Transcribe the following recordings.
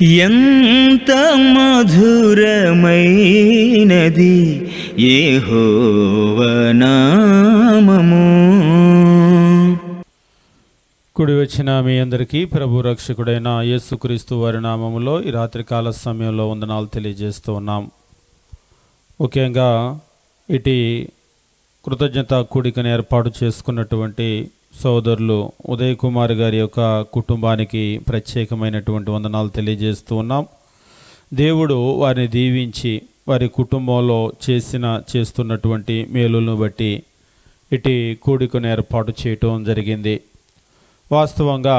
ఎంత మధురమైనది యెహోవా నామము. కూడి వచ్చిన మీ అందరికీ ప్రభు రక్షకుడైన యేసుక్రీస్తు వారి నామములో ఈ రాత్రికాల సమయంలో వందనాలు తెలియజేస్తూ ఉన్నాం. ముఖ్యంగా ఇటు కృతజ్ఞత కూడికను ఏర్పాటు చేసుకున్నటువంటి సోదరులు ఉదయ్ కుమార్ గారి యొక్క కుటుంబానికి ప్రత్యేకమైనటువంటి వందనాలు తెలియజేస్తూ ఉన్నాం. దేవుడు వారిని దీవించి వారి కుటుంబంలో చేస్తున్నటువంటి మేలులను బట్టి ఇటు కూడికను ఏర్పాటు చేయటం జరిగింది. వాస్తవంగా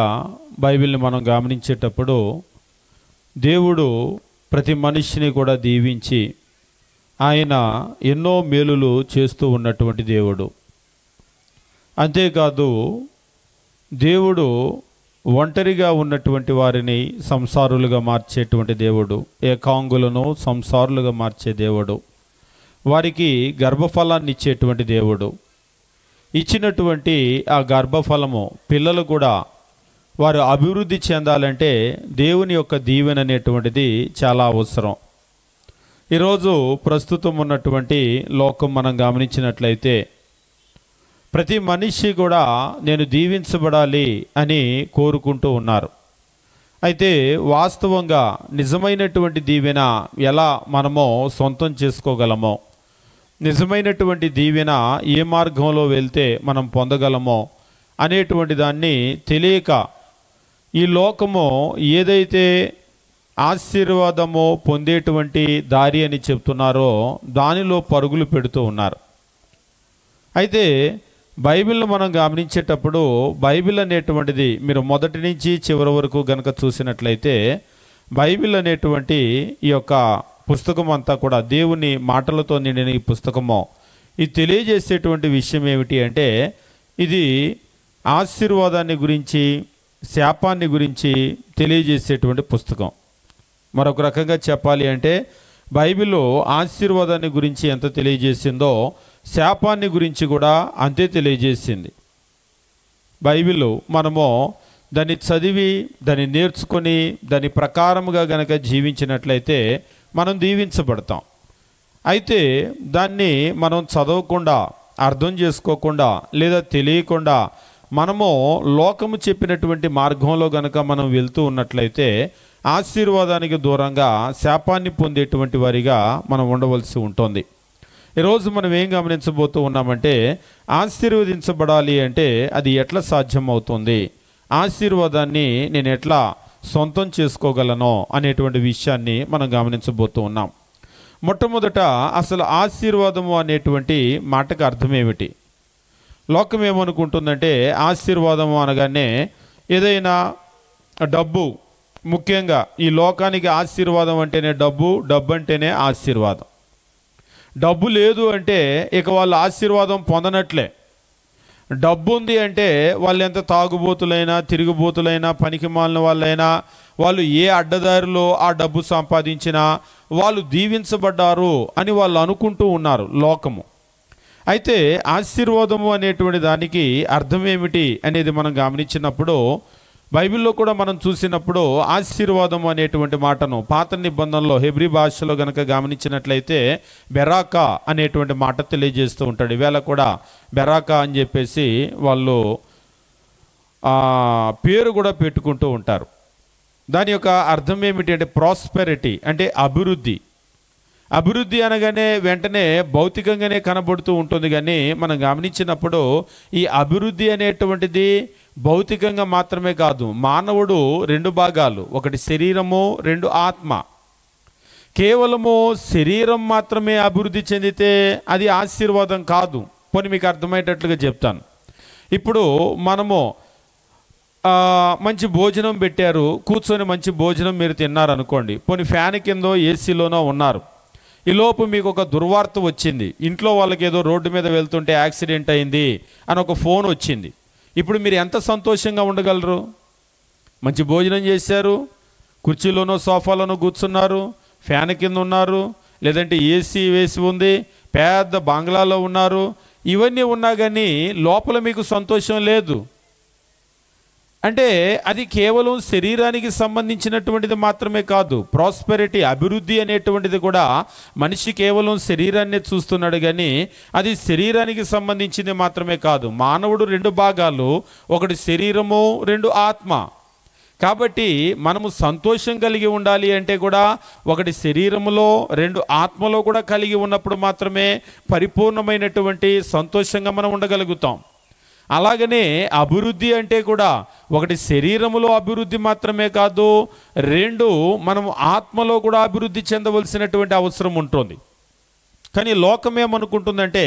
బైబిల్ని మనం గమనించేటప్పుడు దేవుడు ప్రతి మనిషిని కూడా దీవించి ఆయన ఎన్నో మేలులు చేస్తూ ఉన్నటువంటి దేవుడు. అంతేకాదు దేవుడు ఒంటరిగా ఉన్నటువంటి వారిని సంసారులుగా మార్చేటువంటి దేవుడు, ఏకాంగులను సంసారులుగా మార్చే దేవుడు, వారికి గర్భఫలాన్ని ఇచ్చేటువంటి దేవుడు. ఇచ్చినటువంటి ఆ గర్భఫలము పిల్లలు కూడా వారు అభివృద్ధి చెందాలంటే దేవుని యొక్క దీవెన అనేటువంటిది చాలా అవసరం. ఈరోజు ప్రస్తుతం ఉన్నటువంటి లోకం మనం గమనించినట్లయితే ప్రతి మనిషి కూడా నేను దీవించబడాలి అని కోరుకుంటూ ఉన్నారు. అయితే వాస్తవంగా నిజమైనటువంటి దీవెన ఎలా మనమో సొంతం చేసుకోగలమో, నిజమైనటువంటి దీవెన ఏ మార్గంలో వెళ్తే మనం పొందగలమో అనేటువంటి దాన్ని తెలియక ఈ లోకము ఏదైతే ఆశీర్వాదము పొందేటువంటి దారి అని చెప్తున్నారో దానిలో పరుగులు పెడుతూ ఉన్నారు. అయితే బైబిల్ను మనం గమనించేటప్పుడు బైబిల్ అనేటువంటిది మీరు మొదటి నుంచి చివరి వరకు గనక చూసినట్లయితే బైబిల్ అనేటువంటి ఈ యొక్క పుస్తకం అంతా కూడా దేవుని మాటలతో నిండిన ఈ పుస్తకము ఇది తెలియజేసేటువంటి విషయం ఏమిటి అంటే ఇది ఆశీర్వాదాన్ని గురించి శాపాన్ని గురించి తెలియజేసేటువంటి పుస్తకం. మరొక రకంగా చెప్పాలి అంటే బైబిల్లో ఆశీర్వాదాన్ని గురించి ఎంత తెలియజేసిందో శాపాన్ని గురించి కూడా అంతే తెలియజేసింది. బైబిల్ మనము దాన్ని చదివి దాన్ని నేర్చుకొని దాని ప్రకారముగా గనక జీవించినట్లయితే మనం దీవించబడతాం. అయితే దాన్ని మనం చదవకుండా అర్థం చేసుకోకుండా లేదా తెలియకుండా మనము లోకము చెప్పినటువంటి మార్గంలో గనక మనం వెళ్తూ ఉన్నట్లయితే ఆశీర్వాదానికి దూరంగా శాపాన్ని పొందేటువంటి వారిగా మనం ఉండవలసి ఉంటుంది. ఈరోజు మనం ఏం గమనించబోతూ ఉన్నామంటే ఆశీర్వదించబడాలి అంటే అది ఎట్లా సాధ్యం అవుతుంది, ఆశీర్వాదాన్ని నేను ఎట్లా సొంతం చేసుకోగలను అనేటువంటి విషయాన్ని మనం గమనించబోతూ ఉన్నాం. మొట్టమొదట అసలు ఆశీర్వాదము అనేటువంటి మాటకు అర్థం ఏమిటి? లోకం ఏమనుకుంటుందంటే ఆశీర్వాదము అనగానే ఏదైనా డబ్బు, ముఖ్యంగా ఈ లోకానికి ఆశీర్వాదం అంటేనే డబ్బు, డబ్బు అంటేనే ఆశీర్వాదం. డబ్బు లేదు అంటే ఇక వాళ్ళు ఆశీర్వాదం పొందనట్లే. డబ్బు ఉంది అంటే వాళ్ళు ఎంత తాగుబోతులైనా తిరుగుబోతులైనా పనికిమాలిన వాళ్ళైనా వాళ్ళు ఏ అడ్డదారిలో ఆ డబ్బు సంపాదించినా వాళ్ళు దీవించబడ్డారు అని వాళ్ళు అనుకుంటూ ఉన్నారు లోకము. అయితే ఆశీర్వాదము అనేటువంటి దానికి అర్థం ఏమిటి అనేది మనం గమనించినప్పుడు బైబిల్లో కూడా మనం చూసినప్పుడు ఆశీర్వాదము అనేటువంటి మాటను పాత నిబంధనలో హెబ్రీ భాషలో గనక గమనించినట్లయితే బెరాకా అనేటువంటి మాట తెలియజేస్తూ ఉంటాడు. ఈవేళ కూడా బెరాకా అని చెప్పేసి వాళ్ళు పేరు కూడా పెట్టుకుంటూ ఉంటారు. దాని యొక్క అర్థం ఏమిటి అంటే ప్రాస్పెరిటీ, అంటే అభివృద్ధి. అభివృద్ధి అనగానే వెంటనే భౌతికంగానే కనబడుతూ ఉంటుంది, కానీ మనం గమనించినప్పుడు ఈ అభివృద్ధి అనేటువంటిది భౌతికంగా మాత్రమే కాదు. మానవుడు రెండు భాగాలు, ఒకటి శరీరము, రెండు ఆత్మ. కేవలము శరీరం మాత్రమే అభివృద్ధి చెందితే అది ఆశీర్వాదం కాదు. పోనీ మీకు అర్థమయ్యేటట్లుగా చెప్తాను. ఇప్పుడు మనము మంచి భోజనం పెట్టారు, కూర్చొని మంచి భోజనం మీరు తిన్నారనుకోండి, పోనీ ఫ్యాన్ కిందో ఏసీలోనో ఉన్నారు. ఈలోపు మీకు ఒక దుర్వార్త వచ్చింది, ఇంట్లో వాళ్ళకి ఏదో రోడ్డు మీద వెళ్తుంటే యాక్సిడెంట్ అయింది అని ఒక ఫోన్ వచ్చింది. ఇప్పుడు మీరు ఎంత సంతోషంగా ఉండగలరు? మంచి భోజనం చేశారు, కుర్చీలోనో సోఫాలోనో కూర్చున్నారు, ఫ్యాన్ కింద ఉన్నారు, లేదంటే ఏసీ వేసి ఉంది, పెద్ద బంగ్లాలో ఉన్నారు. ఇవన్నీ ఉన్నా కానీ లోపల మీకు సంతోషం లేదు. అంటే అది కేవలం శరీరానికి సంబంధించినటువంటిది మాత్రమే కాదు. ప్రాస్పెరిటీ, అభివృద్ధి అనేటువంటిది కూడా మనిషి కేవలం శరీరాన్నే చూస్తున్నాడు, కానీ అది శరీరానికి సంబంధించింది మాత్రమే కాదు. మానవుడు రెండు భాగాలు, ఒకటి శరీరము, రెండు ఆత్మ. కాబట్టి మనము సంతోషం కలిగి ఉండాలి అంటే కూడా ఒకటి శరీరములో, రెండు ఆత్మలో కూడా కలిగి ఉన్నప్పుడు మాత్రమే పరిపూర్ణమైనటువంటి సంతోషంగా మనం ఉండగలుగుతాం. అలాగనే అభివృద్ధి అంటే కూడా ఒకటి శరీరములో అభివృద్ధి మాత్రమే కాదు, రెండు మనము ఆత్మలో కూడా అభివృద్ధి చెందవలసినటువంటి అవసరం ఉంటుంది. కానీ లోకం ఏమనుకుంటుందంటే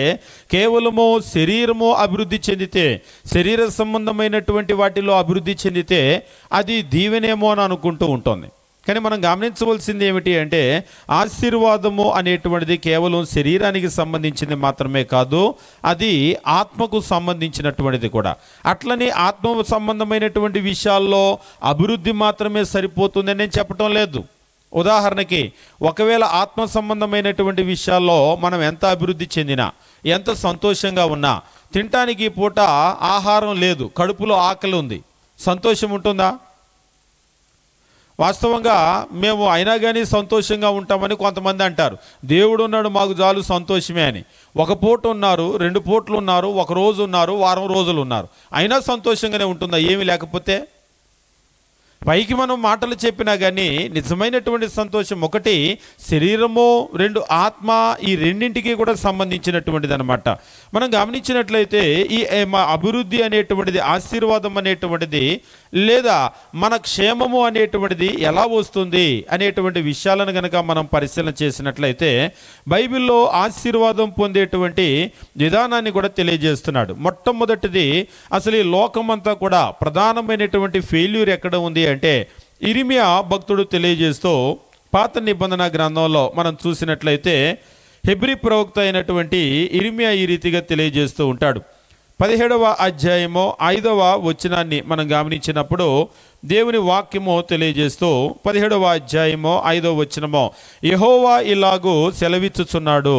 కేవలము శరీరము అభివృద్ధి చెందితే, శరీర సంబంధమైనటువంటి వాటిలో అభివృద్ధి చెందితే అది దీవెనేమో అని అనుకుంటూ ఉంటుంది. కానీ మనం గమనించవలసింది ఏమిటి అంటే ఆశీర్వాదము అనేటువంటిది కేవలం శరీరానికి సంబంధించింది మాత్రమే కాదు, అది ఆత్మకు సంబంధించినటువంటిది కూడా. అట్లని ఆత్మ సంబంధమైనటువంటి విషయాల్లో అభివృద్ధి మాత్రమే సరిపోతుందని నేను చెప్పటం లేదు. ఉదాహరణకి, ఒకవేళ ఆత్మ సంబంధమైనటువంటి విషయాల్లో మనం ఎంత అభివృద్ధి చెందినా, ఎంత సంతోషంగా ఉన్నా, తినటానికి ఈ పూట ఆహారం లేదు, కడుపులో ఆకలి ఉంది, సంతోషం ఉంటుందా? వాస్తవంగా మేము అయినా కానీ సంతోషంగా ఉంటామని కొంతమంది అంటారు. దేవుడు ఉన్నాడు, మాకు చాలు, సంతోషమే అని. ఒక పూట ఉన్నారు, 2 పూటలు ఉన్నారు, ఒక రోజు ఉన్నారు, వారం రోజులు ఉన్నారు, అయినా సంతోషంగానే ఉంటుందా ఏమీ లేకపోతే? పైకి మనం మాటలు చెప్పినా కానీ నిజమైనటువంటి సంతోషం ఒకటి శరీరము, రెండు ఆత్మ, ఈ రెండింటికి కూడా సంబంధించినటువంటిది అనమాట. మనం గమనించినట్లయితే ఈ అభివృద్ధి అనేటువంటిది, ఆశీర్వాదం అనేటువంటిది, లేదా మన క్షేమము అనేటువంటిది ఎలా వస్తుంది అనేటువంటి విషయాలను కనుక మనం పరిశీలన చేసినట్లయితే బైబిల్లో ఆశీర్వాదం పొందేటువంటి విధానాన్ని కూడా తెలియజేస్తున్నాడు. మొట్టమొదటిది, అసలు ఈ లోకమంతా కూడా ప్రధానమైనటువంటి ఫెయిల్యూర్ ఎక్కడ ఉంది అంటే ఇర్మియా భక్తుడు తెలియజేస్తూ పాత నిబంధన గ్రంథంలో మనం చూసినట్లయితే హెబ్రీ ప్రవక్త అయినటువంటి ఇర్మియా ఈ రీతిగా తెలియజేస్తూ ఉంటాడు. 17వ అధ్యాయము 5వ వచనాన్ని మనం గమనించినప్పుడు దేవుని వాక్యము తెలియజేస్తూ 17వ అధ్యాయము 5వ వచనము, యెహోవా ఇలాగూ సెలవిచ్చుచున్నాడు,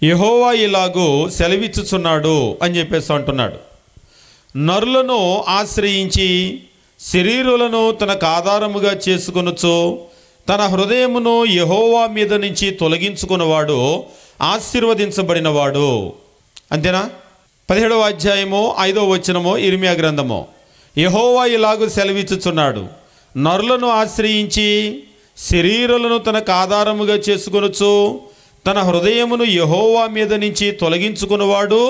యెహోవా ఇలాగూ సెలవిచ్చుచున్నాడు అని చెప్పేసి అంటున్నాడు. నరులను ఆశ్రయించి శరీరులను తనకు ఆధారముగా చేసుకొనుచు తన హృదయమును యెహోవా మీద నుంచి తొలగించుకున్నవాడు ఆశీర్వదించబడినవాడు. అంతేనా? 17వ అధ్యాయము 5వ వచనము ఇర్మియా గ్రంథము, యెహోవా ఇలాగూ సెలవిచ్చుచున్నాడు, నరులను ఆశ్రయించి శరీరులను తనకు ఆధారముగా చేసుకొనుచు తన హృదయమును యెహోవా మీద నుంచి తొలగించుకున్నవాడు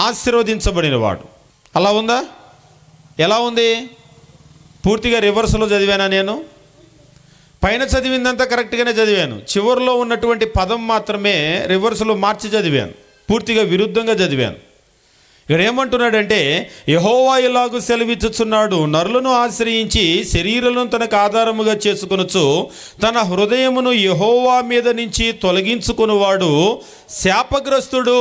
ఆశీర్వదించబడినవాడు. అలా ఉందా? ఎలా ఉంది? పూర్తిగా రివర్స్లో చదివానా నేను? పైన చదివిందంతా కరెక్ట్గానే చదివాను, చివరిలో ఉన్నటువంటి పదం మాత్రమే రివర్స్లో మార్చి చదివాను, పూర్తిగా విరుద్ధంగా చదివాను. ఇక్కడ ఏమంటున్నాడంటే యెహోవా ఇలాగూ సెలవిచ్చుచున్నాడు, నరులను ఆశ్రయించి శరీరులను తనకు ఆధారముగా చేసుకొనుచు తన హృదయమును యెహోవా మీద నుంచి తొలగించుకున్నవాడు శాపగ్రస్తుడు.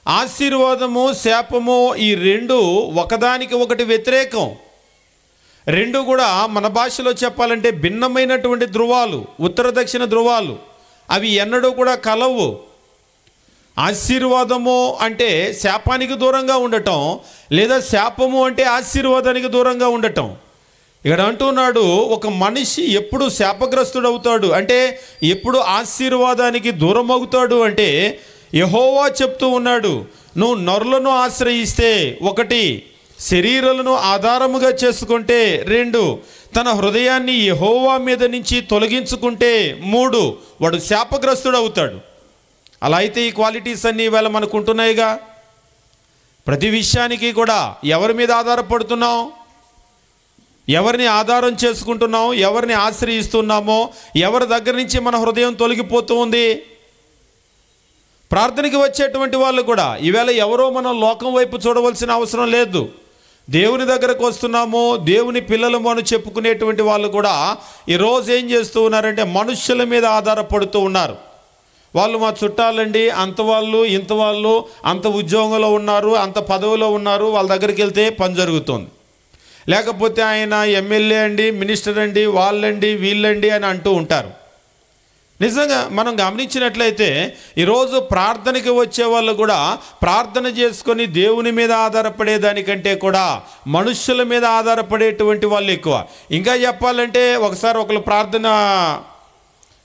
ఆశీర్వాదము, శాపము ఈ రెండు ఒకదానికి ఒకటి వ్యతిరేకం. రెండు కూడా మన భాషలో చెప్పాలంటే భిన్నమైనటువంటి ధృవాలు, ఉత్తర దక్షిణ ధృవాలు. అవి ఎన్నడూ కూడా కలవు. ఆశీర్వాదము అంటే శాపానికి దూరంగా ఉండటం, లేదా శాపము అంటే ఆశీర్వాదానికి దూరంగా ఉండటం. ఇక్కడ అంటున్నాడు, ఒక మనిషి ఎప్పుడు శాపగ్రస్తుడు అవుతాడు అంటే, ఎప్పుడు ఆశీర్వాదానికి దూరం అవుతాడు అంటే, యెహోవా చెప్తూ ఉన్నాడు, నువ్వు నరులను ఆశ్రయిస్తే, ఒకటి శరీరాలను ఆధారముగా చేసుకుంటే, రెండు తన హృదయాన్ని యెహోవా మీద నుంచి తొలగించుకుంటే, మూడు వాడు శాపగ్రస్తుడు అవుతాడు. అలా అయితే ఈ క్వాలిటీస్ అన్నీ ఇవాళ మనకు ఉంటున్నాయిగా. ప్రతి విషయానికి కూడా ఎవరి మీద ఆధారపడుతున్నాం, ఎవరిని ఆధారం చేసుకుంటున్నాం, ఎవరిని ఆశ్రయిస్తున్నామో, ఎవరి దగ్గర నుంచి మన హృదయం తొలగిపోతూ ఉంది. ప్రార్థనకి వచ్చేటువంటి వాళ్ళు కూడా ఈవేళ ఎవరో మనం లోకం వైపు చూడవలసిన అవసరం లేదు. దేవుని దగ్గరకు వస్తున్నాము, దేవుని పిల్లలము అని చెప్పుకునేటువంటి వాళ్ళు కూడా ఈరోజు ఏం చేస్తూ ఉన్నారంటే మనుష్యుల మీద ఆధారపడుతూ ఉన్నారు. వాళ్ళు మా చుట్టాలండి, అంత వాళ్ళు ఇంత వాళ్ళు, అంత ఉద్యోగంలో ఉన్నారు, అంత పదవిలో ఉన్నారు, వాళ్ళ దగ్గరికి వెళ్తే పని జరుగుతుంది. లేకపోతే ఆయన ఎమ్మెల్యే అండి, మినిస్టర్ అండి, వాళ్ళండి వీళ్ళండి అని అంటూ ఉంటారు. నిజంగా మనం గమనించినట్లయితే ఈరోజు ప్రార్థనకి వచ్చే వాళ్ళు కూడా ప్రార్థన చేసుకొని దేవుని మీద ఆధారపడేదానికంటే కూడా మనుషుల మీద ఆధారపడేటువంటి వాళ్ళు ఎక్కువ. ఇంకా చెప్పాలంటే ఒకసారి ఒకరు ప్రార్థన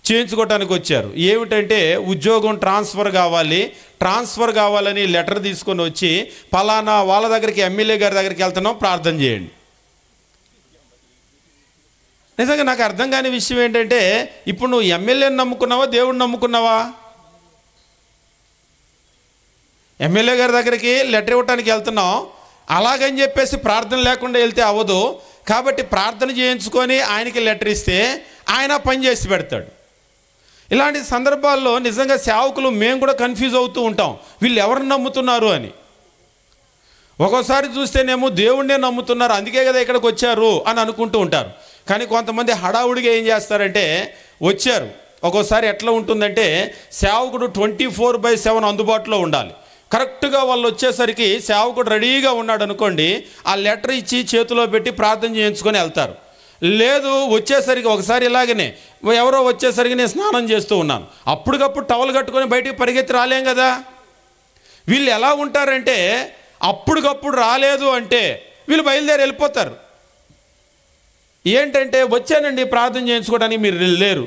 చేయించుకోవటానికి వచ్చారు. ఏమిటంటే ఉద్యోగం ట్రాన్స్ఫర్ కావాలని లెటర్ తీసుకొని వచ్చి పలానా వాళ్ళ దగ్గరికి ఎమ్మెల్యే గారి దగ్గరికి వెళ్తున్నాం, ప్రార్థన చేయండి. నిజంగా నాకు అర్థం కాని విషయం ఏంటంటే, ఇప్పుడు నువ్వు ఎమ్మెల్యేని నమ్ముకున్నావా, దేవుడిని నమ్ముకున్నావా? ఎమ్మెల్యే గారి దగ్గరికి లెటర్ ఇవ్వటానికి వెళ్తున్నాం, అలాగని చెప్పేసి ప్రార్థన లేకుండా వెళ్తే అవ్వదు. కాబట్టి ప్రార్థన చేయించుకొని ఆయనకి లెటర్ ఇస్తే ఆయన పని చేసి పెడతాడు. ఇలాంటి సందర్భాల్లో నిజంగా సేవకులు మేము కూడా కన్ఫ్యూజ్ అవుతూ ఉంటాం, వీళ్ళు ఎవరిని నమ్ముతున్నారు అని. ఒక్కోసారి చూస్తేనేమో దేవుణ్ణే నమ్ముతున్నారు, అందుకే కదా ఇక్కడికి వచ్చారు అని అనుకుంటూ ఉంటారు. కానీ కొంతమంది హడావుడిగా ఏం చేస్తారంటే, వచ్చారు ఒక్కోసారి ఎట్లా ఉంటుందంటే, సేవకుడు 24/7 అందుబాటులో ఉండాలి. కరెక్ట్గా వాళ్ళు వచ్చేసరికి సేవకుడు రెడీగా ఉన్నాడు అనుకోండి, ఆ లెటర్ ఇచ్చి చేతిలో పెట్టి ప్రార్థన చేయించుకొని వెళ్తారు. లేదు వచ్చేసరికి ఒకసారి ఇలాగనే ఎవరో వచ్చేసరికి నేను స్నానం చేస్తూ ఉన్నాను, అప్పటికప్పుడు టవల్ కట్టుకొని బయటికి పరిగెత్తి రాలేం కదా. వీళ్ళు ఎలా ఉంటారంటే, అప్పటికప్పుడు రాలేదు అంటే వీళ్ళు బయలుదేరి వెళ్ళిపోతారు. ఏంటంటే, వచ్చానండి ప్రార్థన చేయించుకోవడానికి, మీరు లేరు.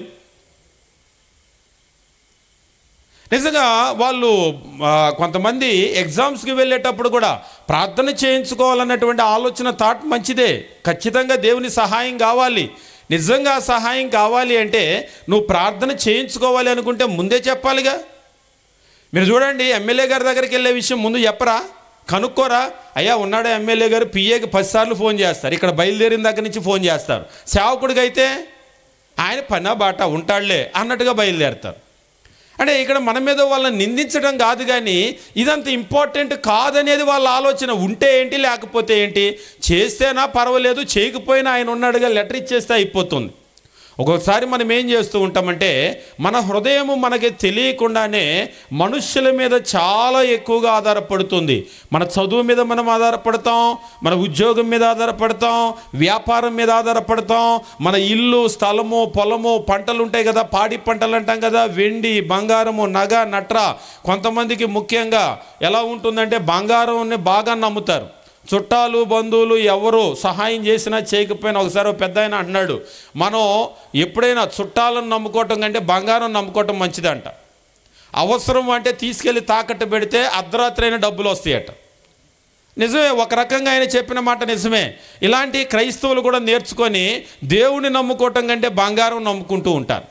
నిజంగా వాళ్ళు కొంతమంది ఎగ్జామ్స్కి వెళ్ళేటప్పుడు కూడా ప్రార్థన చేయించుకోవాలన్నటువంటి ఆలోచన థాట్ మంచిదే. ఖచ్చితంగా దేవుని సహాయం కావాలి. నిజంగా సహాయం కావాలి అంటే నువ్వు ప్రార్థన చేయించుకోవాలి అనుకుంటే ముందే చెప్పాలిగా. మీరు చూడండి, ఎమ్మెల్యే గారి దగ్గరికి వెళ్ళే విషయం ముందు చెప్పరా, కనుక్కోరా. అయ్యా ఉన్నాడా ఎమ్మెల్యే గారు, పిఏకి 10 సార్లు ఫోన్ చేస్తారు, ఇక్కడ బయలుదేరిన దగ్గర నుంచి ఫోన్ చేస్తారు. సేవకుడికి అయితే ఆయన పనా బాట ఉంటాడులే అన్నట్టుగా బయలుదేరుతారు. అంటే ఇక్కడ మన మీద వాళ్ళని నిందించడం కాదు, కానీ ఇదంత ఇంపార్టెంట్ కాదనేది వాళ్ళ ఆలోచన. ఉంటే ఏంటి, లేకపోతే ఏంటి, చేస్తేనా పర్వాలేదు, చేయకపోయినా ఆయన ఉన్నాడుగా లెటర్ ఇచ్చేస్తే అయిపోతుంది. ఒక్కొక్కసారి మనం ఏం చేస్తూ ఉంటామంటే, మన హృదయము మనకి తెలియకుండానే మనుష్యుల మీద చాలా ఎక్కువగా ఆధారపడుతుంది. మన చదువు మీద మనం ఆధారపడతాం, మన ఉద్యోగం మీద ఆధారపడతాం, వ్యాపారం మీద ఆధారపడతాం, మన ఇల్లు, స్థలము, పొలము, పంటలు ఉంటాయి కదా, పాడి పంటలు అంటాం కదా, వెండి, బంగారము, నగ, నట్ర. కొంతమందికి ముఖ్యంగా ఎలా ఉంటుందంటే, బంగారం బాగా నమ్ముతారు. చుట్టాలు, బంధువులు ఎవరు సహాయం చేసినా చేయకపోయినా, ఒకసారి పెద్ద ఆయన అన్నాడు, మనం ఎప్పుడైనా చుట్టాలను నమ్ముకోవటం కంటే బంగారం నమ్ముకోవటం మంచిదంట. అవసరం అంటే తీసుకెళ్ళి తాకట్టు పెడితే అర్ధరాత్రి అయినా డబ్బులు వస్తాయట. నిజమే, ఒక రకంగా ఆయన చెప్పిన మాట నిజమే. ఇలాంటి క్రైస్తవులు కూడా నేర్చుకొని దేవుని నమ్ముకోవటం కంటే బంగారం నమ్ముకుంటూ ఉంటారు.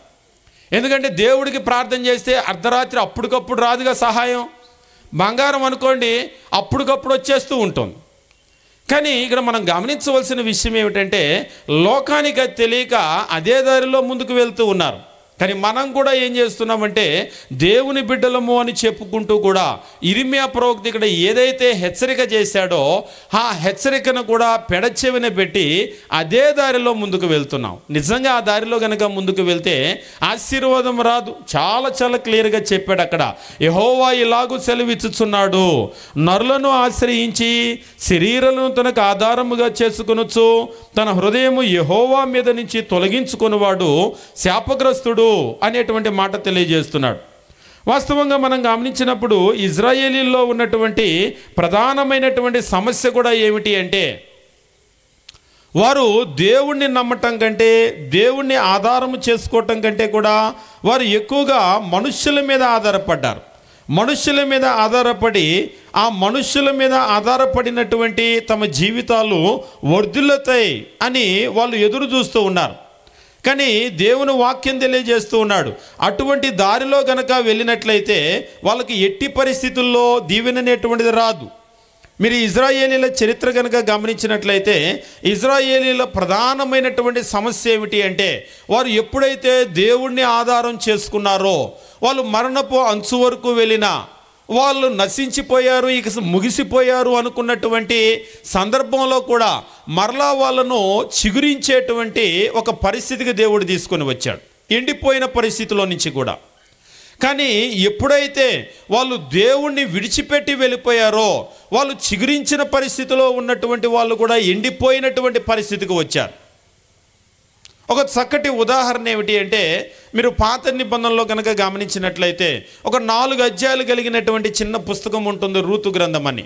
ఎందుకంటే దేవుడికి ప్రార్థన చేస్తే అర్ధరాత్రి అప్పటికప్పుడు రాదుగా సహాయం. బంగారం అనుకోండి అప్పటికప్పుడు వచ్చేస్తూ ఉంటుంది. కానీ ఇక్కడ మనం గమనించవలసిన విషయం ఏమిటంటే, లోకానికి తెలియక అదే దారిలో ముందుకు వెళ్తూ ఉన్నారు. కానీ మనం కూడా ఏం చేస్తున్నామంటే, దేవుని బిడ్డలము అని చెప్పుకుంటూ కూడా ఇర్మియా ప్రవక్త ఇక్కడ ఏదైతే హెచ్చరిక చేశాడో ఆ హెచ్చరికను కూడా పెడచెవిన పెట్టి అదే దారిలో ముందుకు వెళ్తున్నాం. నిజంగా ఆ దారిలో కనుక ముందుకు వెళ్తే ఆశీర్వాదం రాదు. చాలా చాలా క్లియర్గా చెప్పాడు అక్కడ. యెహోవా ఇలాగూ సెలవిచ్చుచున్నాడు, నరులను ఆశ్రయించి శరీరాలను తనకు ఆధారముగా చేసుకొనొచ్చు, తన హృదయము యెహోవా మీద నుంచి తొలగించుకొనివాడు శాపగ్రస్తుడు అనేటువంటి మాట తెలియజేస్తున్నాడు. వాస్తవంగా మనం గమనించినప్పుడు ఇజ్రాయేలీల్లో ఉన్నటువంటి ప్రధానమైనటువంటి సమస్య కూడా ఏమిటి అంటే, వారు దేవుణ్ణి నమ్మటం కంటే, దేవుణ్ణి ఆధారము చేసుకోవటం కంటే కూడా వారు ఎక్కువగా మనుష్యుల మీద ఆధారపడ్డారు. మనుష్యుల మీద ఆధారపడి ఆ మనుష్యుల మీద ఆధారపడినటువంటి తమ జీవితాలు వర్ధిల్లుతాయి అని వాళ్ళు ఎదురు చూస్తూ ఉన్నారు. కానీ దేవుని వాక్యం తెలియజేస్తూ ఉన్నాడు, అటువంటి దారిలో గనక వెళ్ళినట్లయితే వాళ్ళకి ఎట్టి పరిస్థితుల్లో దీవెన అనేటువంటిది రాదు. మీరు ఇజ్రాయేలీల చరిత్ర కనుక గమనించినట్లయితే ఇజ్రాయేలీల ప్రధానమైనటువంటి సమస్య ఏమిటి అంటే, వారు ఎప్పుడైతే దేవుణ్ణి ఆధారం చేసుకున్నారో వాళ్ళు మరణపు అంచు వరకు వెళ్ళినా, వాళ్ళు నశించిపోయారు, ఇక ముగిసిపోయారు అనుకున్నటువంటి సందర్భంలో కూడా మరలా వాళ్ళను చిగురించేటువంటి ఒక పరిస్థితికి దేవుడు తీసుకొని వచ్చాడు, ఎండిపోయిన పరిస్థితిలో నుంచి కూడా. కానీ ఎప్పుడైతే వాళ్ళు దేవుణ్ణి విడిచిపెట్టి వెళ్ళిపోయారో వాళ్ళు చిగురించిన పరిస్థితిలో ఉన్నటువంటి వాళ్ళు కూడా ఎండిపోయినటువంటి పరిస్థితికి వచ్చారు. ఒక చక్కటి ఉదాహరణ ఏమిటి అంటే, మీరు పాత నిబంధనలో కనుక గమనించినట్లయితే ఒక 4 అధ్యాయాలు కలిగినటువంటి చిన్న పుస్తకం ఉంటుంది, రూతు గ్రంథం అని.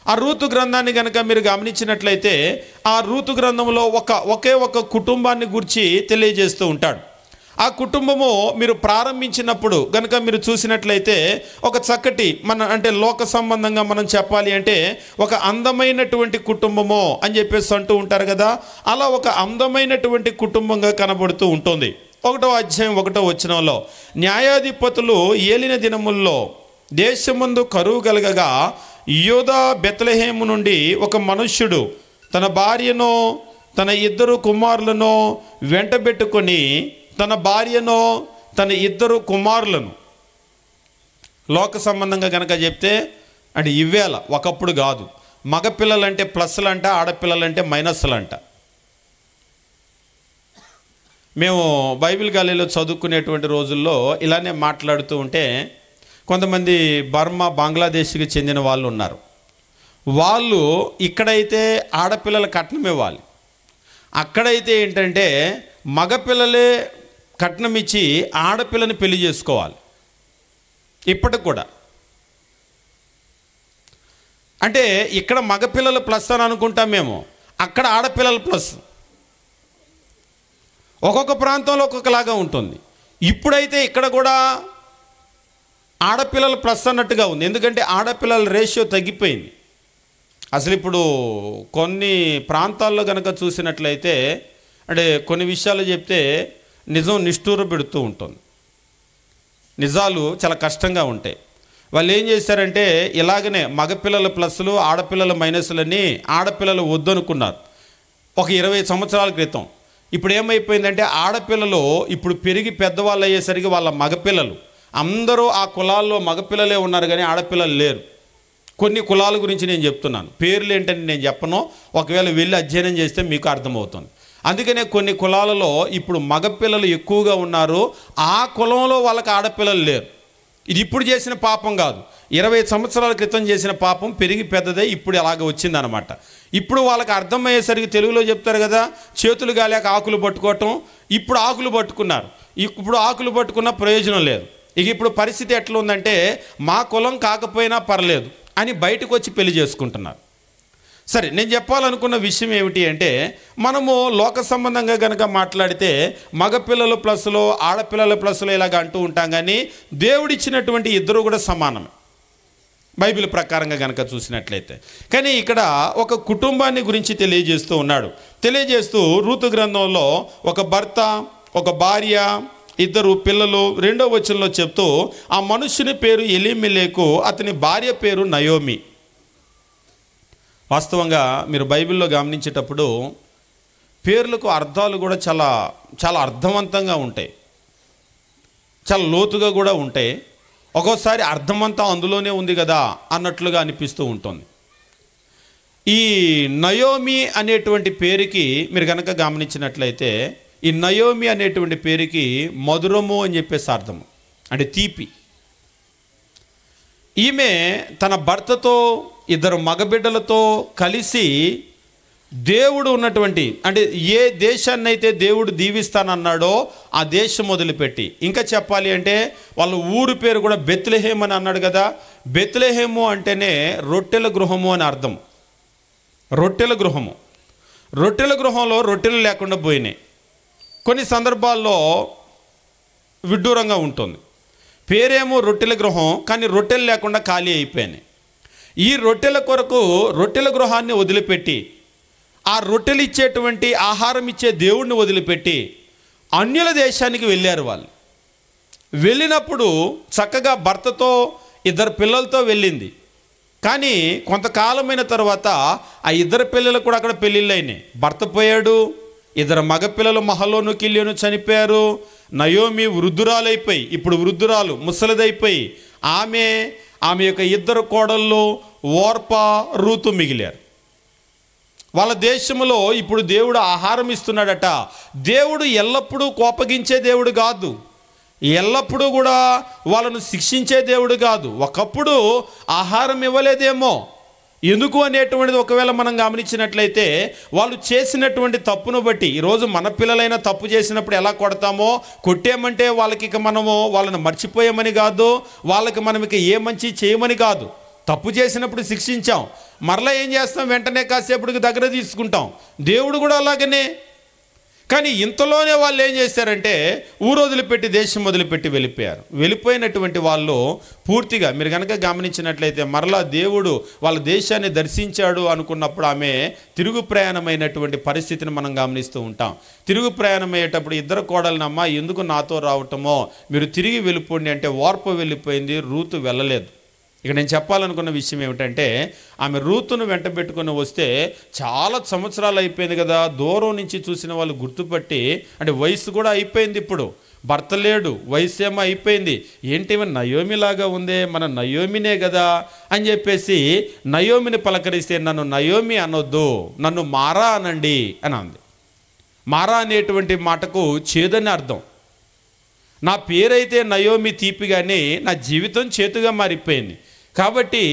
ఆ రూతు గ్రంథాన్ని కనుక మీరు గమనించినట్లయితే ఆ రూతు గ్రంథంలో ఒకే ఒక కుటుంబాన్ని గురించి తెలియజేస్తూ ఉంటాడు. ఆ కుటుంబము మీరు ప్రారంభించినప్పుడు కనుక మీరు చూసినట్లయితే ఒక చక్కటి అంటే లోక సంబంధంగా మనం చెప్పాలి అంటే ఒక అందమైనటువంటి కుటుంబము అని చెప్పేసి అంటూ ఉంటారు కదా, అలా ఒక అందమైనటువంటి కుటుంబంగా కనబడుతూ ఉంటుంది. 1వ అధ్యాయం 1వ వచనంలో, న్యాయాధిపతులు ఏలిన దినముల్లో దేశమందు కరువు కలగగా యూదా బెత్లెహేము నుండి ఒక మనుష్యుడు తన భార్యను తన 2 కుమారులను వెంటబెట్టుకొని తన భార్యను తన 2 కుమారులను, లోక సంబంధంగా కనుక చెప్తే అంటే ఇవేళ ఒకప్పుడు కాదు, మగపిల్లలంటే ప్లస్లంట, ఆడపిల్లలంటే మైనస్లంట. మేము బైబిల్ కాలేజీలో చదువుకునేటువంటి రోజుల్లో ఇలానే మాట్లాడుతూ ఉంటే కొంతమంది బర్మా, బంగ్లాదేశ్కి చెందిన వాళ్ళు ఉన్నారు. వాళ్ళు ఇక్కడైతే ఆడపిల్లల కట్నం ఇవ్వాలి, అక్కడైతే ఏంటంటే మగపిల్లలే కట్నం ఇచ్చి ఆడపిల్లని పెళ్లి చేసుకోవాలి. ఇప్పటికి కూడా అంటే ఇక్కడ మగపిల్లలు ప్లస్ అని అనుకుంటాం మేము, అక్కడ ఆడపిల్లలు ప్లస్. ఒక్కొక్క ప్రాంతంలో ఒక్కొక్కలాగా ఉంటుంది. ఇప్పుడైతే ఇక్కడ కూడా ఆడపిల్లలు ప్లస్ అన్నట్టుగా ఉంది, ఎందుకంటే ఆడపిల్లల రేషియో తగ్గిపోయింది. అసలు ఇప్పుడు కొన్ని ప్రాంతాల్లో కనుక చూసినట్లయితే అంటే కొన్ని విషయాలు చెప్తే నిజం నిష్ఠూర పెడుతూ ఉంటుంది, నిజాలు చాలా కష్టంగా ఉంటాయి. వాళ్ళు ఏం చేశారంటే ఇలాగనే మగపిల్లల ప్లస్లు ఆడపిల్లల మైనస్లని ఆడపిల్లలు వద్దనుకున్నారు ఒక 20 సంవత్సరాల క్రితం. ఇప్పుడు ఏమైపోయిందంటే ఆడపిల్లలు ఇప్పుడు పెరిగి పెద్దవాళ్ళు అయ్యేసరికి వాళ్ళ మగపిల్లలు అందరూ ఆ కులాల్లో మగపిల్లలే ఉన్నారు కానీ ఆడపిల్లలు లేరు. కొన్ని కులాల గురించి నేను చెప్తున్నాను, పేర్లు ఏంటని నేను చెప్పను, ఒకవేళ వెళ్ళి అధ్యయనం చేస్తే మీకు అర్థమవుతుంది. అందుకనే కొన్ని కులాలలో ఇప్పుడు మగపిల్లలు ఎక్కువగా ఉన్నారు, ఆ కులంలో వాళ్ళకి ఆడపిల్లలు లేరు. ఇది ఇప్పుడు చేసిన పాపం కాదు, 20 సంవత్సరాల క్రితం చేసిన పాపం పెరిగి పెద్దదై ఇప్పుడు అలాగ వచ్చిందనమాట. ఇప్పుడు వాళ్ళకి అర్థమయ్యేసరికి తెలుగులో చెప్తారు కదా, చేతులు గాలేక ఆకులు పట్టుకోవటం. ఇప్పుడు ఆకులు పట్టుకున్నారు, ఇప్పుడు ఆకులు పట్టుకున్న ప్రయోజనం లేదు. ఇప్పుడు పరిస్థితి ఎట్లా ఉందంటే మా కులం కాకపోయినా పర్లేదు అని బయటకు వచ్చి పెళ్లి చేసుకుంటున్నారు. సరే, నేను చెప్పాలనుకున్న విషయం ఏమిటి అంటే, మనము లోక సంబంధంగా కనుక మాట్లాడితే మగపిల్లలు ప్లస్లో ఆడపిల్లల ప్లస్లో ఇలాగ అంటూ ఉంటాం, కానీ దేవుడిచ్చినటువంటి ఇద్దరు కూడా సమానమే బైబిల్ ప్రకారంగా కనుక చూసినట్లయితే. కానీ ఇక్కడ ఒక కుటుంబాన్ని గురించి తెలియజేస్తూ ఉన్నాడు. తెలియజేస్తూ రూతు గ్రంథంలో ఒక భర్త, ఒక భార్య, 2 పిల్లలు 2వ వచనంలో చెప్తూ ఆ మనుష్యుని పేరు ఎలీమెలెకు, అతని భార్య పేరు నయోమి. వాస్తవంగా మీరు బైబిల్లో గమనించేటప్పుడు పేర్లకు అర్థాలు కూడా చాలా చాలా అర్థవంతంగా ఉంటాయి, చాలా లోతుగా కూడా ఉంటాయి. ఒక్కోసారి అర్థమంతా అందులోనే ఉంది కదా అన్నట్లుగా అనిపిస్తూ ఉంటుంది. ఈ నయోమి అనేటువంటి పేరుకి మీరు కనుక గమనించినట్లయితే ఈ నయోమి అనేటువంటి పేరుకి మధురము అని చెప్పేసి అర్థము, అంటే తీపి. ఈమె తన భర్తతో 2 మగబిడ్డలతో కలిసి దేవుడు ఉన్నటువంటి అంటే ఏ దేశాన్ని అయితే దేవుడు దీవిస్తానన్నాడో ఆ దేశం మొదలుపెట్టి, ఇంకా చెప్పాలి అంటే వాళ్ళ ఊరు పేరు కూడా బెత్లెహేము అని అన్నాడు కదా. బెత్లెహేము అంటేనే రొట్టెల గృహము అని అర్థం. రొట్టెల గృహము, రొట్టెల గృహంలో రొట్టెలు లేకుండా పోయినాయి. కొన్ని సందర్భాల్లో విడ్డూరంగా ఉంటుంది. పేరేమో రొట్టెల గృహం, కానీ రొట్టెలు లేకుండా ఖాళీ అయిపోయినాయి. ఈ రొట్టెల కొరకు రొట్టెల గృహాన్ని వదిలిపెట్టి ఆ రొట్టెలు ఇచ్చేటువంటి ఆహారం ఇచ్చే దేవుడిని వదిలిపెట్టి అన్యుల దేశానికి వెళ్ళారు. వాళ్ళు వెళ్ళినప్పుడు చక్కగా భర్తతో 2 పిల్లలతో వెళ్ళింది. కానీ కొంతకాలమైన తర్వాత ఆ 2 పిల్లలు కూడా అక్కడ పెళ్ళిళ్ళు అయినాయి. భర్త పోయాడు, 2 మగపిల్లలు మహలోను కిల్యోను చనిపోయారు. నయోమి వృద్ధురాలైపోయి, ఇప్పుడు వృద్ధురాలు ముసలిదైపోయి ఆమె యొక్క 2 కోడళ్ళు ఓర్పా, రూతు మిగిలారు. వాళ్ళ దేశంలో ఇప్పుడు దేవుడు ఆహారం ఇస్తున్నాడట. దేవుడు ఎల్లప్పుడూ కోపగించే దేవుడు కాదు, ఎల్లప్పుడూ కూడా వాళ్ళను శిక్షించే దేవుడు కాదు. ఒకప్పుడు ఆహారం ఇవ్వలేదేమో, ఎందుకు అనేటువంటిది ఒకవేళ మనం గమనించినట్లయితే వాళ్ళు చేసినటువంటి తప్పును బట్టి ఈరోజు మన పిల్లలైనా తప్పు చేసినప్పుడు ఎలా కొడతామో, కొట్టామంటే వాళ్ళకి ఇక మనము వాళ్ళని మర్చిపోయామని కాదు, వాళ్ళకి మనం ఇక ఏ మంచి చేయమని కాదు. తప్పు చేసినప్పుడు శిక్షించాం, మరలా ఏం చేస్తాం, వెంటనే కాసేపటికి దగ్గర తీసుకుంటాం. దేవుడు కూడా అలాగనే. కానీ ఇంతలోనే వాళ్ళు ఏం చేశారంటే ఊరు వదిలిపెట్టి దేశం వదిలిపెట్టి వెళ్ళిపోయారు. వెళ్ళిపోయినటువంటి వాళ్ళు పూర్తిగా మీరు కనుక గమనించినట్లయితే మరలా దేవుడు వాళ్ళ దేశాన్ని దర్శించాడు అనుకున్నప్పుడు ఆమె తిరుగు ప్రయాణమైనటువంటి పరిస్థితిని మనం గమనిస్తూ ఉంటాం. తిరుగు ప్రయాణం అయ్యేటప్పుడు ఇద్దరు కోడలనమ్మ ఎందుకు నాతో రావటమో, మీరు తిరిగి వెళ్ళిపోండి అంటే ఓర్ప వెళ్ళిపోయింది, రూతు వెళ్ళలేదు. ఇక నేను చెప్పాలనుకున్న విషయం ఏమిటంటే ఆమె రూతును వెంట పెట్టుకుని వస్తే చాలా సంవత్సరాలు అయిపోయింది కదా, దూరం నుంచి చూసిన వాళ్ళు గుర్తుపట్టి, అంటే వయసు కూడా అయిపోయింది, ఇప్పుడు భర్త లేడు, వయసు ఏమో అయిపోయింది, ఏంటి నయోమిలాగా ఉందే, మన నయోమినే కదా అని చెప్పేసి నయోమిని పలకరిస్తే నన్ను నయోమి అనొద్దు, నన్ను మారా అనండి అని అంది. మారా అనేటువంటి మాటకు చేదని అర్థం. నా పేరైతే నయోమి తీపి కానీ నా జీవితం చేతుగా మారిపోయింది, కాబట్టి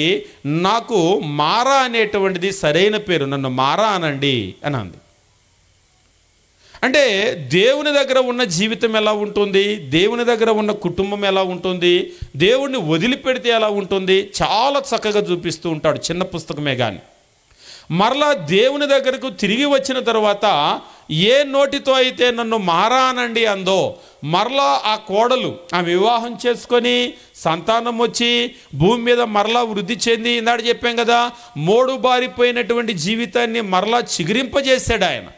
నాకు మారా అనేటువంటిది సరైన పేరు, నన్ను మారా అనండి అని అంది. అంటే దేవుని దగ్గర ఉన్న జీవితం ఎలా ఉంటుంది, దేవుని దగ్గర ఉన్న కుటుంబం ఎలా ఉంటుంది, దేవుణ్ణి వదిలిపెడితే ఎలా ఉంటుంది, చాలా చక్కగా చూపిస్తూ ఉంటాడు. చిన్న పుస్తకమే కానీ మరలా దేవుని దగ్గరకు తిరిగి వచ్చిన తర్వాత ఏ నోటితో అయితే నన్ను మారానండి అందో, మరలా ఆ కోడలు ఆ వివాహం చేసుకొని సంతానం వచ్చి భూమి మీద మరలా వృద్ధి చెంది, ఇందాక చెప్పాం కదా, మోడు బారిపోయినటువంటి జీవితాన్ని మరలా చిగురింపజేశాడు ఆయన.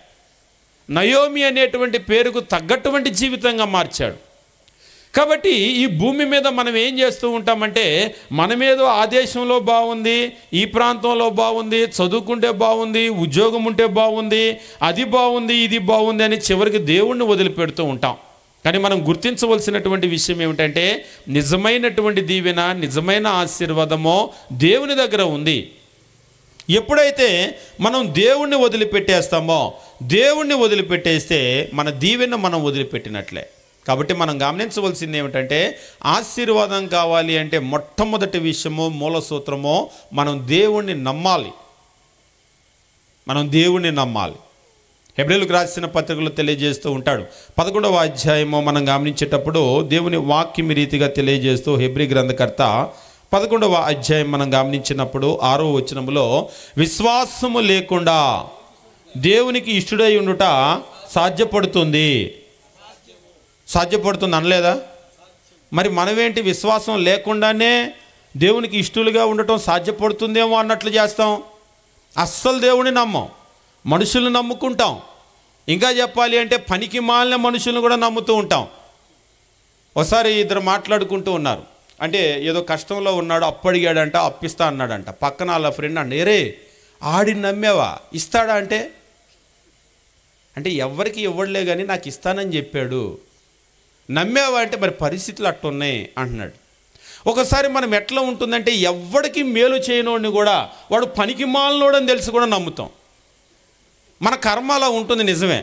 నయోమి అనేటువంటి పేరుకు తగ్గటువంటి జీవితంగా మార్చాడు. కాబట్టి ఈ భూమి మీద మనం ఏం చేస్తూ ఉంటామంటే మనమేదో ఆ దేశంలో బాగుంది, ఈ ప్రాంతంలో బాగుంది, చదువుకుంటే బాగుంది, ఉద్యోగం ఉంటే బాగుంది, అది బాగుంది, ఇది బాగుంది అని చివరికి దేవుణ్ణి వదిలిపెడుతూ ఉంటాం. కానీ మనం గుర్తించవలసినటువంటి విషయం ఏమిటంటే నిజమైనటువంటి దీవెన, నిజమైన ఆశీర్వాదమో దేవుని దగ్గర ఉంది. ఎప్పుడైతే మనం దేవుణ్ణి వదిలిపెట్టేస్తామో, దేవుణ్ణి వదిలిపెట్టేస్తే మన దీవెన మనం వదిలిపెట్టినట్లే. కాబట్టి మనం గమనించవలసింది ఏమిటంటే ఆశీర్వాదం కావాలి అంటే మొట్టమొదటి విషయము, మూల సూత్రము, మనం దేవుణ్ణి నమ్మాలి. మనం దేవుణ్ణి నమ్మాలి. హెబ్రీయులకు రాసిన పత్రికలో తెలియజేస్తూ ఉంటాడు. 11వ అధ్యాయము మనం గమనించేటప్పుడు దేవుని వాక్యం రీతిగా తెలియజేస్తూ హెబ్రీ గ్రంథకర్త 11వ అధ్యాయం మనం గమనించినప్పుడు 6వ వచనములో విశ్వాసము లేకుండా దేవునికి ఇష్టడై ఉండుట సాధ్యపడుతుంది అనలేదా? మరి మనమేంటి విశ్వాసం లేకుండానే దేవునికి ఇష్టలుగా ఉండటం సాధ్యపడుతుందేమో అన్నట్లు చేస్తాం. అస్సలు దేవుని నమ్మం, మనుషులను నమ్ముకుంటాం. ఇంకా చెప్పాలి అంటే పనికి మాలిన మనుషులను కూడా నమ్ముతూ ఉంటాం. ఒకసారి ఇద్దరు మాట్లాడుకుంటూ ఉన్నారు. అంటే ఏదో కష్టంలో ఉన్నాడు, అప్పు అడిగాడంట, అప్పిస్తా అన్నాడంట. పక్కన వాళ్ళ ఫ్రెండ్ అన్న, ఏరే ఆడిని నమ్మేవా, ఇస్తాడా అంటే ఎవరికి ఇవ్వడలే కానీ నాకు ఇస్తానని చెప్పాడు. నమ్మేవా అంటే మరి పరిస్థితులు అట్టున్నాయి అంటున్నాడు. ఒకసారి మనం ఎట్లా ఉంటుందంటే ఎవరికి మేలు చేయనోడిని కూడా వాడు పనికి మాలినోడని తెలిసి కూడా నమ్ముతాం. మన కర్మ అలా ఉంటుంది. నిజమే,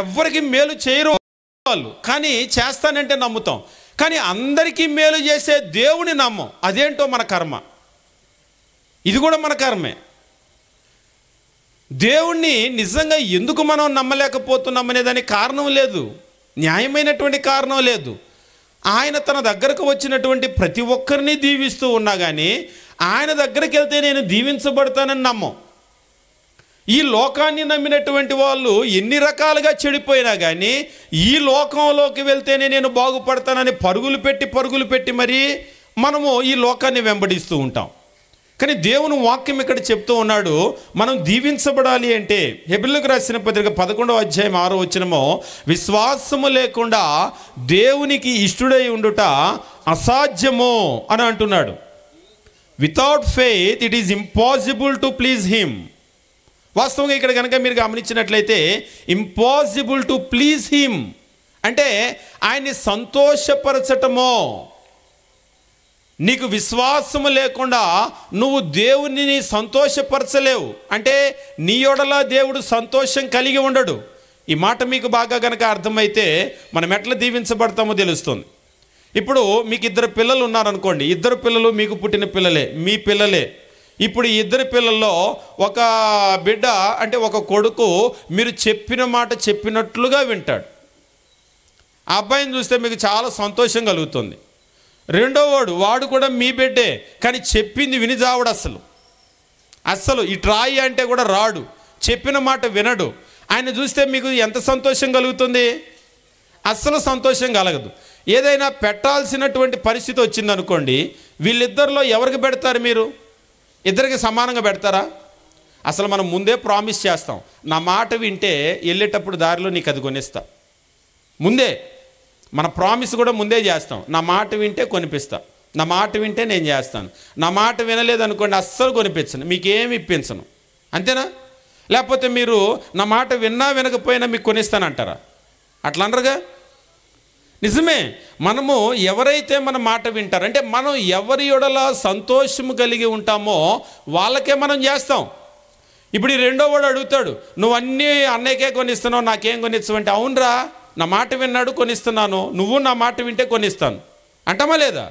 ఎవరికి మేలు చేయరు వాళ్ళు, కానీ చేస్తానంటే నమ్ముతాం. కానీ అందరికీ మేలు చేసే దేవుని నమ్మం. అదేంటో మన కర్మ. ఇది కూడా మన కర్మే. దేవుణ్ణి నిజంగా ఎందుకు మనం నమ్మలేకపోతున్నాం అనే దానికి కారణం లేదు, న్యాయమైనటువంటి కారణం లేదు. ఆయన తన దగ్గరకు వచ్చినటువంటి ప్రతి ఒక్కరిని దీవిస్తూ ఉన్నా కానీ ఆయన దగ్గరికి వెళ్తే నేను దీవించబడతానని నమ్మం. ఈ లోకాన్ని నమ్మినటువంటి వాళ్ళు ఎన్ని రకాలుగా చెడిపోయినా కానీ ఈ లోకంలోకి వెళ్తేనే నేను బాగుపడతానని పరుగులు పెట్టి మరి మనము ఈ లోకాన్ని వెంబడిస్తూ ఉంటాం. కానీ దేవుని వాక్యం ఇక్కడ చెప్తూ ఉన్నాడు, మనం దీవించబడాలి అంటే హెబ్రీయులకు రాసిన పత్రిక 11వ అధ్యాయం 6వ వచనము విశ్వాసము లేకుండా దేవునికి ఇష్టడై ఉండుట అసాధ్యము అని అంటున్నాడు. Without faith it is impossible to please him. వాస్తవంగా ఇక్కడ కనుక మీరు గమనించినట్లయితే ఇంపాసిబుల్ టు ప్లీజ్ హిమ్ అంటే ఆయన్ని సంతోషపరచటమో. నీకు విశ్వాసము లేకుండా నువ్వు దేవుని సంతోషపరచలేవు. అంటే నీ యొడల దేవుడు సంతోషం కలిగి ఉండడు. ఈ మాట మీకు బాగా కనుక అర్థమైతే మనం ఎట్లా దీవించబడతామో తెలుస్తుంది. ఇప్పుడు మీకు ఇద్దరు పిల్లలు ఉన్నారనుకోండి, ఇద్దరు పిల్లలు మీకు పుట్టిన పిల్లలే, మీ పిల్లలే. ఇప్పుడు ఈ ఇద్దరు పిల్లల్లో ఒక బిడ్డ అంటే ఒక కొడుకు మీరు చెప్పిన మాట చెప్పినట్లుగా వింటాడు. ఆ అబ్బాయిని చూస్తే మీకు చాలా సంతోషం కలుగుతుంది. రెండో వాడు కూడా మీ బిడ్డే, కానీ చెప్పింది వినిజావుడు. అస్సలు ఇటు రాయి అంటే కూడా రాడు, చెప్పిన మాట వినడు. ఆయన చూస్తే మీకు ఎంత సంతోషం కలుగుతుంది? అస్సలు సంతోషం కలగదు. ఏదైనా పెట్టాల్సినటువంటి పరిస్థితి వచ్చిందనుకోండి, వీళ్ళిద్దరిలో ఎవరికి పెడతారు? మీరు ఇద్దరికి సమానంగా పెడతారా? అసలు మనం ముందే ప్రామిస్ చేస్తాం, నా మాట వింటే వెళ్ళేటప్పుడు దారిలో నీకు అది కొనిస్తా. ముందే మన ప్రామిస్ కూడా ముందే చేస్తాం, నా మాట వింటే కొనిపిస్తా, నా మాట వింటే నేను చేస్తాను. నా మాట వినలేదనుకోండి అస్సలు కొనిపించను, మీకేమి ఇప్పించను. అంతేనా? లేకపోతే మీరు నా మాట విన్నా వినకపోయినా మీకు కొనిస్తానంటారా? అట్లా అనరుగా. నిజమే, మనము ఎవరైతే మన మాట వింటారు అంటే మనం ఎవరి యొడల సంతోషము కలిగి ఉంటామో వాళ్ళకే మనం చేస్తాం. ఇప్పుడు ఈ రెండో వాడు అడుగుతాడు, నువ్వు అన్నీ అన్నయ్యకే కొనిస్తున్నావు, నాకేం కొనిస్తావంటే, అవునరా నా మాట విన్నాడు కొనిస్తున్నాను, నువ్వు నా మాట వింటే కొనిస్తాను అంటామా లేదా?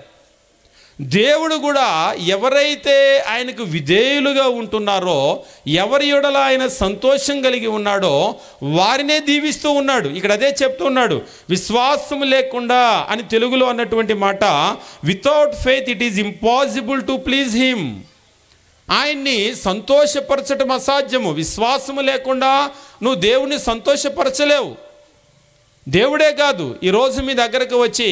దేవుడు కూడా ఎవరైతే ఆయనకు విధేయులుగా ఉంటున్నారో, ఎవరి యొడల ఆయన సంతోషం కలిగి ఉన్నాడో వారినే దీవిస్తూ ఉన్నాడు. ఇక్కడ అదే చెప్తూ ఉన్నాడు, విశ్వాసం లేకుండా అని తెలుగులో అన్నటువంటి మాట, without faith it is impossible to please him. ఆయన్ని సంతోషపరచడం అసాధ్యము. విశ్వాసము లేకుండా నువ్వు దేవుని సంతోషపరచలేవు. దేవుడే కాదు, ఈరోజు మీ దగ్గరకు వచ్చి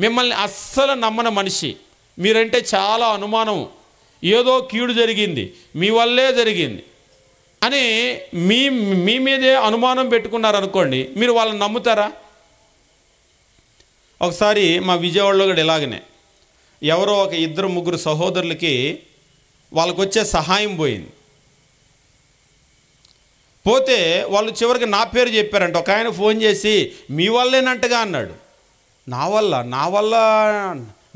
మిమ్మల్ని అస్సలు నమ్మని మనిషి, మీరంటే చాలా అనుమానం, ఏదో కీడు జరిగింది, మీ వల్లే జరిగింది అని మీ మీదే అనుమానం పెట్టుకున్నారనుకోండి, మీరు వాళ్ళని నమ్ముతారా? ఒకసారి మా విజయవాడలో కూడా ఇలాగనే ఎవరో ఒక ఇద్దరు ముగ్గురు సహోదరులకి వాళ్ళకు వచ్చే సహాయం పోయింది. పోతే వాళ్ళు చివరికి నా పేరు చెప్పారంట. ఒక ఆయన ఫోన్ చేసి మీ వల్లేనంటగా అన్నాడు.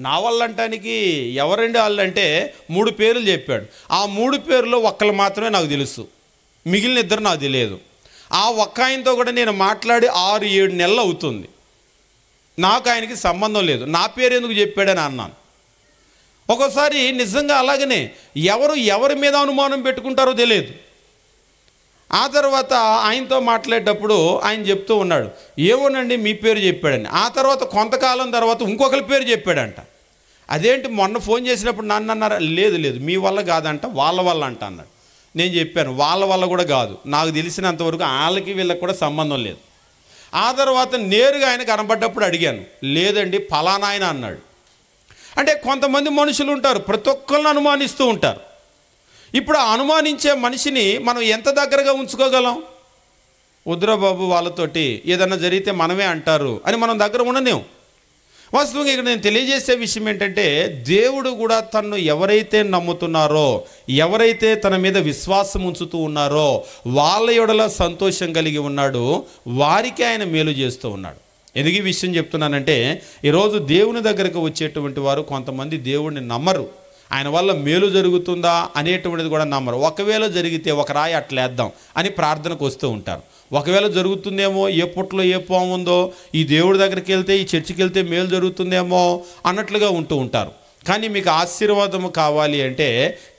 నా వల్ల అంటానికి ఎవరండి వాళ్ళు అంటే 3 పేర్లు చెప్పాడు. ఆ 3 పేర్లో ఒక్కళ్ళు మాత్రమే నాకు తెలుసు, మిగిలిన ఇద్దరు నాకు తెలియదు. ఆ ఒక్క ఆయనతో కూడా నేను మాట్లాడి 6-7 నెలలు అవుతుంది. నాకు ఆయనకి సంబంధం లేదు, నా పేరు ఎందుకు చెప్పాడని అన్నాను. ఒక్కోసారి నిజంగా అలాగనే ఎవరి మీద అనుమానం పెట్టుకుంటారో తెలియదు. ఆ తర్వాత ఆయనతో మాట్లాడేటప్పుడు ఆయన చెప్తూ ఉన్నాడు, ఏమోనండి మీ పేరు చెప్పాడని. ఆ తర్వాత కొంతకాలం తర్వాత ఇంకొకరి పేరు చెప్పాడంట. అదేంటి మొన్న ఫోన్ చేసినప్పుడు నన్ను అన్నారా? లేదు మీ వల్ల కాదంట, వాళ్ళ వల్ల అంట అన్నాడు. నేను చెప్పాను వాళ్ళ వల్ల కూడా కాదు, నాకు తెలిసినంతవరకు వాళ్ళకి వీళ్ళకి కూడా సంబంధం లేదు. ఆ తర్వాత నేరుగా ఆయన కనబడ్డప్పుడు అడిగాను, లేదండి ఫలానా ఆయన అన్నాడు. అంటే కొంతమంది మనుషులు ఉంటారు, ప్రతి ఒక్కరిని అనుమానిస్తూ ఉంటారు. ఇప్పుడు ఆ అనుమానించే మనిషిని మనం ఎంత దగ్గరగా ఉంచుకోగలం? వద్దురా బాబు వాళ్ళతోటి ఏదన్నా జరిగితే మనమే అంటారు అని మనం దగ్గర ఉండలేం. వాస్తవంగా ఇక్కడ నేను తెలియజేసే విషయం ఏంటంటే, దేవుడు కూడా తన్ను ఎవరైతే నమ్ముతున్నారో, ఎవరైతే తన మీద విశ్వాసం ఉంచుతూ ఉన్నారో వాళ్ళ యొడల సంతోషం కలిగి ఉన్నాడు, వారికి ఆయన మేలు చేస్తూ ఉన్నాడు. ఎందుకు ఈ విషయం చెప్తున్నానంటే, ఈరోజు దేవుని దగ్గరకు వచ్చేటువంటి వారు కొంతమంది దేవుడిని నమ్మరు. ఆయన వల్ల మేలు జరుగుతుందా అనేటువంటిది కూడా నమ్మరు. ఒకవేళ జరిగితే ఒక రాయి అట్లేద్దాం అని ప్రార్థనకు వస్తూ ఉంటారు. ఒకవేళ జరుగుతుందేమో, ఏ పుట్లో ఏ పాము ఉందో, ఈ దేవుడి దగ్గరికి వెళ్తే, ఈ చర్చికి వెళ్తే మేలు జరుగుతుందేమో అన్నట్లుగా ఉంటూ ఉంటారు. కానీ మీకు ఆశీర్వాదము కావాలి అంటే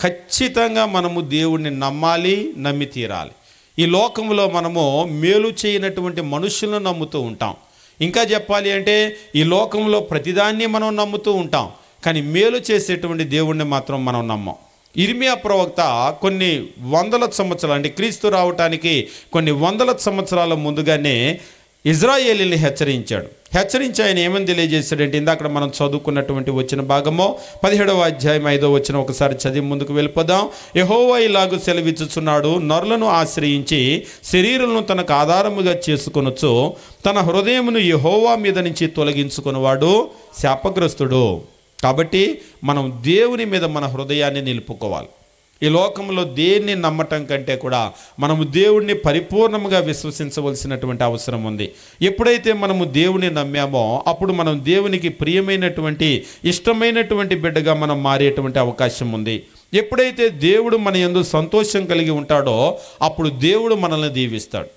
ఖచ్చితంగా మనము దేవుడిని నమ్మాలి, నమ్మి తీరాలి. ఈ లోకంలో మనము మేలు చేయనటువంటి మనుషులను నమ్ముతూ ఉంటాం. ఇంకా చెప్పాలి అంటే ఈ లోకంలో ప్రతిదాన్ని మనం నమ్ముతూ ఉంటాం, కానీ మేలు చేసేటువంటి దేవుణ్ణి మాత్రం మనం నమ్మం. ఇర్మియా ప్రవక్త కొన్ని వందల సంవత్సరాలు అంటే క్రీస్తు రావటానికి కొన్ని వందల సంవత్సరాల ముందుగానే ఇజ్రాయేలీని హెచ్చరించి ఆయన ఏమని తెలియజేశాడంటే, ఇందాక మనం చదువుకున్నటువంటి వచ్చిన భాగమో 17వ అధ్యాయం 5వ వచనం ఒకసారి చదివి ముందుకు వెళ్ళిపోదాం. యెహోవా ఇలాగూ సెలవిచ్చుచున్నాడు, నరులను ఆశ్రయించి శరీరులను తనకు ఆధారముగా చేసుకొనొచ్చు, తన హృదయమును యెహోవా మీద నుంచి తొలగించుకున్నవాడు శాపగ్రస్తుడు. కాబట్టి మనం దేవుని మీద మన హృదయాన్ని నిలుపుకోవాలి. ఈ లోకంలో దేన్ని నమ్మటం కంటే కూడా మనము దేవుడిని పరిపూర్ణంగా విశ్వసించవలసినటువంటి అవసరం ఉంది. ఎప్పుడైతే మనము దేవుని నమ్మామో అప్పుడు మనం దేవునికి ప్రియమైనటువంటి ఇష్టమైనటువంటి బిడ్డగా మనం మారేటువంటి అవకాశం ఉంది. ఎప్పుడైతే దేవుడు మన యందు సంతోషం కలిగి ఉంటాడో అప్పుడు దేవుడు మనల్ని దీవిస్తాడు.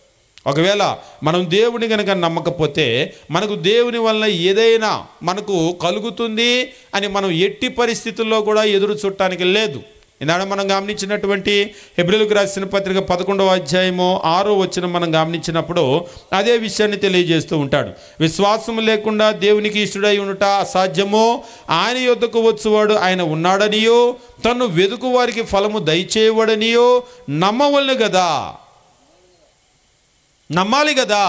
ఒకవేళ మనం దేవుని కనుక నమ్మకపోతే మనకు దేవుని వలన ఏదైనా మనకు కలుగుతుంది అని మనం ఎట్టి పరిస్థితుల్లో కూడా ఎదురు చూడటానికి లేదు. ఇందాక మనం గమనించినటువంటి హెబ్రీయులకు రాసిన పత్రిక 11వ అధ్యాయము 6వ వచనం మనం గమనించినప్పుడు అదే విషయాన్ని తెలియజేస్తూ ఉంటాడు. విశ్వాసం లేకుండా దేవునికి ఇష్టడై ఉండుట అసాధ్యమో, ఆయన యొద్దకు వచ్చువాడు ఆయన ఉన్నాడనియో, తను వెదుకు వారికి ఫలము దయచేయవడనియో నమ్మవలను కదా. నమ్మాలి కదా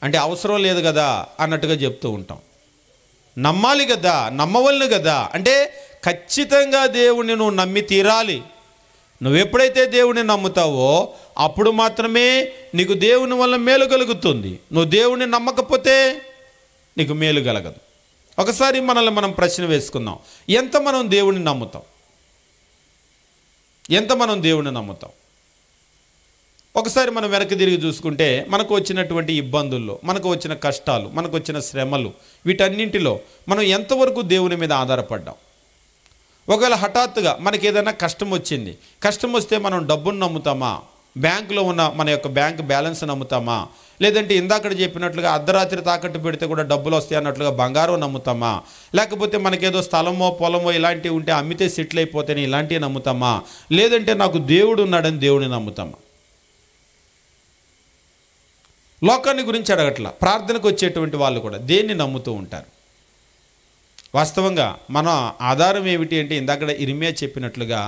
అంటే అవసరం లేదు కదా అన్నట్టుగా చెప్తూ ఉంటాం. నమ్మాలి కదా, నమ్మవలను కదా అంటే ఖచ్చితంగా దేవుణ్ణి నువ్వు నమ్మి తీరాలి. నువ్వు ఎప్పుడైతే దేవుణ్ణి నమ్ముతావో అప్పుడు మాత్రమే నీకు దేవుని వల్ల మేలు కలుగుతుంది. నువ్వు దేవుణ్ణి నమ్మకపోతే నీకు మేలు కలగదు. ఒకసారి మనల్ని మనం ప్రశ్న వేసుకుందాం, ఎంత మనం దేవుణ్ణి నమ్ముతాం? ఎంత మనం దేవుణ్ణి నమ్ముతాం? ఒకసారి మనం వెనక్కి తిరిగి చూసుకుంటే మనకు వచ్చినటువంటి ఇబ్బందుల్లో, మనకు వచ్చిన కష్టాలు, మనకు వచ్చిన శ్రమలు, వీటన్నింటిలో మనం ఎంతవరకు దేవుని మీద ఆధారపడ్డాం? ఒకవేళ హఠాత్తుగా మనకి ఏదైనా కష్టం వచ్చింది, కష్టం వస్తే మనం డబ్బును నమ్ముతామా? బ్యాంకులో ఉన్న మన యొక్క బ్యాంక్ బ్యాలెన్స్ నమ్ముతామా? లేదంటే ఇందాక చెప్పినట్లుగా అర్ధరాత్రి తాకట్టు పెడితే కూడా డబ్బులు వస్తాయి అన్నట్లుగా బంగారం నమ్ముతామా? లేకపోతే మనకేదో స్థలమో పొలమో ఇలాంటివి ఉంటే అమ్మితే సెటిల్ అయిపోతేనే ఇలాంటివి నమ్ముతామా? లేదంటే నాకు దేవుడు ఉన్నాడని దేవుడిని నమ్ముతామా? లోకాన్ని గురించి అడగట్లా, ప్రార్థనకు వచ్చేటువంటి వాళ్ళు కూడా దేన్ని నమ్ముతూ ఉంటారు? వాస్తవంగా మన ఆధారం ఏమిటి అంటే ఇందాక ఇర్మియా చెప్పినట్లుగా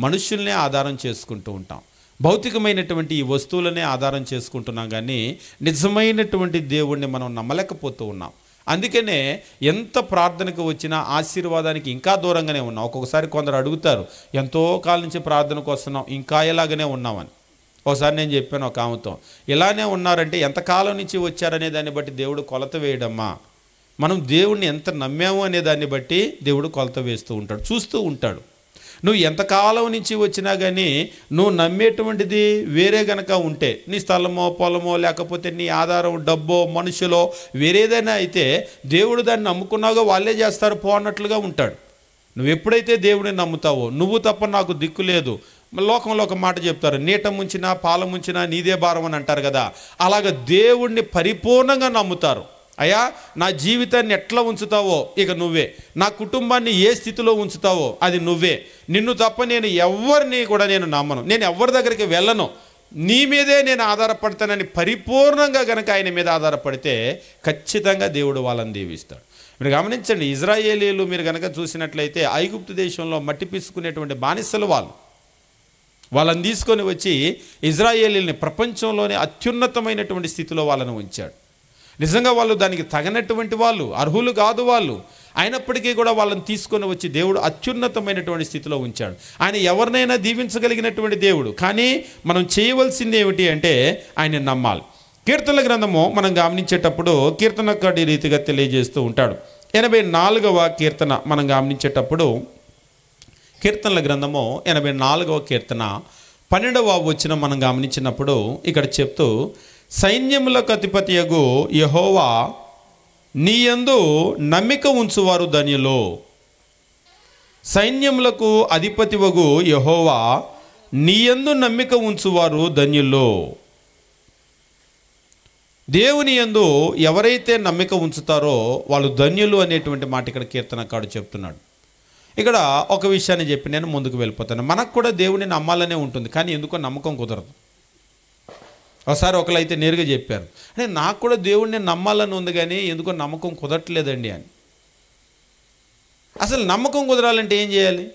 మనుషుల్నే ఆధారం చేసుకుంటూ ఉంటాం. భౌతికమైనటువంటి ఈ వస్తువులనే ఆధారం చేసుకుంటున్నాం, కానీ నిజమైనటువంటి దేవుణ్ణి మనం నమ్మలేకపోతూ ఉన్నాం. అందుకనే ఎంత ప్రార్థనకు వచ్చినా ఆశీర్వాదానికి ఇంకా దూరంగానే ఉన్నాం. ఒక్కొక్కసారి కొందరు అడుగుతారు, ఎంతో కాలం నుంచి ప్రార్థనకు వస్తున్నాం, ఇంకా ఎలాగనే ఉన్నామని. ఒకసారి నేను చెప్పాను ఒక ఆమెతో, ఇలానే ఉన్నారంటే ఎంతకాలం నుంచి వచ్చారనే దాన్ని బట్టి దేవుడు కొలత వేయడమ్మా. మనం దేవుణ్ణి ఎంత నమ్మాము అనే దాన్ని బట్టి దేవుడు కొలత వేస్తూ ఉంటాడు, చూస్తూ ఉంటాడు. నువ్వు ఎంతకాలం నుంచి వచ్చినా కానీ నువ్వు నమ్మేటువంటిది వేరే గనక ఉంటే, నీ స్థలమో పొలమో లేకపోతే నీ ఆధారం డబ్బో మనుషులో వేరేదైనా అయితే దేవుడు దాన్ని నమ్ముకున్నాగా వాళ్ళే చేస్తారు పో అన్నట్లుగా ఉంటాడు. నువ్వు ఎప్పుడైతే దేవుడిని నమ్ముతావో, నువ్వు తప్ప నాకు దిక్కు లేదు. లోకంలో ఒక మాట చెప్తారు, నీట ముంచినా పాల ముంచినా నీదే భారం అని అంటారు కదా. అలాగ దేవుణ్ణి పరిపూర్ణంగా నమ్ముతారు. అయ్యా నా జీవితాన్ని ఎట్లా ఉంచుతావో ఇక నువ్వే, నా కుటుంబాన్ని ఏ స్థితిలో ఉంచుతావో అది నువ్వే, నిన్ను తప్ప నేను ఎవరిని కూడా నేను నమ్మను, నేను ఎవరి దగ్గరికి వెళ్ళను, నీ మీదే నేను ఆధారపడతానని పరిపూర్ణంగా కనుక ఆయన మీద ఆధారపడితే ఖచ్చితంగా దేవుడు వాళ్ళని దీవిస్తాడు. మీరు గమనించండి, ఇజ్రాయేలీలు మీరు కనుక చూసినట్లయితే ఐగుప్తు దేశంలో మట్టి పిసుకునేటువంటి బానిసలు వాళ్ళని తీసుకొని వచ్చి ఇజ్రాయేలీల్ని ప్రపంచంలోనే అత్యున్నతమైనటువంటి స్థితిలో వాళ్ళను ఉంచాడు. నిజంగా వాళ్ళు దానికి తగినటువంటి వాళ్ళు, అర్హులు కాదు వాళ్ళు, అయినప్పటికీ కూడా వాళ్ళని తీసుకొని వచ్చి దేవుడు అత్యున్నతమైనటువంటి స్థితిలో ఉంచాడు. ఆయన ఎవరినైనా దీవించగలిగినటువంటి దేవుడు. కానీ మనం చేయవలసింది ఏమిటి అంటే ఆయన నమ్మాలి. కీర్తనల గ్రంథము మనం గమనించేటప్పుడు కీర్తనకారుడు ఈ రీతిగా తెలియజేస్తూ ఉంటాడు. 84వ కీర్తన మనం గమనించేటప్పుడు కీర్తనల గ్రంథము 84వ కీర్తన 12వ వచనం మనం గమనించినప్పుడు ఇక్కడ చెప్తూ, సైన్యములకు అధిపతియగు యెహోవా నీయందు నమ్మిక ఉంచువారు ధన్యులు. సైన్యములకు అధిపతివగు యెహోవా నీయందు నమ్మిక ఉంచువారు ధన్యులు. దేవుని యందు ఎవరైతే నమ్మిక ఉంచుతారో వాళ్ళు ధన్యులు అనేటువంటి మాట ఇక్కడ కీర్తనకారుడు చెప్తున్నాడు. ఇక్కడ ఒక విషయాన్ని చెప్పి నేను ముందుకు వెళ్ళిపోతాను. మనకు కూడా దేవుని నమ్మాలనే ఉంటుంది, కానీ ఎందుకో నమ్మకం కుదరదు. ఒకసారి ఒకరైతే నేరుగా చెప్పారు, అంటే నాకు కూడా దేవుడిని నమ్మాలని ఉంది కానీ ఎందుకో నమ్మకం కుదరట్లేదండి అని. అసలు నమ్మకం కుదరాలంటే ఏం చేయాలి?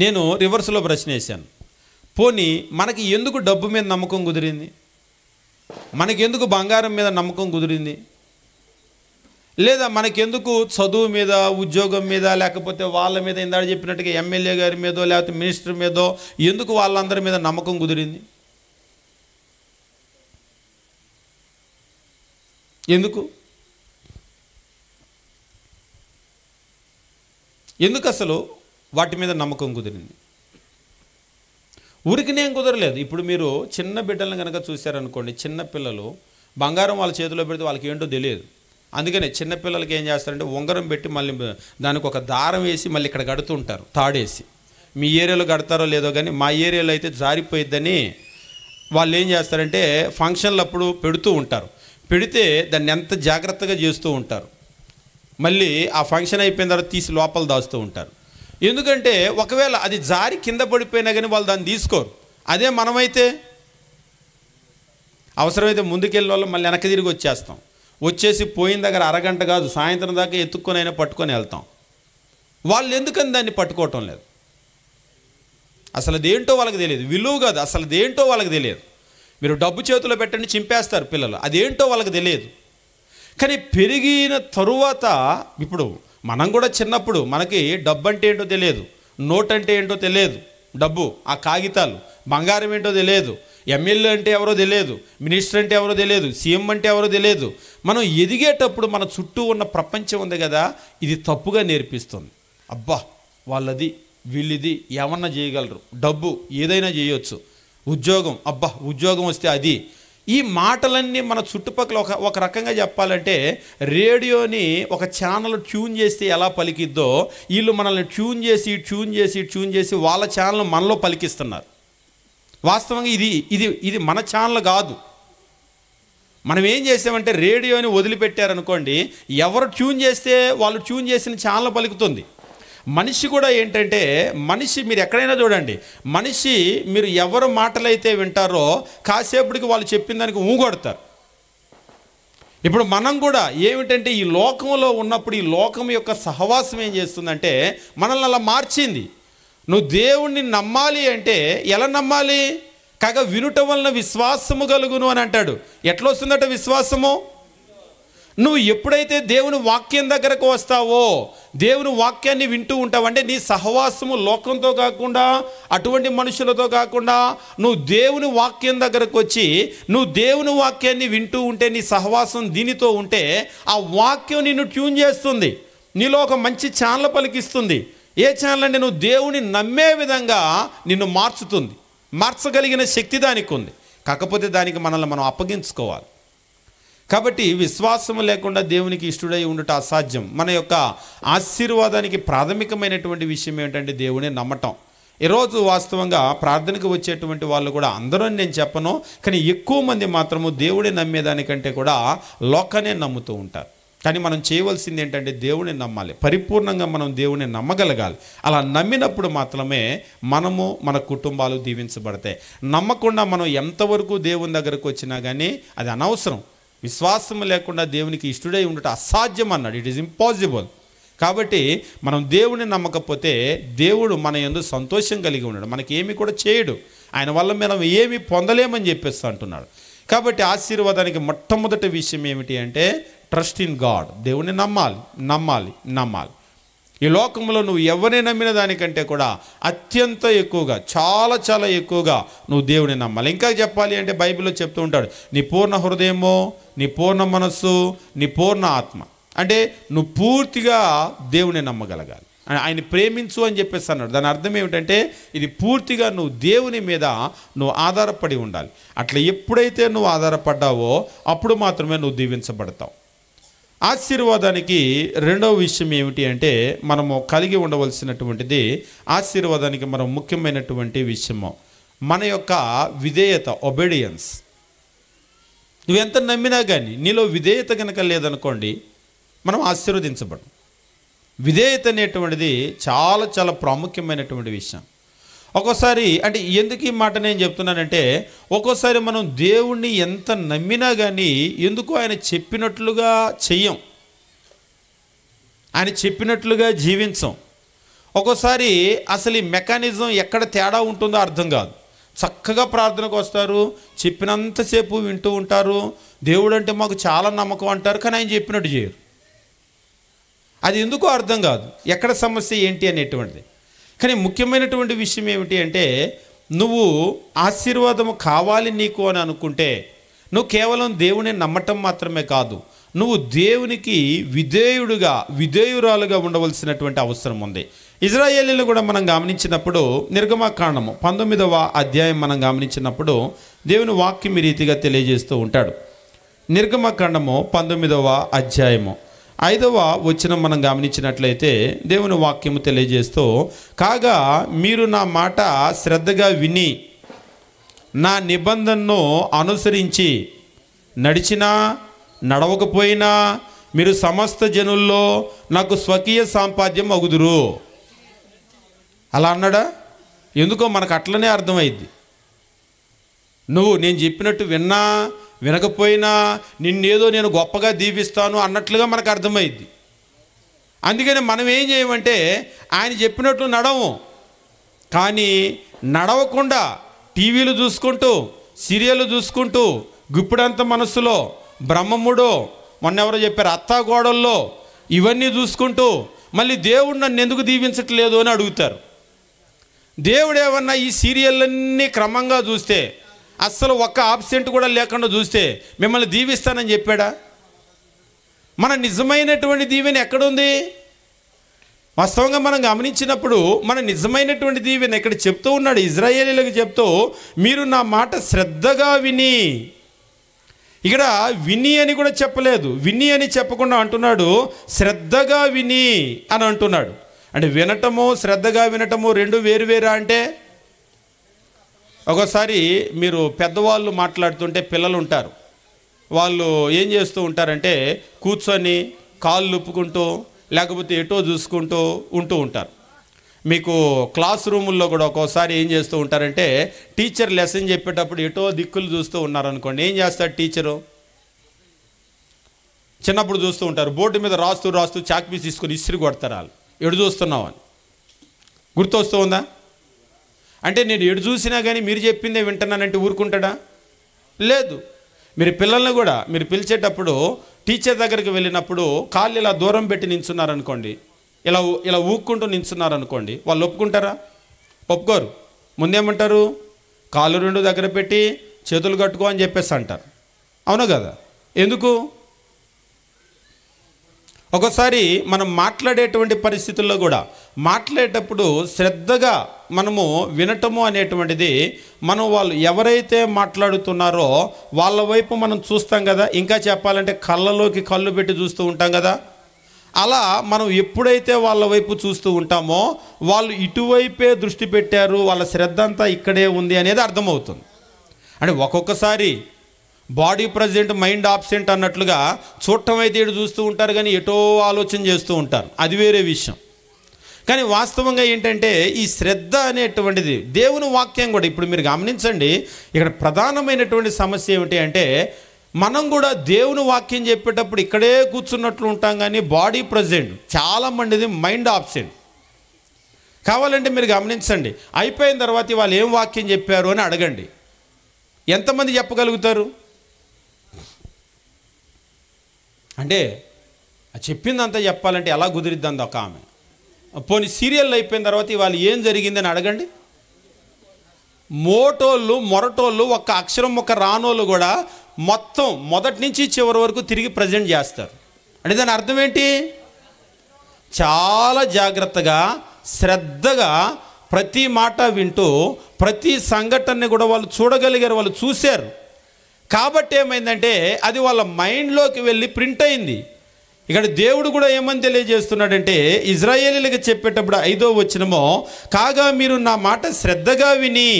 నేను రివర్స్లో ప్రశ్న వేశాను, పోనీ మనకి ఎందుకు డబ్బు మీద నమ్మకం కుదిరింది? మనకెందుకు బంగారం మీద నమ్మకం కుదిరింది? లేదా మనకెందుకు చదువు మీద, ఉద్యోగం మీద, లేకపోతే వాళ్ళ మీద ఇందాక చెప్పినట్టుగా ఎమ్మెల్యే గారి మీదో లేకపోతే మినిస్టర్ మీదో ఎందుకు వాళ్ళందరి మీద నమ్మకం కుదిరింది? ఎందుకు అసలు వాటి మీద నమ్మకం కుదిరింది? ఊరికినేం కుదరలేదు. ఇప్పుడు మీరు చిన్న బిడ్డలను కనుక చూశారనుకోండి, చిన్న పిల్లలు బంగారం వాళ్ళ చేతిలో పెడితే వాళ్ళకి ఏంటో తెలియదు. అందుకనే చిన్నపిల్లలకి ఏం చేస్తారంటే ఉంగరం పెట్టి మళ్ళీ దానికి ఒక దారం వేసి మళ్ళీ ఇక్కడ కడుతుంటారు తాడేసి. మీ ఏరియాలో కడతారో లేదో కానీ మా ఏరియాలో అయితే జారిపోయిద్దని వాళ్ళు ఏం చేస్తారంటే ఫంక్షన్లు అప్పుడు పెడుతూ ఉంటారు. పెడితే దాన్ని ఎంత జాగ్రత్తగా చేస్తూ ఉంటారు. మళ్ళీ ఆ ఫంక్షన్ అయిపోయిన తర్వాత తీసి లోపల దాస్తూ ఉంటారు. ఎందుకంటే ఒకవేళ అది జారి కింద పడిపోయినా కానీ వాళ్ళు దాన్ని తీసుకోరు. అదే మనమైతే అవసరమైతే ముందుకెళ్ళే వాళ్ళు మళ్ళీ వెనక్కి తిరిగి వచ్చేస్తాం. వచ్చేసి పోయిన దగ్గర అరగంట కాదు సాయంత్రం దాకా ఎత్తుక్కొని అయినా పట్టుకొని వెళ్తాం. వాళ్ళు ఎందుకని దాన్ని పట్టుకోవటం లేదు? అసలు అదేంటో వాళ్ళకి తెలియదు. విలువ కాదు, అసలు అదేంటో వాళ్ళకి తెలియదు. మీరు డబ్బు చేతిలో పెట్టండి చింపేస్తారు పిల్లలు, అదేంటో వాళ్ళకి తెలియదు. కానీ పెరిగిన తరువాత ఇప్పుడు మనం కూడా చిన్నప్పుడు మనకి డబ్బు అంటే ఏంటో తెలియదు, నోట్ అంటే ఏంటో తెలియదు, డబ్బు ఆ కాగితాలు, బంగారం ఏంటో తెలియదు, ఎమ్మెల్యే అంటే ఎవరో తెలియదు, మినిస్టర్ అంటే ఎవరో తెలియదు, సీఎం అంటే ఎవరో తెలియదు. మనం ఎదిగేటప్పుడు మన చుట్టూ ఉన్న ప్రపంచం ఉంది కదా, ఇది తప్పుగా నేర్పిస్తుంది. అబ్బా వాళ్ళది వీళ్ళది ఏమన్నా చేయగలరు, డబ్బు ఏదైనా చేయొచ్చు, ఉద్యోగం అబ్బా ఉద్యోగం వస్తే అది. ఈ మాటలన్నీ మన చుట్టుపక్కల ఒక రకంగా చెప్పాలంటే రేడియోని ఒక ఛానల్ ట్యూన్ చేస్తే ఎలా పలికిద్దో వీళ్ళు మనల్ని ట్యూన్ చేసి వాళ్ళ ఛానల్ మనలో పలికిస్తున్నారు. వాస్తవంగా ఇది మన ఛానల్ కాదు. మనం ఏం చేసామంటే రేడియోని వదిలిపెట్టారనుకోండి, ఎవరు ట్యూన్ చేస్తే వాళ్ళు ట్యూన్ చేసిన ఛానల్ పలుకుతుంది. మనిషి కూడా ఏంటంటే మనిషి మీరు ఎక్కడైనా చూడండి, మనిషి మీరు ఎవరు మాటలైతే వింటారో కాసేపటికి వాళ్ళు చెప్పిన దానికి ఊగొడతారు. ఇప్పుడు మనం కూడా ఏమిటంటే ఈ లోకంలో ఉన్నప్పుడు ఈ లోకం యొక్క సహవాసం ఏం చేస్తుందంటే మనల్ని అలా మార్చింది. నువ్వు దేవుణ్ణి నమ్మాలి అంటే ఎలా నమ్మాలి? కాగా వినుట వలన విశ్వాసము కలుగును అని అంటాడు. ఎట్లా వస్తుందట విశ్వాసము? నువ్వు ఎప్పుడైతే దేవుని వాక్యం దగ్గరకు వస్తావో, దేవుని వాక్యాన్ని వింటూ ఉంటావంటే నీ సహవాసము లోకంతో కాకుండా, అటువంటి మనుషులతో కాకుండా, నువ్వు దేవుని వాక్యం దగ్గరకు వచ్చి నువ్వు దేవుని వాక్యాన్ని వింటూ ఉంటే, నీ సహవాసం దీనితో ఉంటే ఆ వాక్యం నిన్ను ట్యూన్ చేస్తుంది, నీలో ఒక మంచి ఛానల్ పలికిస్తుంది. ఏ ఛానల్ అంటే నువ్వు దేవుని నమ్మే విధంగా నిన్ను మార్చుతుంది. మార్చగలిగిన శక్తి దానికి ఉంది. కాకపోతే దానికి మనల్ని మనం అప్పగించుకోవాలి. కాబట్టి విశ్వాసము లేకుండా దేవునికి ఇష్టడై ఉండటం అసాధ్యం. మన యొక్క ఆశీర్వాదానికి ప్రాథమికమైనటువంటి విషయం ఏంటంటే దేవుని నమ్మటం. ఈరోజు వాస్తవంగా ప్రార్థనకు వచ్చేటువంటి వాళ్ళు కూడా అందరూ నేను చెప్పను, కానీ ఎక్కువ మంది మాత్రము దేవుడిని నమ్మేదానికంటే కూడా లోకాన్ని నమ్ముతూ ఉంటారు. కానీ మనం చేయవలసింది ఏంటంటే దేవుని నమ్మాలి, పరిపూర్ణంగా మనం దేవుని నమ్మగలగాలి. అలా నమ్మినప్పుడు మాత్రమే మనము మన కుటుంబాలు దీవించబడతాయి. నమ్మకుండా మనం ఎంతవరకు దేవుని దగ్గరకు వచ్చినా కానీ అది అనవసరం. విశ్వాసం లేకుండా దేవునికి ఇష్టడై ఉండటం అసాధ్యం అన్నాడు. It is impossible. కాబట్టి మనం దేవుని నమ్మకపోతే దేవుడు మన యందు సంతోషం కలిగి ఉన్నాడు, మనకి ఏమి కూడా చేయడు, ఆయన వల్ల మనం ఏమి పొందలేమని చెప్పేసి అంటున్నాడు. కాబట్టి ఆశీర్వాదానికి మొట్టమొదటి విషయం ఏమిటి అంటే ట్రస్ట్ ఇన్ గాడ్. దేవుని నమ్మాలి. ఈ లోకంలో నువ్వు ఎవరిని నమ్మిన దానికంటే కూడా అత్యంత ఎక్కువగా, చాలా ఎక్కువగా నువ్వు దేవుని నమ్మాలి. ఇంకా చెప్పాలి అంటే బైబిల్లో చెప్తూ ఉంటాడు, నీ పూర్ణ హృదయము, నీ పూర్ణ మనస్సు, నీ పూర్ణ ఆత్మ. అంటే నువ్వు పూర్తిగా దేవుని నమ్మగలగాలి. ఆయన ప్రేమించు అని చెప్పేసి అన్నాడు. దాని అర్థం ఏమిటంటే ఇది పూర్తిగా నువ్వు దేవుని మీద నువ్వు ఆధారపడి ఉండాలి. అట్లా ఎప్పుడైతే నువ్వు ఆధారపడ్డావో అప్పుడు మాత్రమే నువ్వు దీవించబడతావు. ఆశీర్వాదానికి రెండవ విషయం ఏమిటి అంటే మనము కలిగి ఉండవలసినటువంటిది, ఆశీర్వాదానికి మనం ముఖ్యమైనటువంటి విషయము మన యొక్క విధేయత, ఒబీడియన్స్. నువ్వెంత నమ్మినా కానీ నీలో విధేయత కనుక లేదనుకోండి మనం ఆశీర్వదించబడం. విధేయత అనేటువంటిది చాలా ప్రాముఖ్యమైనటువంటి విషయం. ఒక్కోసారి అంటే ఎందుకు ఈ మాట నేను చెప్తున్నానంటే ఒక్కోసారి మనం దేవుణ్ణి ఎంత నమ్మినా కానీ ఎందుకు ఆయన చెప్పినట్లుగా చెయ్యం, ఆయన చెప్పినట్లుగా జీవించం. ఒక్కోసారి అసలు ఈ మెకానిజం ఎక్కడ తేడా ఉంటుందో అర్థం కాదు. చక్కగా ప్రార్థనకు వస్తారు, చెప్పినంతసేపు వింటూ ఉంటారు, దేవుడు అంటే మాకు చాలా నమ్మకం అంటారు, కానీ ఆయన చెప్పినట్టు చేయరు. అది ఎందుకో అర్థం కాదు, ఎక్కడ సమస్య ఏంటి అనేటువంటిది. కానీ ముఖ్యమైనటువంటి విషయం ఏమిటి అంటే నువ్వు ఆశీర్వాదము కావాలి నీకు అని అనుకుంటే నువ్వు కేవలం దేవుని నమ్మటం మాత్రమే కాదు, నువ్వు దేవునికి విధేయురాలుగా ఉండవలసినటువంటి అవసరం ఉంది. ఇజ్రాయేలీలు కూడా మనం గమనించినప్పుడు నిర్గమకాండము 19వ అధ్యాయం మనం గమనించినప్పుడు దేవుని వాక్యం ఈ రీతిగా తెలియజేస్తూ ఉంటాడు. నిర్గమకాండము 19వ అధ్యాయము 5వ వచనం మనం గమనించినట్లయితే దేవుని వాక్యము తెలియజేస్తూ, కాగా మీరు నా మాట శ్రద్ధగా విని నా నిబంధనను అనుసరించి నడిచినా నడవకపోయినా మీరు సమస్త జనుల్లో నాకు స్వకీయ సాంపాద్యం అగుదురు. అలా అన్నాడా? ఎందుకో మనకు అట్లనే అర్థమైద్ది. నువ్వు నేను చెప్పినట్టు విన్నా వినకపోయినా నిన్నేదో నేను గొప్పగా దీవిస్తాను అన్నట్లుగా మనకు అర్థమైద్ది. అందుకని మనం ఏం చేయమంటే ఆయన చెప్పినట్లు నడవు. కానీ నడవకుండా టీవీలు చూసుకుంటూ సీరియళ్ళు చూసుకుంటూ గుప్పుడంత మనస్సులో బ్రహ్మముడో మొన్నెవరో చెప్పారు అత్తాగోడల్లో ఇవన్నీ చూసుకుంటూ మళ్ళీ దేవుడు నన్ను ఎందుకు దీవించట్లేదు అని అడుగుతారు. దేవుడు ఏమన్నా ఈ సీరియళ్ళన్నీ క్రమంగా చూస్తే అస్సలు ఒక్క ఆబ్సెంట్ కూడా లేకుండా చూస్తే మిమ్మల్ని దీవిస్తానని చెప్పాడా? మన నిజమైనటువంటి దీవెన ఎక్కడుంది? వాస్తవంగా మనం గమనించినప్పుడు మన నిజమైనటువంటి దీవెన ఇక్కడ చెప్తూ ఉన్నాడు. ఇజ్రాయేలీలకు చెప్తూ మీరు నా మాట శ్రద్ధగా విని, ఇక్కడ విని అని కూడా చెప్పలేదు, విని అని చెప్పకుండా అంటున్నాడు శ్రద్ధగా విని అని అంటున్నాడు. అంటే వినటము శ్రద్ధగా వినటము రెండు వేరువేరా? అంటే ఒకసారి మీరు పెద్దవాళ్ళు మాట్లాడుతుంటే పిల్లలు ఉంటారు, వాళ్ళు ఏం చేస్తూ ఉంటారంటే కూర్చొని కాళ్ళు ఉప్పుకుంటూ లేకపోతే ఎటో చూసుకుంటూ ఉంటూ ఉంటారు. మీకు క్లాస్ రూముల్లో కూడా ఒక్కోసారి ఏం చేస్తూ ఉంటారంటే టీచర్ లెసన్ చెప్పేటప్పుడు ఎటో దిక్కులు చూస్తూ ఉన్నారనుకోండి, ఏం చేస్తాడు టీచరు? చిన్నప్పుడు చూస్తూ ఉంటారు, బోర్డు మీద రాస్తూ రాస్తూ చాక్ పీస్ తీసుకొని ఇస్త్రీ కొడతారు. వాళ్ళు ఎడు చూస్తున్నావు అని గుర్తొస్తూ ఉందా? అంటే నేను ఎడు చూసినా కానీ మీరు చెప్పిందే వింటున్నానంటే ఊరుకుంటాడా? లేదు. మీరు పిల్లల్ని కూడా మీరు పిలిచేటప్పుడు టీచర్ దగ్గరికి వెళ్ళినప్పుడు కాళ్ళు ఇలా దూరం పెట్టి నించున్నారనుకోండి, ఇలా ఇలా ఊక్కుంటూ నించున్నారనుకోండి, వాళ్ళు ఒప్పుకుంటారా? ఒప్పుకోరు. ముందేమంటారు? కాళ్ళు రెండు దగ్గర పెట్టి చేతులు కట్టుకో అని చెప్పేసి అంటారు. అవునా కదా? ఎందుకు? ఒకసారి మనం మాట్లాడేటువంటి పరిస్థితుల్లో కూడా మాట్లాడేటప్పుడు శ్రద్ధగా మనము వినటము అనేటువంటిది మనం వాళ్ళు ఎవరైతే మాట్లాడుతున్నారో వాళ్ళ వైపు మనం చూస్తాం కదా. ఇంకా చెప్పాలంటే కళ్ళలోకి కళ్ళు పెట్టి చూస్తూ ఉంటాం కదా. అలా మనం ఎప్పుడైతే వాళ్ళ వైపు చూస్తూ ఉంటామో వాళ్ళు ఇటువైపే దృష్టి పెట్టారు, వాళ్ళ శ్రద్ధ అంతా ఇక్కడే ఉంది అనేది అర్థమవుతుంది. అంటే ఒక్కొక్కసారి బాడీ ప్రజెంట్ మైండ్ ఆబ్సెంట్ అన్నట్లుగా చూడటం అయితే ఇటు చూస్తూ ఉంటారు కానీ ఎటో ఆలోచన చేస్తూ ఉంటారు, అది వేరే విషయం. కానీ వాస్తవంగా ఏంటంటే ఈ శ్రద్ధ అనేటువంటిది దేవుని వాక్యం కూడా ఇప్పుడు మీరు గమనించండి, ఇక్కడ ప్రధానమైనటువంటి సమస్య ఏమిటి అంటే మనం కూడా దేవుని వాక్యం చెప్పేటప్పుడు ఇక్కడే కూర్చున్నట్లు ఉంటాం కానీ బాడీ ప్రజెంట్, చాలామందిది మైండ్ ఆబ్సెంట్. కావాలంటే మీరు గమనించండి, అయిపోయిన తర్వాత వాళ్ళు ఏం వాక్యం చెప్పారు అని అడగండి, ఎంతమంది చెప్పగలుగుతారు? అంటే చెప్పిందంతా చెప్పాలంటే ఎలా కుదిరిద్దంది ఒక ఆమె. పోనీ సీరియల్ అయిపోయిన తర్వాత వాళ్ళు ఏం జరిగిందని అడగండి. మోటోళ్ళు మొరటోళ్ళు ఒక్క అక్షరం ఒక రానోళ్ళు కూడా మొత్తం మొదటి నుంచి చివరి వరకు తిరిగి ప్రజెంట్ చేస్తారు. అంటే దాని అర్థం ఏంటి? చాలా జాగ్రత్తగా శ్రద్ధగా ప్రతి మాట వింటూ ప్రతి సంఘటనని కూడా వాళ్ళు చూడగలిగారు, వాళ్ళు చూశారు. కాబట్టి ఏమైందంటే అది వాళ్ళ మైండ్లోకి వెళ్ళి ప్రింట్ అయింది. ఇక్కడ దేవుడు కూడా ఏమని తెలియజేస్తున్నాడంటే ఇజ్రాయేలీలకు చెప్పేటప్పుడు 5వ వచనమో, కాగా మీరు నా మాట శ్రద్ధగా విని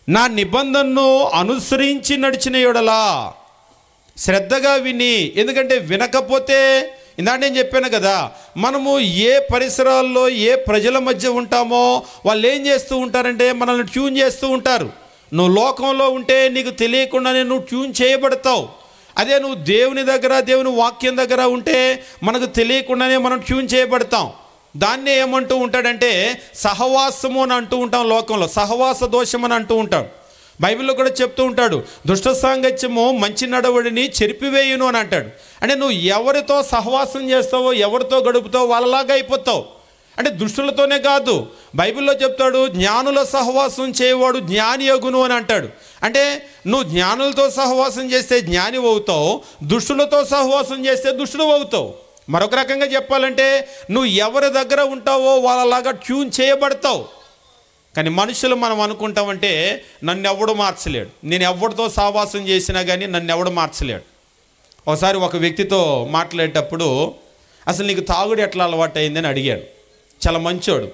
నా నిబంధనను అనుసరించి నడిచిన యెడల. శ్రద్ధగా విని, ఎందుకంటే వినకపోతే ఇందాక నేను చెప్పాను కదా, మనము ఏ పరిసరాల్లో ఏ ప్రజల మధ్య ఉంటామో వాళ్ళు ఏం చేస్తూ ఉంటారంటే మనల్ని ట్యూన్ చేస్తూ ఉంటారు. నువ్వు లోకంలో ఉంటే నీకు తెలియకుండానే నువ్వు ట్యూన్ చేయబడతావు. అదే నువ్వు దేవుని దగ్గర దేవుని వాక్యం దగ్గర ఉంటే మనకు తెలియకుండానే మనం ట్యూన్ చేయబడతాం. దాన్నే ఏమంటూ ఉంటాడంటే సహవాసము అని అంటూ ఉంటాం. లోకంలో సహవాస దోషం అని అంటూ ఉంటాం. బైబిల్లో కూడా చెప్తూ ఉంటాడు, దుష్ట సాంగత్యము మంచి నడవడిని చెరిపివేయును అని అంటాడు. అంటే నువ్వు ఎవరితో సహవాసం చేస్తావో ఎవరితో గడుపుతావో వాళ్ళలాగా అయిపోతావు. అంటే దుష్టులతోనే కాదు, బైబిల్లో చెప్తాడు జ్ఞానుల సహవాసం చేయవాడు జ్ఞాని అగును అని అంటాడు. అంటే నువ్వు జ్ఞానులతో సహవాసం చేస్తే జ్ఞాని అవుతావు, దుష్టులతో సహవాసం చేస్తే దుష్టుడు అవుతావు. మరొక రకంగా చెప్పాలంటే నువ్వు ఎవరి దగ్గర ఉంటావో వాళ్ళలాగా ట్యూన్ చేయబడతావు. కానీ మనుషులు మనం అనుకుంటామంటే నన్ను ఎవడు మార్చలేడు, నేను ఎవరితో సహవాసం చేసినా కానీ నన్ను ఎవడు మార్చలేడు. ఒకసారి ఒక వ్యక్తితో మాట్లాడేటప్పుడు అసలు నీకు తాగుడు ఎట్లా అలవాటు అయింది అని అడిగాడు. చాలా మంచోడు.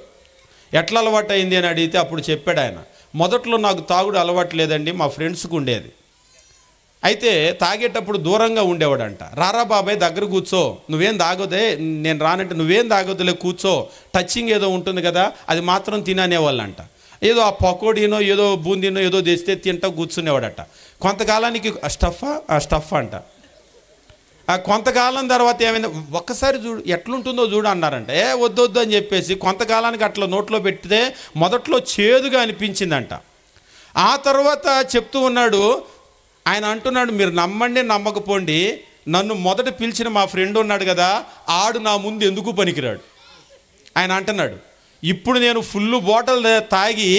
ఎట్లా అలవాటు అయింది అని అడిగితే అప్పుడు చెప్పాడు ఆయన, మొదట్లో నాకు తాగుడు అలవాటు లేదండి, మా ఫ్రెండ్స్కి ఉండేది. అయితే తాగేటప్పుడు దూరంగా ఉండేవాడంట. రారా బాబాయ్ దగ్గర కూర్చో, నువ్వేం తాగొదే, నేను రానంటే నువ్వేం తాగొద్దులే కూర్చో, టచ్చింగ్ ఏదో ఉంటుంది కదా అది మాత్రం తిననేవాళ్ళంట. ఏదో ఆ పకోడీనో ఏదో బూందీనో ఏదో తెస్తే తింటా కూర్చునేవాడట. కొంతకాలానికి స్టఫ్ అంట. ఆ కొంతకాలం తర్వాత ఏమైంది, ఒక్కసారి చూడు ఎట్లుంటుందో చూడు అన్నారంట. వద్దు అని చెప్పేసి కొంతకాలానికి అట్లా నోట్లో పెడితే మొదట్లో చేదుగా అనిపించిందంట. ఆ తర్వాత చెప్తూ ఉన్నాడు, ఆయన అంటున్నాడు, మీరు నమ్మండి నమ్మకపోండి, నన్ను మొదట పిలిచిన మా ఫ్రెండ్ ఉన్నాడు కదా, ఆడు నా ముందు ఎందుకు పనికిరాడు. ఆయన అంటున్నాడు, ఇప్పుడు నేను ఫుల్ బాటిల్ తాగి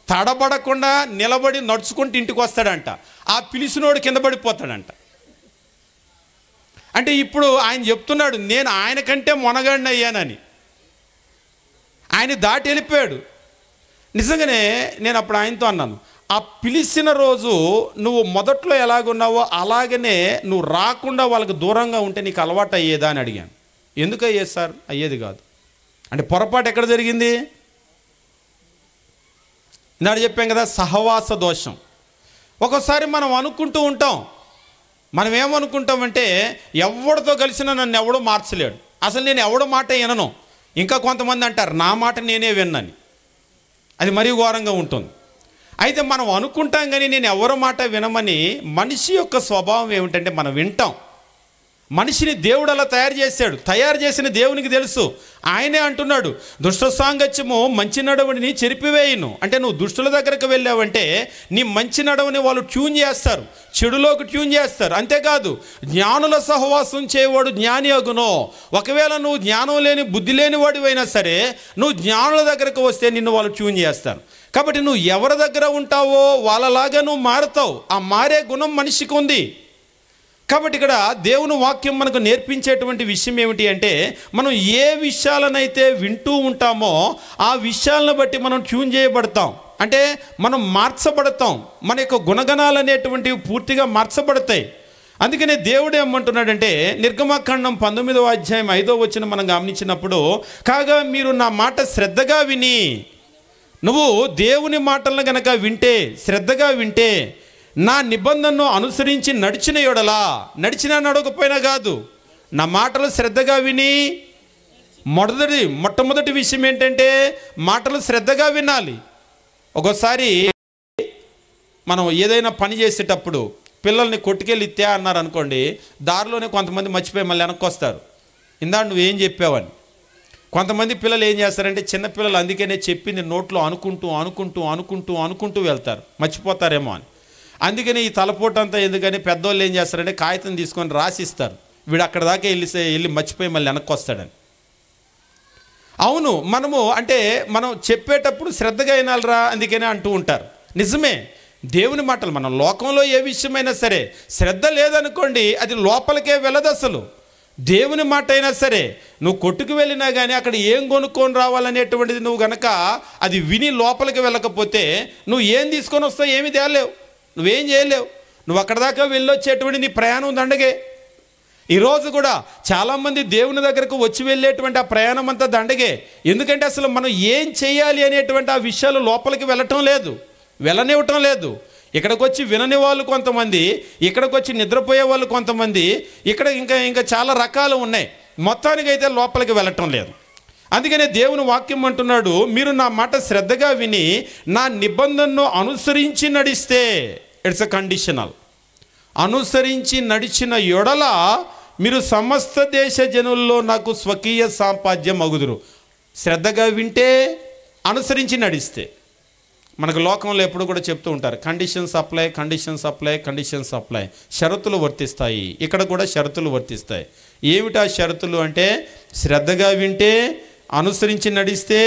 తడబడకుండా నిలబడి నడుచుకుంటూ ఇంటికి వస్తాడంట. ఆ పిలిచినోడు కింద పడిపోతాడంట. అంటే ఇప్పుడు ఆయన చెప్తున్నాడు, నేను ఆయన కంటే మొనగాడిని అయ్యానని. ఆయన దాటి వెళ్ళిపోయాడు. నిజంగానే నేను అప్పుడు ఆయనతో అన్నాను, ఆ పిలిచిన రోజు నువ్వు మొదట్లో ఎలాగున్నావో అలాగనే నువ్వు రాకుండా వాళ్ళకి దూరంగా ఉంటే నీకు అలవాటు అయ్యేదా అని అడిగాను. ఎందుకు అయ్యేది సార్? అయ్యేది కాదు. అంటే పొరపాటు ఎక్కడ జరిగింది? నాడు చెప్పాం కదా, సహవాస దోషం. ఒక్కోసారి మనం అనుకుంటూ ఉంటాం, మనం ఏమనుకుంటామంటే ఎవరితో కలిసినా నన్ను ఎవడో మార్చలేడు, అసలు నేను ఎవడో మాట వినను. ఇంకా కొంతమంది అంటారు నా మాట నేనే విన్నని. అది మరీ ఘోరంగా ఉంటుంది. అయితే మనం అనుకుంటాం కానీ నేను ఎవరి మాట వినమని. మనిషి యొక్క స్వభావం ఏమిటంటే మనం వింటాం. మనిషిని దేవుడు అలా తయారు చేసిన దేవునికి తెలుసు. ఆయనే అంటున్నాడు, దుష్ట సాంగత్యము మంచి నడవడిని చెరిపివేయును. అంటే నువ్వు దుష్టుల దగ్గరకు వెళ్ళావంటే నీ మంచి నడవని వాళ్ళు ట్యూన్ చేస్తారు, చెడులోకి ట్యూన్ చేస్తారు. అంతేకాదు జ్ఞానుల సహవాసం చేయవాడు జ్ఞాని అగునో. ఒకవేళ నువ్వు జ్ఞానం లేని బుద్ధి లేని వాడివైనా సరే నువ్వు జ్ఞానుల దగ్గరకు వస్తే నిన్ను వాళ్ళు ట్యూన్ చేస్తారు. కాబట్టి నువ్వు ఎవరి దగ్గర ఉంటావో వాళ్ళలాగా నువ్వు మారుతావు. ఆ మారే గుణం మనిషికి ఉంది. కాబట్టి ఇక్కడ దేవుని వాక్యం మనకు నేర్పించేటువంటి విషయం ఏమిటి అంటే, మనం ఏ విషయాలనైతే వింటూ ఉంటామో ఆ విషయాలను బట్టి మనం ట్యూన్ చేయబడతాం. అంటే మనం మార్చబడతాం. మన యొక్క గుణగణాలు అనేటువంటివి పూర్తిగా మార్చబడతాయి. అందుకనే దేవుడు ఏమంటున్నాడంటే, నిర్గమకాండం 19వ అధ్యాయం 5వ వచనం మనం గమనించినప్పుడు, కాగా మీరు నా మాట శ్రద్ధగా విని, నువ్వు దేవుని మాటలను గనక వింటే, శ్రద్ధగా వింటే, నా నిబంధనను అనుసరించి నడిచిన యెడల, నడిచినా నడవకపోయినా కాదు, నా మాటలు శ్రద్ధగా విని, మొట్టమొదటి విషయం ఏంటంటే మాటలు శ్రద్ధగా వినాలి. ఒక్కోసారి మనం ఏదైనా పని చేసేటప్పుడు పిల్లల్ని కొట్టుకెళ్ళి ఇత్తే అన్నారు అనుకోండి, దారిలోనే కొంతమంది మర్చిపోయి మళ్ళీ వెనక్కి వస్తారు, ఇందా నువ్వేం చెప్పావని. కొంతమంది పిల్లలు ఏం చేస్తారంటే, చిన్నపిల్లలు అందుకనే చెప్పింది నోట్లో అనుకుంటూ వెళ్తారు, మర్చిపోతారేమో అని. అందుకని ఈ తలపోటంతా ఎందుకని పెద్దోళ్ళు ఏం చేస్తారంటే కాగితం తీసుకొని రాసిస్తారు, వీడు అక్కడ దాకా వెళ్ళి మర్చిపోయి మళ్ళీ వెనక్కి వస్తాడని. అవును, మనం చెప్పేటప్పుడు శ్రద్ధగా వినాలిరా అందుకనే అంటూ ఉంటారు. నిజమే, దేవుని మాటలు మనం లోకంలో ఏ విషయమైనా సరే శ్రద్ధ లేదనుకోండి అది లోపలికే వెళ్ళదు. అసలు దేవుని మాట అయినా సరే నువ్వు కొట్టుకు వెళ్ళినా కానీ అక్కడ ఏం కొనుక్కొని రావాలనేటువంటిది నువ్వు గనక అది విని లోపలికి వెళ్ళకపోతే నువ్వు ఏం తీసుకొని వస్తావు? ఏమి తేలేవు, నువ్వేం చేయలేవు. నువ్వు అక్కడ దాకా వెళ్ళొచ్చేటువంటి నీ ప్రయాణం దండగే. ఈరోజు కూడా చాలామంది దేవుని దగ్గరకు వచ్చి వెళ్ళేటువంటి ఆ ప్రయాణం అంతా దండగే. ఎందుకంటే అసలు మనం ఏం చేయాలి అనేటువంటి ఆ విషయాలు లోపలికి వెళ్ళనివ్వటం లేదు. ఇక్కడికి వచ్చి వినని వాళ్ళు కొంతమంది, ఇక్కడికి వచ్చి నిద్రపోయే వాళ్ళు కొంతమంది, ఇక్కడ ఇంకా చాలా రకాలు ఉన్నాయి. మొత్తానికైతే లోపలికి వెళ్ళటం లేదు. అందుకనే దేవుని వాక్యం అంటున్నాడు, మీరు నా మాట శ్రద్ధగా విని నా నిబంధనను అనుసరించి నడిస్తే, ఇట్స్ ఎ కండిషనల్, అనుసరించి నడిచిన యెడల మీరు సమస్త దేశ జనుల్లో నాకు స్వకీయ సాంపాద్యం అగుదురు. శ్రద్ధగా వింటే, అనుసరించి నడిస్తే. మనకు లోకంలో ఎప్పుడు కూడా చెప్తూ ఉంటారు, కండిషన్స్ అప్లై, షరతులు వర్తిస్తాయి. ఇక్కడ కూడా షరతులు వర్తిస్తాయి. ఏమిటా షరతులు అంటే, శ్రద్ధగా వింటే, అనుసరించి నడిస్తే,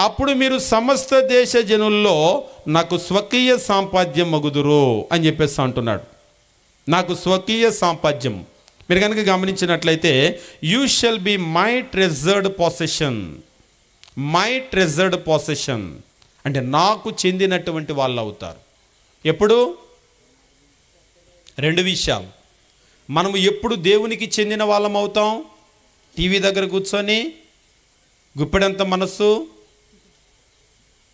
అప్పుడు మీరు సమస్త దేశ జనుల్లో నాకు స్వకీయ సాంపాద్యం మగుదురు అని చెప్పేసి అంటున్నాడు. నాకు స్వకీయ సాంపాద్యం. మీరు కనుక గమనించినట్లయితే, you shall be my treasured possession, అంటే నాకు చెందినటువంటి వాళ్ళు అవుతారు. ఎప్పుడు? రెండు విషయాలు. మనము ఎప్పుడు దేవునికి చెందిన వాళ్ళం అవుతాం? టీవీ దగ్గర కూర్చొని గుప్పెడంత మనస్సు,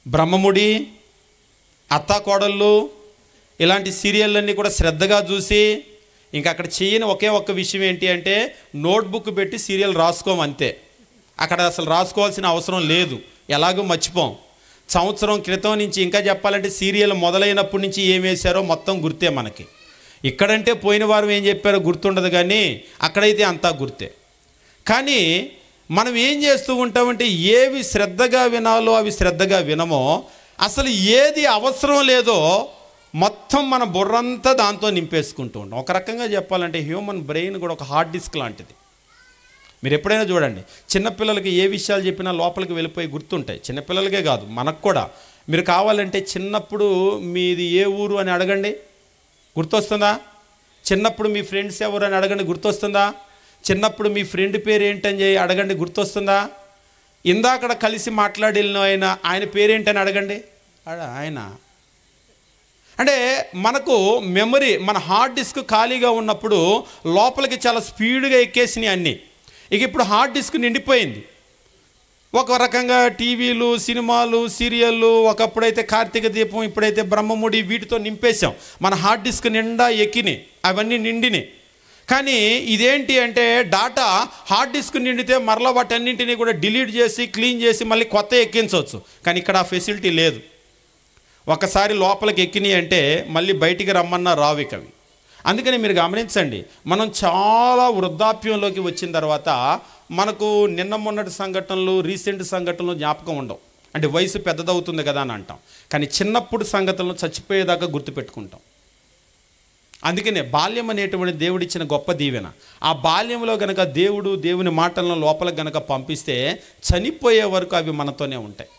బ్రహ్మముడి, అత్తాకోడళ్ళు ఇలాంటి సీరియళ్ళన్నీ కూడా శ్రద్ధగా చూసి ఇంకా అక్కడ చేయని ఒకే ఒక్క విషయం ఏంటి అంటే నోట్బుక్ పెట్టి సీరియల్ రాసుకోం అంతే. అక్కడ అసలు రాసుకోవాల్సిన అవసరం లేదు, ఎలాగో మర్చిపోం. సంవత్సరం క్రితం నుంచి ఇంకా చెప్పాలంటే సీరియల్ మొదలైనప్పటి నుంచి ఏం వేశారో మొత్తం గుర్తే మనకి. ఇక్కడంటే పోయిన వారం ఏం చెప్పారో గుర్తుండదు, కానీ అక్కడైతే అంతా గుర్తే. కానీ మనం ఏం చేస్తూ ఉంటామంటే ఏవి శ్రద్ధగా వినాలో అవి శ్రద్ధగా వినమో, అసలు ఏది అవసరం లేదో మొత్తం మన బుర్రంతా దాంతో నింపేసుకుంటూ ఉంటాం. ఒక రకంగా చెప్పాలంటే హ్యూమన్ బ్రెయిన్ కూడా ఒక హార్డ్ డిస్క్ లాంటిది. మీరు ఎప్పుడైనా చూడండి, చిన్నపిల్లలకి ఏ విషయాలు చెప్పినా లోపలికి వెళ్ళిపోయి గుర్తుంటాయి. చిన్నపిల్లలకే కాదు, మనకు కూడా. మీరు కావాలంటే చిన్నప్పుడు మీది ఏ ఊరు అని అడగండి, గుర్తొస్తుందా? చిన్నప్పుడు మీ ఫ్రెండ్స్ ఎవరు అని అడగండి, గుర్తొస్తుందా? చిన్నప్పుడు మీ ఫ్రెండ్ పేరు ఏంటని అడగండి, గుర్తొస్తుందా? ఇందాకడ కలిసి మాట్లాడిన ఆయన పేరేంటని అడగండి, ఆయన. అంటే మనకు మెమరీ, మన హార్డ్ డిస్క్ ఖాళీగా ఉన్నప్పుడు లోపలికి చాలా స్పీడ్గా ఎక్కేసినాయి అన్నీ. ఇక ఇప్పుడు హార్డ్ డిస్క్ నిండిపోయింది. ఒక రకంగా టీవీలు, సినిమాలు, సీరియళ్ళు, ఒకప్పుడైతే కార్తీక దీపం, ఇప్పుడైతే బ్రహ్మముడి, వీటితో నింపేశాం. మన హార్డ్ డిస్క్ నిండా ఎక్కినాయి, అవన్నీ నిండినాయి. కానీ ఇదేంటి అంటే డాటా హార్డ్ డిస్క్ నిండితే మరలా వాటన్నింటినీ కూడా డిలీట్ చేసి క్లీన్ చేసి మళ్ళీ కొత్త ఎక్కించవచ్చు. కానీ ఇక్కడ ఆ ఫెసిలిటీ లేదు. ఒకసారి లోపలికి ఎక్కినాయి అంటే మళ్ళీ బయటికి రమ్మన్నా రావు ఇకవి. అందుకని మీరు గమనించండి, మనం చాలా వృద్ధాప్యంలోకి వచ్చిన తర్వాత మనకు నిన్న మొన్నటి సంఘటనలు, రీసెంట్ సంఘటనలు జ్ఞాపకం ఉండవు. అంటే వయసు పెద్దదవుతుంది కదా అని అంటాం, కానీ చిన్నప్పుడు సంఘటనలు చచ్చిపోయేదాకా గుర్తుపెట్టుకుంటాం. అందుకనే బాల్యం అనేటువంటి దేవుడిచ్చిన గొప్ప దీవెన. ఆ బాల్యంలో గనక దేవుని మాటలను లోపలికి గనక పంపిస్తే చనిపోయే వరకు అవి మనతోనే ఉంటాయి.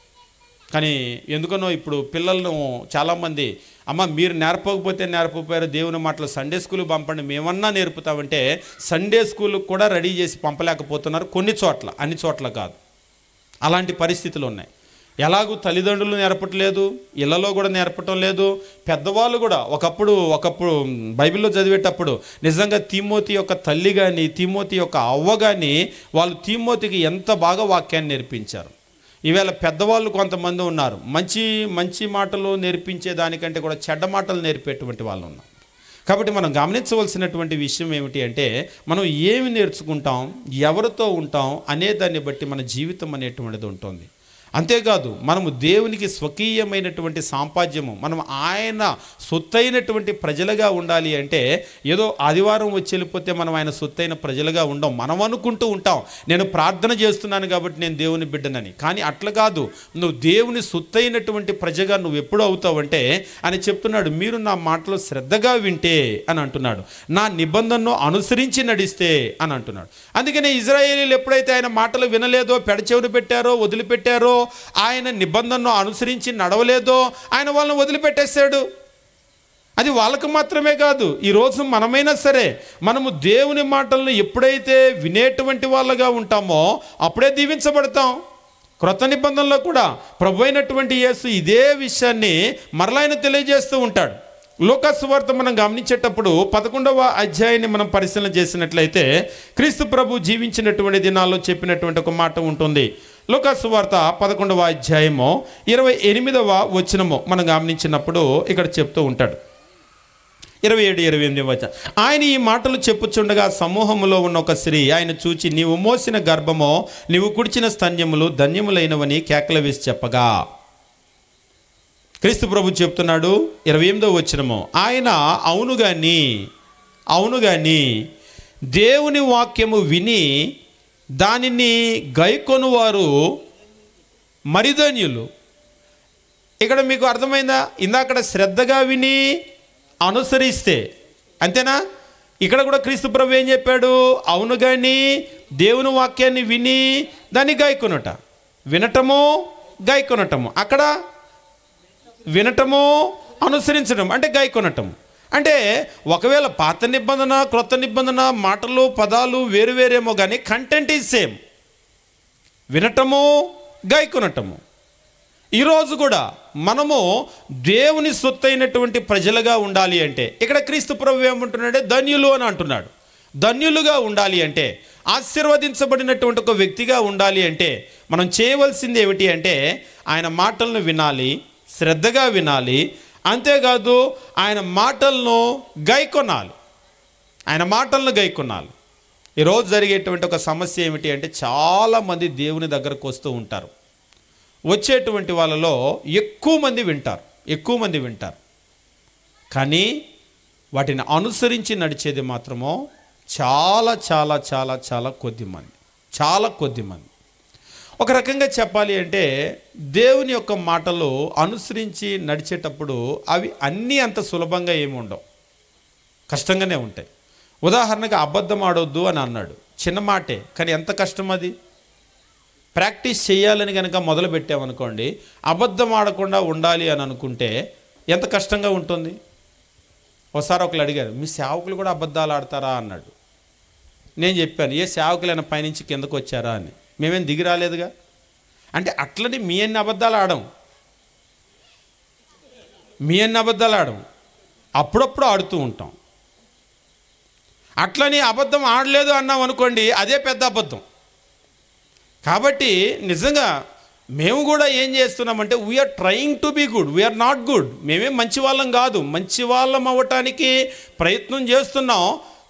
కానీ ఎందుకనో ఇప్పుడు పిల్లలను చాలామంది, అమ్మ మీరు నేర్పకపోతే నేర్పకపోయారు, దేవుని మాటలు సండే స్కూల్ పంపండి, మేమన్నా నేర్పుతామంటే సండే స్కూల్కి కూడా రెడీ చేసి పంపలేకపోతున్నారు. కొన్ని చోట్ల, అన్ని చోట్ల కాదు. అలాంటి పరిస్థితులు ఉన్నాయి. ఎలాగూ తల్లిదండ్రులు నేర్పట్లేదు, ఇళ్లలో కూడా నేర్పటం లేదు. పెద్దవాళ్ళు కూడా ఒకప్పుడు బైబిల్లో చదివేటప్పుడు నిజంగా తిమోతి యొక్క తల్లి కానీ, తిమోతి యొక్క అవ్వ కానీ వాళ్ళు తిమోతికి ఎంత బాగా వాక్యాన్ని నేర్పించారు. ఈవేళ పెద్దవాళ్ళు కొంతమంది ఉన్నారు, మంచి మాటలు నేర్పించే దానికంటే కూడా చెడ్డ మాటలు నేర్పేటువంటి వాళ్ళు ఉన్నారు. కాబట్టి మనం గమనించవలసినటువంటి విషయం ఏమిటి అంటే మనం ఏమి నేర్చుకుంటాం, ఎవరితో ఉంటాం అనే దాన్ని బట్టి మన జీవితం అనేటువంటిది ఉంటుంది. అంతేకాదు మనము దేవునికి స్వకీయమైనటువంటి సాంపాద్యము, మనం ఆయన సొత్తైనటువంటి ప్రజలుగా ఉండాలి. అంటే ఏదో ఆదివారం వచ్చి వెళ్ళిపోతే మనం ఆయన సొత్తైన ప్రజలుగా ఉండం. మనం అనుకుంటూ ఉంటాం నేను ప్రార్థన చేస్తున్నాను కాబట్టి నేను దేవుని బిడ్డనని. కానీ అట్లా కాదు, నువ్వు దేవుని సొత్తైనటువంటి ప్రజగా నువ్వు ఎప్పుడు అవుతావంటే అని చెప్తున్నాడు. మీరు నా మాటలు శ్రద్ధగా వింటే అని అంటున్నాడు, నా నిబంధనను అనుసరించి నడిస్తే అని అంటున్నాడు. అందుకనే ఇజ్రాయేలీలు ఎప్పుడైతే ఆయన మాటలు వినలేదో, పెడచెవులు పెట్టారో, వదిలిపెట్టారో, ఆయన నిబంధనను అనుసరించి నడవలేదో ఆయన వాళ్ళని వదిలిపెట్టేశాడు. అది వాళ్ళకు మాత్రమే కాదు, ఈరోజు మనమైనా సరే మనము దేవుని మాటలను ఎప్పుడైతే వినేటువంటి వాళ్ళగా ఉంటామో అప్పుడే దీవించబడతాం. క్రొత్త నిబంధనలో కూడా ప్రభు అయినటువంటి యేసు ఇదే విషయాన్ని మరలా ఆయన తెలియజేస్తూ ఉంటాడు. లూకా సువార్త మనం గమనించేటప్పుడు 11వ అధ్యాయాన్ని మనం పరిశీలన చేసినట్లయితే క్రీస్తు ప్రభు జీవించినటువంటి దినాల్లో చెప్పినటువంటి ఒక మాట ఉంటుంది. లూకా సువార్త 11వ అధ్యాయము 28వ వచనము మనం గమనించినప్పుడు ఇక్కడ చెప్తూ ఉంటాడు. 27-28 వచనం. ఆయన ఈ మాటలు చెప్పుచుండగా సమూహములో ఉన్న ఒక స్త్రీ ఆయన చూచి, నీవు మోసిన గర్భమో నీవు కుడిచిన స్తన్యములు ధన్యములైనవని కేకలు వేసి చెప్పగా, క్రీస్తు ప్రభు చెప్తున్నాడు 28వ వచనము, ఆయన అవును గాని దేవుని వాక్యము విని దానిని గైకొనువారు మరిధన్యులు. ఇక్కడ మీకు అర్థమైందా? ఇందాక శ్రద్ధగా విని అనుసరిస్తే అంతేనా? ఇక్కడ కూడా క్రీస్తు ప్రభు ఏం చెప్పాడు? అవును కానీ దేవుని వాక్యాన్ని విని దాన్ని గైకొనుట. వినటము గైకొనటము. అక్కడ వినటము అనుసరించడం అంటే గైకొనటము. అంటే ఒకవేళ పాత నిబంధన క్రొత్త నిబంధన మాటలు పదాలు వేరువేరేమో కానీ కంటెంట్ ఈజ్ సేమ్. వినటము గైకొనటము. ఈరోజు కూడా మనము దేవుని సొత్తైనటువంటి ప్రజలుగా ఉండాలి అంటే ఇక్కడ క్రీస్తు ప్రభు ఏమంటున్నాడే ధన్యులు అని అంటున్నాడు. ధన్యులుగా ఉండాలి అంటే, ఆశీర్వదించబడినటువంటి ఒక వ్యక్తిగా ఉండాలి అంటే మనం చేయవలసింది ఏమిటి అంటే ఆయన మాటలను వినాలి, శ్రద్ధగా వినాలి. అంతేకాదు ఆయన మాటలను గైకొనాలి. ఆయన మాటలను గైకొనాలి. ఈరోజు జరిగేటువంటి ఒక సమస్య ఏమిటి అంటే చాలామంది దేవుని దగ్గరకు వస్తూ ఉంటారు. వచ్చేటువంటి వాళ్ళలో ఎక్కువ మంది వింటారు. కానీ వాటిని అనుసరించి నడిచేది మాత్రమో చాలా చాలా చాలా చాలా కొద్ది మంది. ఒక రకంగా చెప్పాలి అంటే దేవుని యొక్క మాటలు అనుసరించి నడిచేటప్పుడు అవి అన్నీ అంత సులభంగా ఏమి ఉండవు, కష్టంగానే ఉంటాయి. ఉదాహరణకు అబద్ధం ఆడొద్దు అని అన్నాడు, చిన్న మాటే, కానీ ఎంత కష్టం అది. ప్రాక్టీస్ చేయాలని కనుక మొదలు పెట్టామనుకోండి, అబద్ధం ఆడకుండా ఉండాలి అని అనుకుంటే ఎంత కష్టంగా ఉంటుంది. ఒకసారి ఒకరు అడిగారు, మీ సేవకులు కూడా అబద్ధాలు ఆడతారా అన్నాడు. నేను చెప్పాను, ఏ సేవకులైనా పైనుంచి కిందకు వచ్చారా అని. మేమేం దిగి రాలేదుగా. అంటే అట్లని మీ అన్ని అబద్ధాలు ఆడం, అప్పుడప్పుడు ఆడుతూ ఉంటాం. అట్లని అబద్ధం ఆడలేదు అన్నాం అనుకోండి, అదే పెద్ద అబద్ధం. కాబట్టి నిజంగా మేము కూడా ఏం చేస్తున్నామంటే we are trying to be good, we are not good. మేమేం మంచి వాళ్ళం కాదు, మంచి వాళ్ళం అవ్వటానికి ప్రయత్నం చేస్తున్నాం.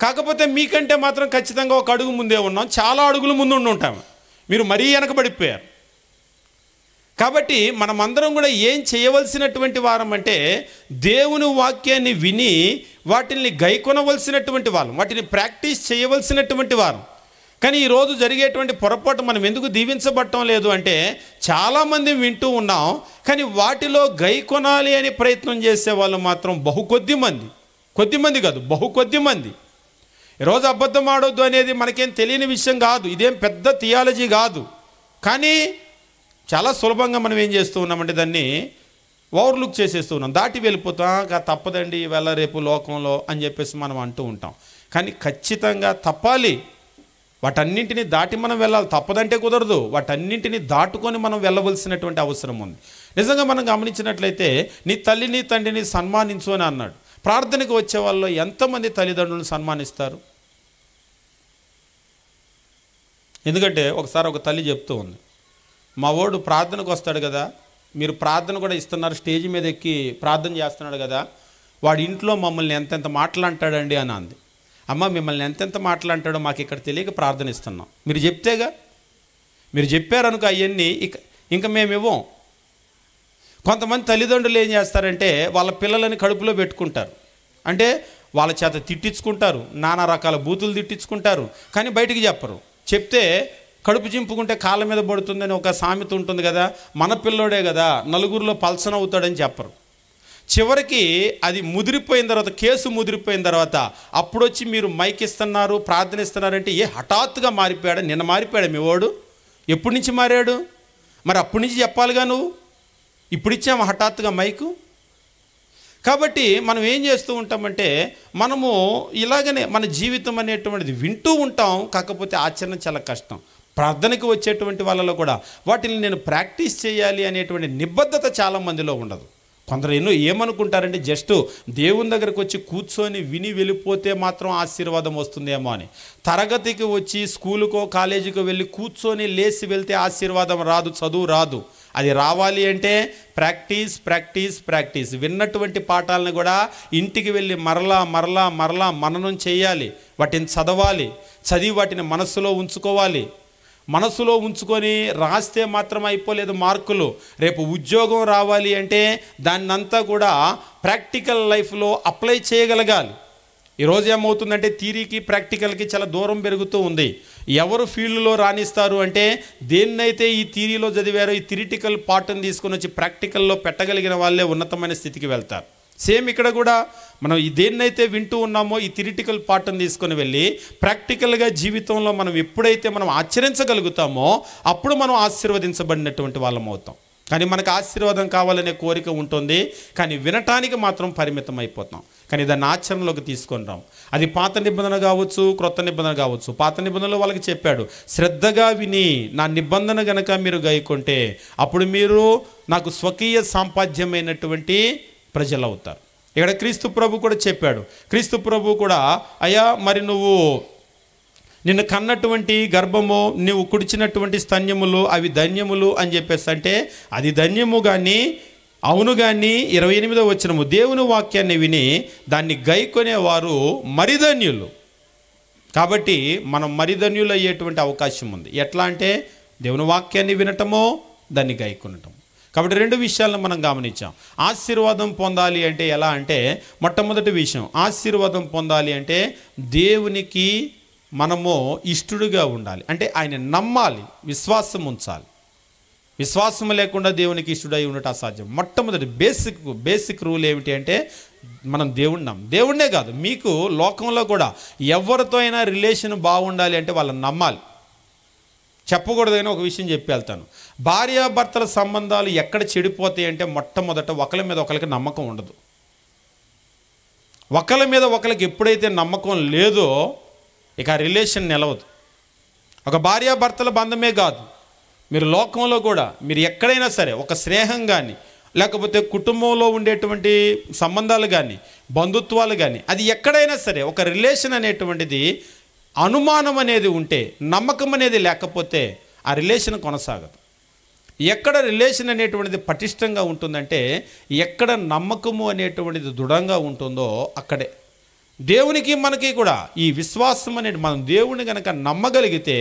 కాకపోతే మీకంటే మాత్రం ఖచ్చితంగా ఒక అడుగు ముందే ఉన్నాం, చాలా అడుగులు ముందు ఉంటాం. మీరు మరీ వెనకబడిపోయారు. కాబట్టి మనమందరం కూడా ఏం చేయవలసినటువంటి వారం అంటే దేవుని వాక్యాన్ని విని వాటిని గైకొనవలసినటువంటి వాళ్ళం, వాటిని ప్రాక్టీస్ చేయవలసినటువంటి వారం. కానీ ఈరోజు జరిగేటువంటి పొరపాటు మనం ఎందుకు దీవించబడటం లేదు అంటే చాలామంది వింటూ ఉన్నాం, కానీ వాటిలో గైకొనాలి అని ప్రయత్నం చేసే వాళ్ళు మాత్రం కొద్ది మంది. ఈరోజు అబద్ధం ఆడొద్దు అనేది మనకేం తెలియని విషయం కాదు, ఇదేం పెద్ద థియాలజీ కాదు. కానీ చాలా సులభంగా మనం ఏం చేస్తూ ఉన్నామంటే దాన్ని ఓవర్లుక్ చేసేస్తూ ఉన్నాం, దాటి వెళ్ళిపోతాం. తప్పదండి ఇవాళ రేపు లోకంలో అని చెప్పేసి మనం అంటూ ఉంటాం. కానీ ఖచ్చితంగా తప్పాలి, వాటన్నింటినీ దాటి మనం వెళ్ళాలి. తప్పదంటే కుదరదు, వాటన్నింటినీ దాటుకొని మనం వెళ్ళవలసినటువంటి అవసరం ఉంది. నిజంగా మనం గమనించినట్లయితే నీ తల్లిని తండ్రిని సన్మానించు అని అన్నాడు. ప్రార్థనకు వచ్చే వాళ్ళు ఎంతమంది తల్లిదండ్రులను సన్మానిస్తారు? ఎందుకంటే ఒకసారి ఒక తల్లి చెప్తూ ఉంది, మా వాడు ప్రార్థనకు వస్తాడు కదా, మీరు ప్రార్థన కూడా ఇస్తున్నారు, స్టేజ్ మీద ఎక్కి ప్రార్థన చేస్తున్నాడు కదా, వాడి ఇంట్లో మమ్మల్ని ఎంతెంత మాట్లాంటాడండి అని అంది. అమ్మ, మిమ్మల్ని ఎంతెంత మాట్లాంటాడో మాకు ఇక్కడ తెలియక ప్రార్థన ఇస్తున్నాం, మీరు చెప్తేగా, మీరు చెప్పారనుకో అవన్నీ ఇంకా మేము ఇవ్వం. కొంతమంది తల్లిదండ్రులు ఏం చేస్తారంటే వాళ్ళ పిల్లలని కడుపులో పెట్టుకుంటారు, అంటే వాళ్ళ చేత తిట్టించుకుంటారు, నానా రకాల బూతులు తిట్టించుకుంటారు, కానీ బయటికి చెప్పరు. చెప్తే కడుపు చింపుకుంటే కాళ్ళ మీద పడుతుందని ఒక సామెత ఉంటుంది కదా, మన పిల్లోడే కదా నలుగురిలో పల్సన అవుతాడని చెప్పరు. చివరికి అది ముదిరిపోయిన తర్వాత, కేసు ముదిరిపోయిన తర్వాత అప్పుడు వచ్చి మీరు మైక్ ఇస్తున్నారు, ప్రార్థన ఇస్తున్నారంటే హఠాత్తుగా మారిపోయాడు. నిన్న మారిపోయాడు మీ వాడు, ఎప్పటి నుంచి మారాడు? మరి అప్పటి నుంచి చెప్పాలిగా నువ్వు, ఇప్పుడు ఇచ్చాము హఠాత్తుగా మైకు. కాబట్టి మనం ఏం చేస్తూ ఉంటామంటే మనము ఇలాగనే మన జీవితం అనేటువంటిది వింటూ ఉంటాం, కాకపోతే ఆచరణ చాలా కష్టం. ప్రార్థనకు వచ్చేటువంటి వాళ్ళలో కూడా వాటిని నేను ప్రాక్టీస్ చేయాలి అనేటువంటి నిబద్ధత చాలామందిలో ఉండదు. కొందరు ఏమనుకుంటారంటే జస్ట్ దేవుని దగ్గరకు వచ్చి కూర్చొని విని వెళ్ళిపోతే మాత్రం ఆశీర్వాదం వస్తుందేమో అని. తరగతికి వచ్చి స్కూలుకో కాలేజీకో వెళ్ళి కూర్చొని లేచి వెళ్తే ఆశీర్వాదం రాదు, చదువు రాదు. అది రావాలి అంటే ప్రాక్టీస్ ప్రాక్టీస్ ప్రాక్టీస్. విన్నటువంటి పాఠాలను కూడా ఇంటికి వెళ్ళి మరలా మరలా మరలా మననం చేయాలి, వాటిని చదవాలి, చదివి వాటిని మనస్సులో ఉంచుకోవాలి. మనసులో ఉంచుకొని రాస్తే మాత్రం అయిపోలేదు మార్కులు. రేపు ఉద్యోగం రావాలి అంటే దాన్నంతా కూడా ప్రాక్టికల్ లైఫ్లో అప్లై చేయగలగాలి. ఈరోజు ఏమవుతుందంటే థియరీకి ప్రాక్టికల్కి చాలా దూరం పెరుగుతూ ఉంది. ఎవరు ఫీల్డ్లో రాణిస్తారు అంటే దేన్నైతే ఈ థియరీలో చదివారో ఈ థియరిటికల్ పార్ట్ని తీసుకొని వచ్చి ప్రాక్టికల్లో పెట్టగలిగిన వాళ్ళే ఉన్నతమైన స్థితికి వెళ్తారు. సేమ్ ఇక్కడ కూడా మనం దేన్నైతే వింటూ ఉన్నామో ఈ థియరిటికల్ పార్ట్ని తీసుకొని వెళ్ళి ప్రాక్టికల్గా జీవితంలో మనం ఎప్పుడైతే మనం ఆచరించగలుగుతామో అప్పుడు మనం ఆశీర్వదించబడినటువంటి వాళ్ళం అవుతాం. కానీ మనకు ఆశీర్వాదం కావాలనే కోరిక ఉంటుంది, కానీ వినటానికి మాత్రం పరిమితం అయిపోతాం. కానీ దాన్ని ఆచరణలోకి తీసుకొని రాం. అది పాత నిబంధన కావచ్చు, క్రొత్త నిబంధన కావచ్చు. పాత నిబంధనలో వాళ్ళకి చెప్పాడు, శ్రద్ధగా విని నా నిబంధన గనక మీరు గైకొంటే అప్పుడు మీరు నాకు స్వకీయ సాంపాద్యమైనటువంటి ప్రజలు అవుతారు. ఇక్కడ క్రీస్తు ప్రభు కూడా చెప్పాడు. క్రీస్తు ప్రభు కూడా, అయ్యా మరి నువ్వు నిన్ను కన్నటువంటి గర్భము, నువ్వు కుడిచినటువంటి స్తన్యములు అవి ధన్యములు అని చెప్పేసి అంటే అది ధన్యము కానీ అవును కానీ 28వ వచనము, దేవుని వాక్యాన్ని విని దాన్ని గైకొనేవారు మరిధన్యులు. కాబట్టి మనం మరిధన్యులు అయ్యేటువంటి అవకాశం ఉంది. ఎట్లా అంటే దేవుని వాక్యాన్ని వినటమో దాన్ని గైకొనటం. కాబట్టి 2 విషయాలను మనం గమనించాం. ఆశీర్వాదం పొందాలి అంటే ఎలా అంటే, మొట్టమొదటి విషయం, ఆశీర్వాదం పొందాలి అంటే దేవునికి మనము ఇష్టడుగా ఉండాలి. అంటే ఆయన నమ్మాలి, విశ్వాసం ఉంచాలి. విశ్వాసం లేకుండా దేవునికి ఇష్టడై ఉండటం అసాధ్యం. మొట్టమొదటి బేసిక్ రూల్ ఏమిటి అంటే మనం దేవుణ్ణే కాదు, మీకు లోకంలో కూడా ఎవరితో అయినా రిలేషన్ బాగుండాలి అంటే వాళ్ళని నమ్మాలి. చెప్పకూడదని ఒక విషయం చెప్పి వెళ్తాను. భార్యాభర్తల సంబంధాలు ఎక్కడ చెడిపోతాయి అంటే మొట్టమొదట ఒకరి మీద ఒకరికి నమ్మకం ఉండదు. ఒకరి మీద ఒకరికి ఎప్పుడైతే నమ్మకం లేదో ఇక ఆ రిలేషన్ నిలవదు. ఒక భార్యాభర్తల బంధమే కాదు, మీరు లోకంలో కూడా మీరు ఎక్కడైనా సరే ఒక స్నేహం కానీ లేకపోతే కుటుంబంలో ఉండేటువంటి సంబంధాలు కానీ బంధుత్వాలు కానీ అది ఎక్కడైనా సరే ఒక రిలేషన్ అనేటువంటిది అనుమానం అనేది ఉంటే, నమ్మకం అనేది లేకపోతే ఆ రిలేషన్ కొనసాగదు. ఎక్కడ రిలేషన్ అనేటువంటిది పటిష్టంగా ఉంటుందంటే, ఎక్కడ నమ్మకము అనేటువంటిది దృఢంగా ఉంటుందో అక్కడే. దేవునికి మనకి కూడా ఈ విశ్వాసం అనేది, మనం దేవుని కనుక నమ్మగలిగితే,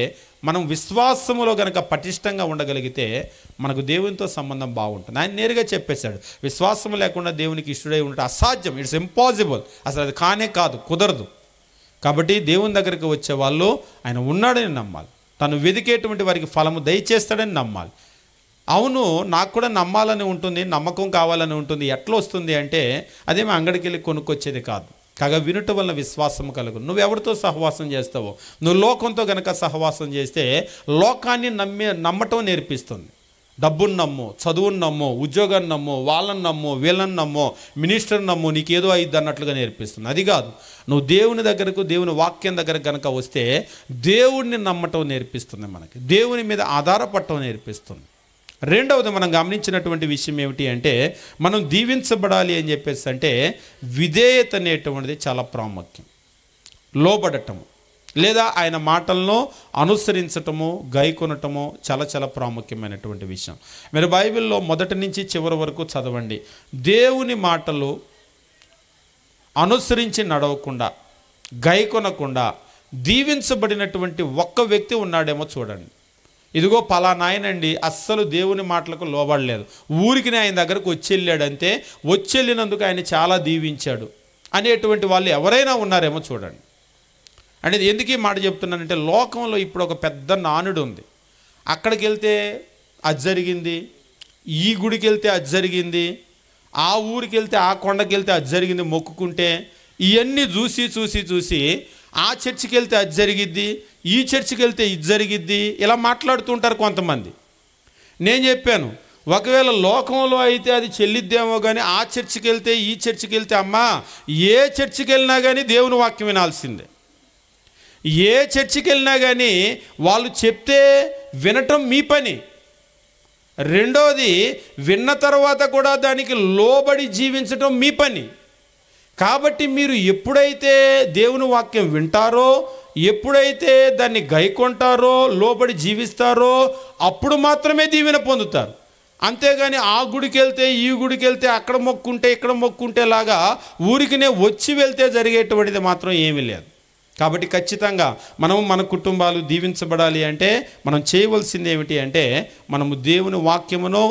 మనం విశ్వాసములో కనుక పటిష్టంగా ఉండగలిగితే మనకు దేవునితో సంబంధం బాగుంటుంది. ఆయన నేరుగా చెప్పేశాడు, విశ్వాసం లేకుండా దేవునికి ఇష్టడై ఉండటం అసాధ్యం, ఇట్స్ ఇంపాసిబుల్, అసలు అది కానే కాదు, కుదరదు. కాబట్టి దేవుని దగ్గరికి వచ్చే వాళ్ళు ఆయన ఉన్నాడని నమ్మాలి, తను వెదికేటువంటి వారికి ఫలము దయచేస్తాడని నమ్మాలి. అవును, నాకు కూడా నమ్మాలని ఉంటుంది, నమ్మకం కావాలని ఉంటుంది. ఎట్లా వస్తుంది అంటే అదేమో అంగడికి వెళ్ళి కొనుక్కొచ్చేది కాదు, కాగా వినుట వలన విశ్వాసం కలుగు. నువ్వెవరితో సహవాసం చేస్తావో, నువ్వు లోకంతో గనక సహవాసం చేస్తే లోకాన్ని నమ్మటం నేర్పిస్తుంది. డబ్బును నమ్ము, చదువును నమ్ము, ఉద్యోగాన్ని నమ్ము, వాళ్ళని నమ్ము, వీళ్ళని నమ్ము, మినిస్టర్ని నమ్ము, నీకేదో అయ్యిద్ది అన్నట్లుగా నేర్పిస్తుంది. అది కాదు, నువ్వు దేవుని దగ్గరకు, దేవుని వాక్యం దగ్గరకు కనుక వస్తే దేవుడిని నమ్మటం నేర్పిస్తుంది, మనకి దేవుని మీద ఆధారపడటం నేర్పిస్తుంది. రెండవది మనం గమనించినటువంటి విషయం ఏమిటి అంటే, మనం దీవించబడాలి అని చెప్పేసి అంటే విధేయత అనేటువంటిది చాలా ప్రాముఖ్యం. లోబడటము లేదా ఆయన మాటలను అనుసరించటము, గైకొనటము చాలా చాలా ప్రాముఖ్యమైనటువంటి విషయం. మీరు బైబిల్లో మొదటి నుంచి చివరి వరకు చదవండి. దేవుని మాటలు అనుసరించి నడవకుండా, గైకొనకుండా దీవించబడినటువంటి ఒక్క వ్యక్తి ఉన్నాడేమో చూడండి. ఇదిగో పలానాయనండి అస్సలు దేవుని మాటలకు లోబడలేదు, ఊరికి ఆయన దగ్గరకు వచ్చి వెళ్ళినందుకు ఆయన చాలా దీవించాడు అనేటువంటి వాళ్ళు ఎవరైనా ఉన్నారేమో చూడండి. అంటే ఎందుకు ఈ మాట చెప్తున్నానంటే, లోకంలో ఇప్పుడు ఒక పెద్ద నానుడు ఉంది. అక్కడికి వెళ్తే అది జరిగింది, ఈ గుడికి వెళ్తే అది జరిగింది, ఆ ఊరికి వెళ్తే, ఆ కొండకి వెళ్తే అది జరిగింది మొక్కుకుంటే, ఇవన్నీ చూసి ఆ చర్చికి వెళ్తే అది జరిగిద్ది, ఈ చర్చికి వెళ్తే ఇది జరిగిద్ది, ఇలా మాట్లాడుతూ ఉంటారు కొంతమంది. నేను చెప్పాను, ఒకవేళ లోకంలో అయితే అది చెల్లిద్దేమో కానీ ఆ చర్చికి వెళ్తే, ఈ చర్చికి వెళ్తే, అమ్మా ఏ చర్చికి వెళ్ళినా కానీ దేవుని వాక్యం వినాల్సిందే. ఏ చర్చికి వెళ్ళినా కానీ వాళ్ళు చెప్తే వినటం మీ పని. రెండోది, విన్న తర్వాత కూడా దానికి లోబడి జీవించటం మీ పని. కాబట్టి మీరు ఎప్పుడైతే దేవుని వాక్యం వింటారో, ఎప్పుడైతే దాన్ని గైకొంటారో, లోబడి జీవిస్తారో, అప్పుడు మాత్రమే దీవెన పొందుతారు. అంతేగాని ఆ గుడికి వెళ్తే, ఈ గుడికి వెళ్తే, అక్కడ మొక్కుంటే ఇక్కడ మొక్కుంటే లాగా ఊరికినే వచ్చి వెళ్తే జరిగేటువంటిది మాత్రం ఏమీ లేదు. కాబట్టి ఖచ్చితంగా మనము మన కుటుంబాలు దీవించబడాలి అంటే మనం చేయవలసింది ఏమిటి అంటే, మనము దేవుని వాక్యమును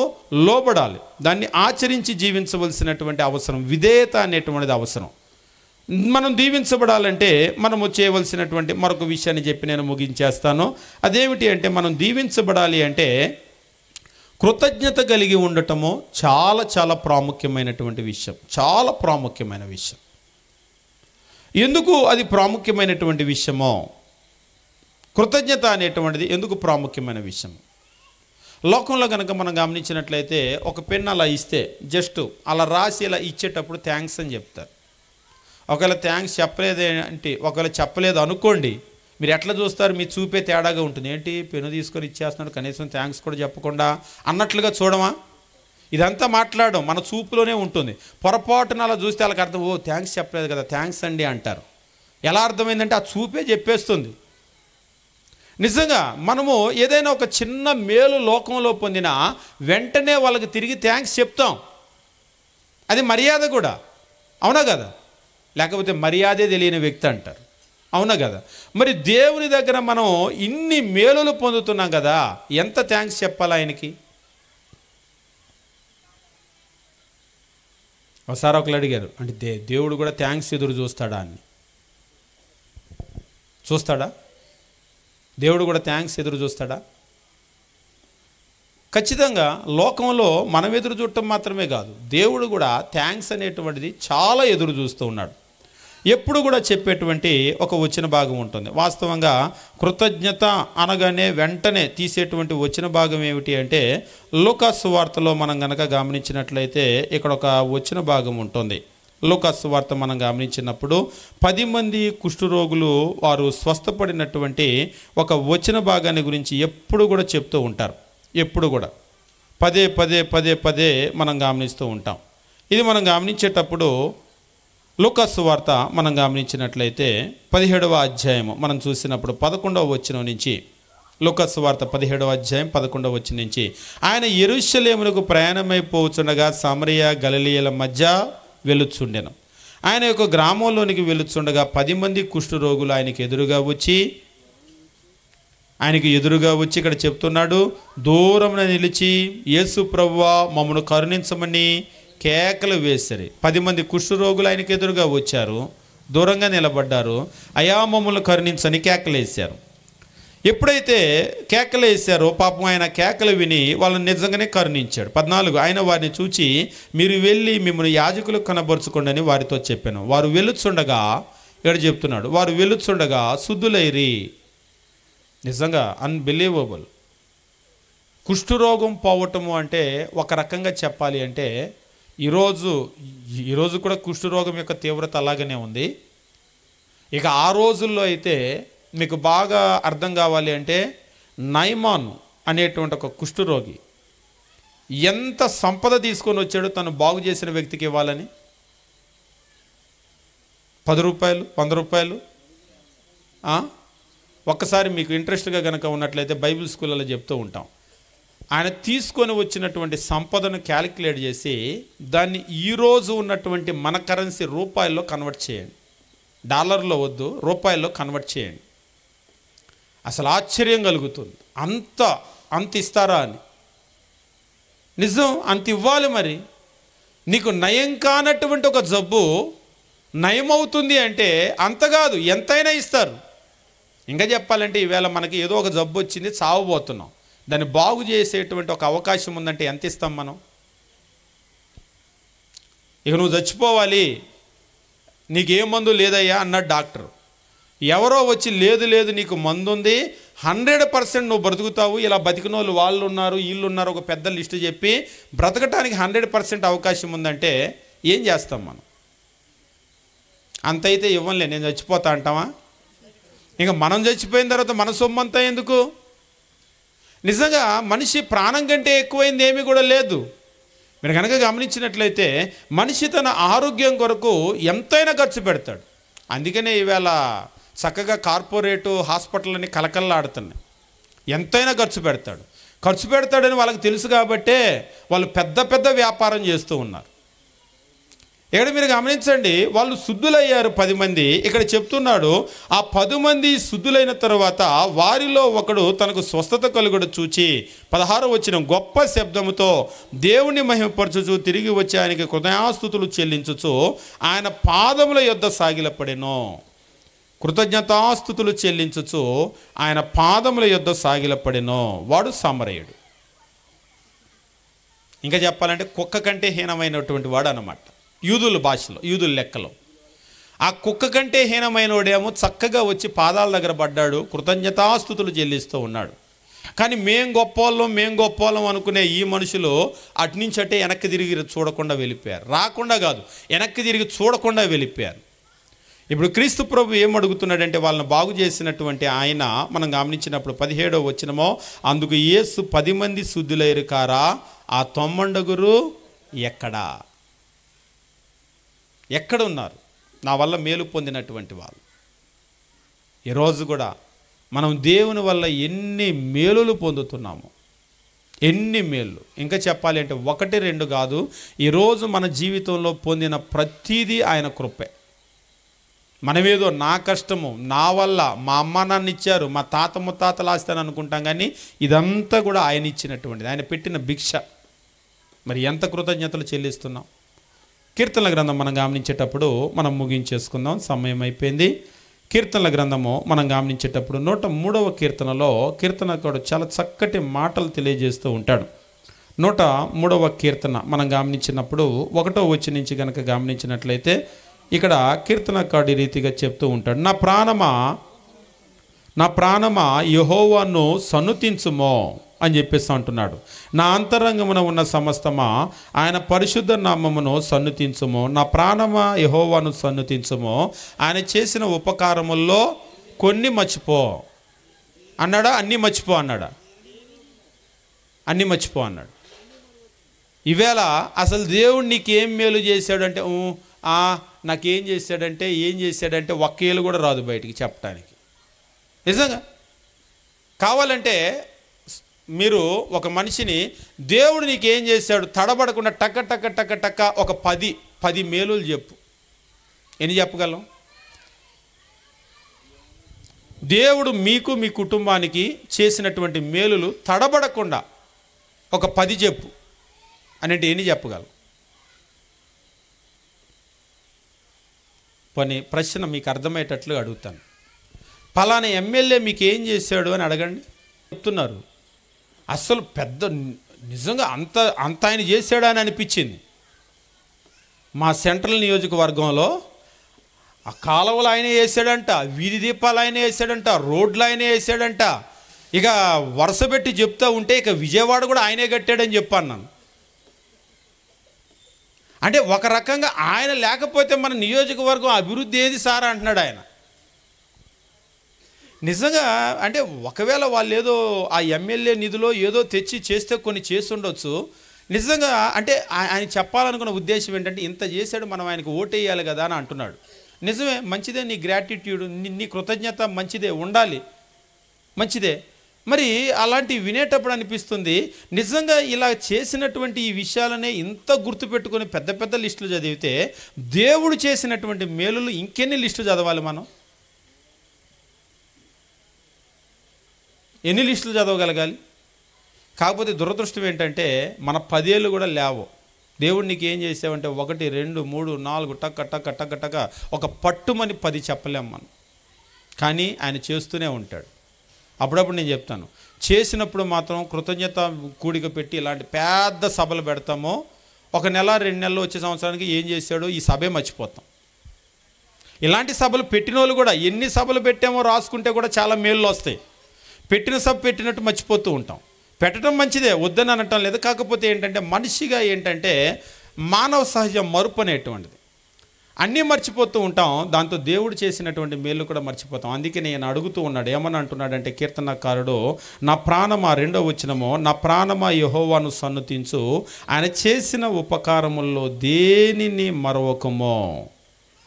లోబడాలి, దాన్ని ఆచరించి జీవించవలసినటువంటి అవసరం, విధేయత అనేటువంటిది అవసరం. మనం దీవించబడాలంటే మనము చేయవలసినటువంటి మరొక విషయాన్ని చెప్పి నేను ముగించేస్తాను. అదేమిటి అంటే, మనం దీవించబడాలి అంటే కృతజ్ఞత కలిగి ఉండటము చాలా చాలా ప్రాముఖ్యమైనటువంటి విషయం, చాలా ప్రాముఖ్యమైన విషయం. ఎందుకు అది ప్రాముఖ్యమైనటువంటి విషయమో, కృతజ్ఞత అనేటువంటిది ఎందుకు ప్రాముఖ్యమైన విషయం? లోకంలో కనుక మనం గమనించినట్లయితే, ఒక పెన్ అలా ఇస్తే జస్ట్ అలా రాసి ఇలా ఇచ్చేటప్పుడు థ్యాంక్స్ అని చెప్తారు. ఒకవేళ థ్యాంక్స్ చెప్పలేదేంటి, ఒకవేళ చెప్పలేదు అనుకోండి, మీరు ఎట్లా చూస్తారు? మీ చూపే తేడాగా ఉంటుంది. ఏంటి పెన్ను తీసుకొని ఇచ్చేస్తున్నాడు, కనీసం థ్యాంక్స్ కూడా చెప్పకుండా అన్నట్లుగా చూడమా? ఇదంతా మాట్లాడడం మన చూపులోనే ఉంటుంది. పొరపాటున అలా చూస్తే వాళ్ళకి అర్థం, ఓ థ్యాంక్స్ చెప్పలేదు కదా, థ్యాంక్స్ అండి అంటారు. ఎలా అర్థమైందంటే ఆ చూపే చెప్పేస్తుంది. నిజంగా మనము ఏదైనా ఒక చిన్న మేలు లోకంలో పొందినా వెంటనే వాళ్ళకి తిరిగి థ్యాంక్స్ చెప్తాం. అది మర్యాద కూడా, అవునా కదా? లేకపోతే మర్యాదే తెలియని వ్యక్తి అంటారు, అవునా కదా? మరి దేవుని దగ్గర మనం ఇన్ని మేలులు పొందుతున్నాం కదా, ఎంత థ్యాంక్స్ చెప్పాలి ఆయనకి? ఒకసారి ఒకరు అడిగారు, అంటే దేవుడు కూడా థ్యాంక్స్ ఎదురు చూస్తాడా అని. చూస్తాడా? దేవుడు కూడా థ్యాంక్స్ ఎదురు చూస్తాడా? ఖచ్చితంగా లోకంలో మనం ఎదురు చూడటం మాత్రమే కాదు, దేవుడు కూడా థ్యాంక్స్ అనేటువంటిది చాలా ఎదురు చూస్తూ ఉన్నాడు. ఎప్పుడు కూడా చెప్పేటువంటి ఒక వచన భాగం ఉంటుంది. వాస్తవంగా కృతజ్ఞత అనగానే వెంటనే తీసేటువంటి వచన భాగం ఏమిటి అంటే, లూకా సువార్తలో మనం గనక గమనించినట్లయితే ఇక్కడ ఒక వచన భాగం ఉంటుంది. లూకా సువార్త మనం గమనించినప్పుడు 10 మంది కుష్ఠరోగులు వారు స్వస్థపడినటువంటి ఒక వచన భాగాన్ని గురించి ఎప్పుడు కూడా చెప్తూ ఉంటారు. ఎప్పుడు కూడా పదే పదే పదే పదే మనం గమనిస్తూ ఉంటాం. ఇది మనం గమనించేటప్పుడు లూకా సువార్త మనం గమనించినట్లయితే 17వ అధ్యాయము మనం చూసినప్పుడు 11వ వచనం నుంచి, లూకా సువార్త 17వ అధ్యాయం 11వ వచనం నుంచి, ఆయన యెరూషలేమునకు ప్రయాణమైపోచుండగా సమరయ గలిలయల మధ్య వెలుచుండెను. ఆయన యొక్క గ్రామంలోనికి వెలుచుండగా 10 మంది కుష్ఠరోగులు ఆయనకి ఎదురుగా వచ్చి ఇక్కడ చెప్తున్నాడు, దూరమున నిలిచి యేసు ప్రభువా మమ్మను కరుణించమని కేకలు వేశారు. 10 మంది కుష్ఠరోగులు ఆయనకి ఎదురుగా వచ్చారు, దూరంగా నిలబడ్డారు, అయా మమ్మల్ని కరుణించని కేకలు వేశారు. ఎప్పుడైతే కేకలు వేశారో పాపం ఆయన కేకలు విని వాళ్ళని నిజంగానే కరుణించాడు. 14, ఆయన వారిని చూచి మీరు వెళ్ళి మిమ్మల్ని యాజకులకు కనబరుచుకోండి అని వారితో చెప్పాను. వారు వెలుచుండగా, ఇక్కడ చెప్తున్నాడు, వారు వెలుచుండగా శుద్ధులైరి. నిజంగా అన్బిలీవబుల్. కుష్ఠరోగం పోవటము అంటే ఒక రకంగా చెప్పాలి అంటే ఈరోజు కూడా కుష్ఠరోగం యొక్క తీవ్రత అలాగనే ఉంది. ఇక ఆ రోజుల్లో అయితే మీకు బాగా అర్థం కావాలి అంటే, నయమాను అనేటువంటి ఒక కుష్ఠరోగి ఎంత సంపద తీసుకొని వచ్చాడో తను బాగు చేసిన వ్యక్తికి ఇవ్వాలని. 10 రూపాయలు, 100 రూపాయలు. ఒక్కసారి మీకు ఇంట్రెస్ట్గా కనుక ఉన్నట్లయితే బైబిల్ స్కూళ్ళలో చెప్తూ ఉంటాం. ఆయన తీసుకొని వచ్చినటువంటి సంపదను క్యాలిక్యులేట్ చేసి దాన్ని ఈరోజు ఉన్నటువంటి మన కరెన్సీ రూపాయల్లో కన్వర్ట్ చేయండి. డాలర్లో వద్దు, రూపాయల్లో కన్వర్ట్ చేయండి. అసలు ఆశ్చర్యం కలుగుతుంది. అంత ఇస్తారా అని. నిజం, అంత ఇవ్వాలి. మరి నీకు నయం కానటువంటి ఒక జబ్బు నయమవుతుంది అంటే అంత కాదు, ఎంతైనా ఇస్తారు. ఇంకా చెప్పాలంటే ఈవేళ మనకి ఏదో ఒక జబ్బు వచ్చింది, చావబోతున్నాం, దాన్ని బాగు చేసేటువంటి ఒక అవకాశం ఉందంటే ఎంత ఇస్తాం మనం? ఇక నువ్వు చచ్చిపోవాలి, నీకే మందు లేదయ్యా అన్నాడు డాక్టర్. ఎవరో వచ్చి లేదు నీకు మందు ఉంది, 100% నువ్వు బ్రతుకుతావు, ఇలా బతికిన వాళ్ళు ఉన్నారు, వీళ్ళు ఉన్నారు, ఒక పెద్ద లిస్టు చెప్పి బ్రతకటానికి 100% అవకాశం ఉందంటే ఏం చేస్తాం మనం? అంతైతే ఇవ్వనులే, నేను చచ్చిపోతా అంటావా? ఇంకా మనం చచ్చిపోయిన తర్వాత మన సొమ్మంతా ఎందుకు? నిజంగా మనిషి ప్రాణం కంటే ఎక్కువైంది ఏమీ కూడా లేదు. మీరు కనుక గమనించినట్లయితే మనిషి తన ఆరోగ్యం కొరకు ఎంతైనా ఖర్చు పెడతాడు. అందుకనే ఈవేళ చక్కగా కార్పొరేటు హాస్పిటల్ని కలకల్లాడుతున్నాయి. ఎంతైనా ఖర్చు పెడతాడని వాళ్ళకి తెలుసు కాబట్టే వాళ్ళు పెద్ద వ్యాపారం చేస్తూ ఉన్నారు. ఇక్కడ మీరు గమనించండి, వాళ్ళు శుద్ధులయ్యారు 10 మంది. ఇక్కడ చెప్తున్నాడు, ఆ 10 మంది శుద్ధులైన తర్వాత వారిలో ఒకడు తనకు స్వస్థత కలుగుడు చూచి 16వ వచనం, గొప్ప శబ్దముతో దేవుని మహిమపరచుచు తిరిగి వచ్చి ఆయనకి కృతజ్ఞతాస్తుతులు చెల్లించుచు ఆయన పాదముల యొద్ద సాగిలపడెను. కృతజ్ఞతాస్తుతులు చెల్లించుచు ఆయన పాదముల యొద్ద సాగిలపడెను. వాడు సమరయుడు. ఇంకా చెప్పాలంటే కుక్క కంటే హీనమైనటువంటి వాడు అన్నమాట. యూదుల భాషలో, యూదుల లెక్కలో ఆ కుక్క కంటే హీనమైనోడేమో చక్కగా వచ్చి పాదాల దగ్గర పడ్డాడు, కృతజ్ఞతాస్తుతులు చెల్లిస్తూ ఉన్నాడు. కానీ మేం గొప్పోళ్ళం అనుకునే ఈ మనుషులు అటునుంచి అటే వెనక్కి తిరిగి చూడకుండా వెళ్ళిపోయారు. రాకుండా కాదు, వెనక్కి తిరిగి చూడకుండా వెళ్ళిపోయారు. ఇప్పుడు క్రీస్తు ప్రభు ఏం అడుగుతున్నాడంటే వాళ్ళని బాగు చేసినటువంటి ఆయన మనం గమనించినప్పుడు 17వ వచనమో, అందుకు యేసు 10 మంది శుద్ధులైరు కారా, ఆ 90 ఎక్కడ ఉన్నారు నా వల్ల మేలు పొందినటువంటి వాళ్ళు? ఈరోజు కూడా మనం దేవుని వల్ల ఎన్ని మేలులు పొందుతున్నాము, ఎన్ని మేళ్ళు. ఇంకా చెప్పాలి అంటే 1, 2 కాదు, ఈరోజు మన జీవితంలో పొందిన ప్రతిదీ ఆయన కృపే. మనమేదో నా కష్టము, నా వల్ల, మా అమ్మ నాన్న ఇచ్చారు, మా తాత ముత్తాతలు ఆస్తాను అనుకుంటాం, కానీ ఇదంతా కూడా ఆయన ఇచ్చినటువంటిది, ఆయన పెట్టిన భిక్ష. మరి ఎంత కృతజ్ఞతలు చెల్లిస్తున్నాం? కీర్తనల గ్రంథం మనం గమనించేటప్పుడు మనం ముగించేసుకుందాం, సమయం అయిపోయింది. కీర్తనల గ్రంథము మనం గమనించేటప్పుడు 103వ కీర్తనలో కీర్తనకుడు చాలా చక్కటి మాటలు తెలియజేస్తూ ఉంటాడు. 103వ కీర్తన మనం గమనించినప్పుడు 1వ వచనం నుంచి కనుక గమనించినట్లయితే ఇక్కడ కీర్తనకారుడు ఈ రీతిగా చెప్తూ ఉంటాడు, నా ప్రాణమా యెహోవాను సన్నుతించుమో అని చెప్పేసి అంటున్నాడు. నా అంతరంగమున ఉన్న సమస్తమా ఆయన పరిశుద్ధ నామమును సన్నుతించుమో. నా ప్రాణమా యెహోవాను సన్నుతించుమో. ఆయన చేసిన ఉపకారముల్లో కొన్ని మర్చిపో అన్నాడా, అన్నీ మర్చిపో అన్నాడా? అన్నీ మర్చిపో అన్నాడు. ఈవేళ అసలు దేవుడు నీకు ఏం మేలు చేశాడంటే, నాకేం ఏం చేశాడంటే ఒక్కేళ్ళు కూడా రాదు బయటికి చెప్పడానికి. నిజంగా కావాలంటే మీరు ఒక మనిషిని దేవుడు నీకేం చేశాడు తడబడకుండా టక్క టక్క టక్క టక్క ఒక 10 మేలులు చెప్పు. ఎన్ని చెప్పగలం? దేవుడు మీకు, మీ కుటుంబానికి చేసినటువంటి మేలులు తడబడకుండా ఒక 10 చెప్పు అంటే ఎన్ని చెప్పగలం? పని ప్రశ్న మీకు అర్థమయ్యేటట్లుగా అడుగుతాను. పలానా ఎమ్మెల్యే మీకు ఏం చేశాడు అని అడగండి, చెప్తున్నారు. అసలు పెద్ద నిజంగా అంత ఆయన చేశాడా అని అనిపించింది. మా సెంట్రల్ నియోజకవర్గంలో ఆ కాలువలు ఆయనే వేసాడంట, వీధి దీపాలు ఆయనే వేసాడంట, రోడ్లు ఆయనే వేసాడంట. ఇక వరుస పెట్టి చెప్తూ ఉంటే ఇక విజయవాడ కూడా ఆయనే కట్టాడని చెప్పాను నన్ను. అంటే ఒక రకంగా ఆయన లేకపోతే మన నియోజకవర్గం అభివృద్ధి ఏది సారా అంటున్నాడు ఆయన. నిజంగా అంటే ఒకవేళ వాళ్ళు ఏదో ఆ ఎమ్మెల్యే నిధిలో ఏదో తెచ్చి చేస్తే కొన్ని చేసి ఉండొచ్చు. నిజంగా అంటే ఆయన చెప్పాలనుకున్న ఉద్దేశం ఏంటంటే ఇంత చేశాడు, మనం ఆయనకు ఓటేయాలి కదా అని అంటున్నాడు. నిజమే, మంచిదే, నీ గ్రాటిట్యూడ్, నీ కృతజ్ఞత మంచిదే, ఉండాలి, మంచిదే. మరి అలాంటివి వినేటప్పుడు అనిపిస్తుంది నిజంగా ఇలా చేసినటువంటి ఈ విషయాలనే ఇంత గుర్తుపెట్టుకొని పెద్ద పెద్ద లిస్టులు చదివితే దేవుడు చేసినటువంటి మేలులు ఇంకెన్ని లిస్టులు చదవాలి మనం? ఎన్ని లిస్టులు చదవగలగాలి? కాకపోతే దురదృష్టం ఏంటంటే మన 10 ఏళ్ళు కూడా లేవు. దేవుడు నీకు ఏం చేసావంటే 1, 2, 3, 4 టక్క టక్క టక్క టక్క ఒక పట్టుమని 10 చెప్పలేం మనం. కానీ ఆయన చేస్తూనే ఉంటాడు. అప్పుడప్పుడు నేను చెప్తాను, చేసినప్పుడు మాత్రం కృతజ్ఞత కూడిక పెట్టి ఇలాంటి పెద్ద సభలు పెడతామో 1 నెల 2 నెలలు వచ్చే సంవత్సరానికి ఏం చేశాడో ఈ సభే మర్చిపోతాం. ఇలాంటి సభలు పెట్టిన వాళ్ళు కూడా ఎన్ని సభలు పెట్టామో రాసుకుంటే కూడా చాలా మేళ్ళు వస్తాయి. పెట్టిన సభ పెట్టినట్టు మర్చిపోతూ ఉంటాం. పెట్టడం మంచిదే, వద్దని అనటం లేదు. కాకపోతే ఏంటంటే మనిషిగా ఏంటంటే మానవ సహజ మరుపు అనేటువంటిది, అన్నీ మర్చిపోతూ ఉంటాం. దాంతో దేవుడు చేసినటువంటి మేలు కూడా మర్చిపోతాం. అందుకే నేను అడుగుతూ ఉన్నాడు, ఏమని అంటున్నాడంటే కీర్తనకారుడు, నా ప్రాణమా 2వ వచనమో, నా ప్రాణమా యెహోవాను సన్నుతించు, ఆయన చేసిన ఉపకారముల్లో దేనిని మరవకమో.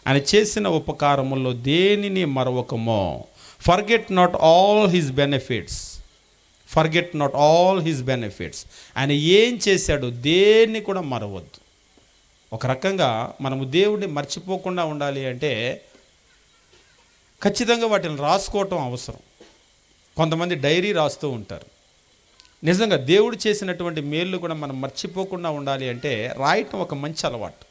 ఆయన చేసిన ఉపకారముల్లో దేనిని మరవకమో. Forget not all his benefits, forget not all his benefits. ఆయన ఏం చేశాడు దేన్ని కూడా మరవద్దు. ఒక రకంగా మనము దేవుడిని మర్చిపోకుండా ఉండాలి అంటే ఖచ్చితంగా వాటిని రాసుకోవటం అవసరం. కొంతమంది డైరీ రాస్తూ ఉంటారు. నిజంగా దేవుడు చేసినటువంటి మేళ్ళు కూడా మనం మర్చిపోకుండా ఉండాలి అంటే రాయటం ఒక మంచి అలవాటు.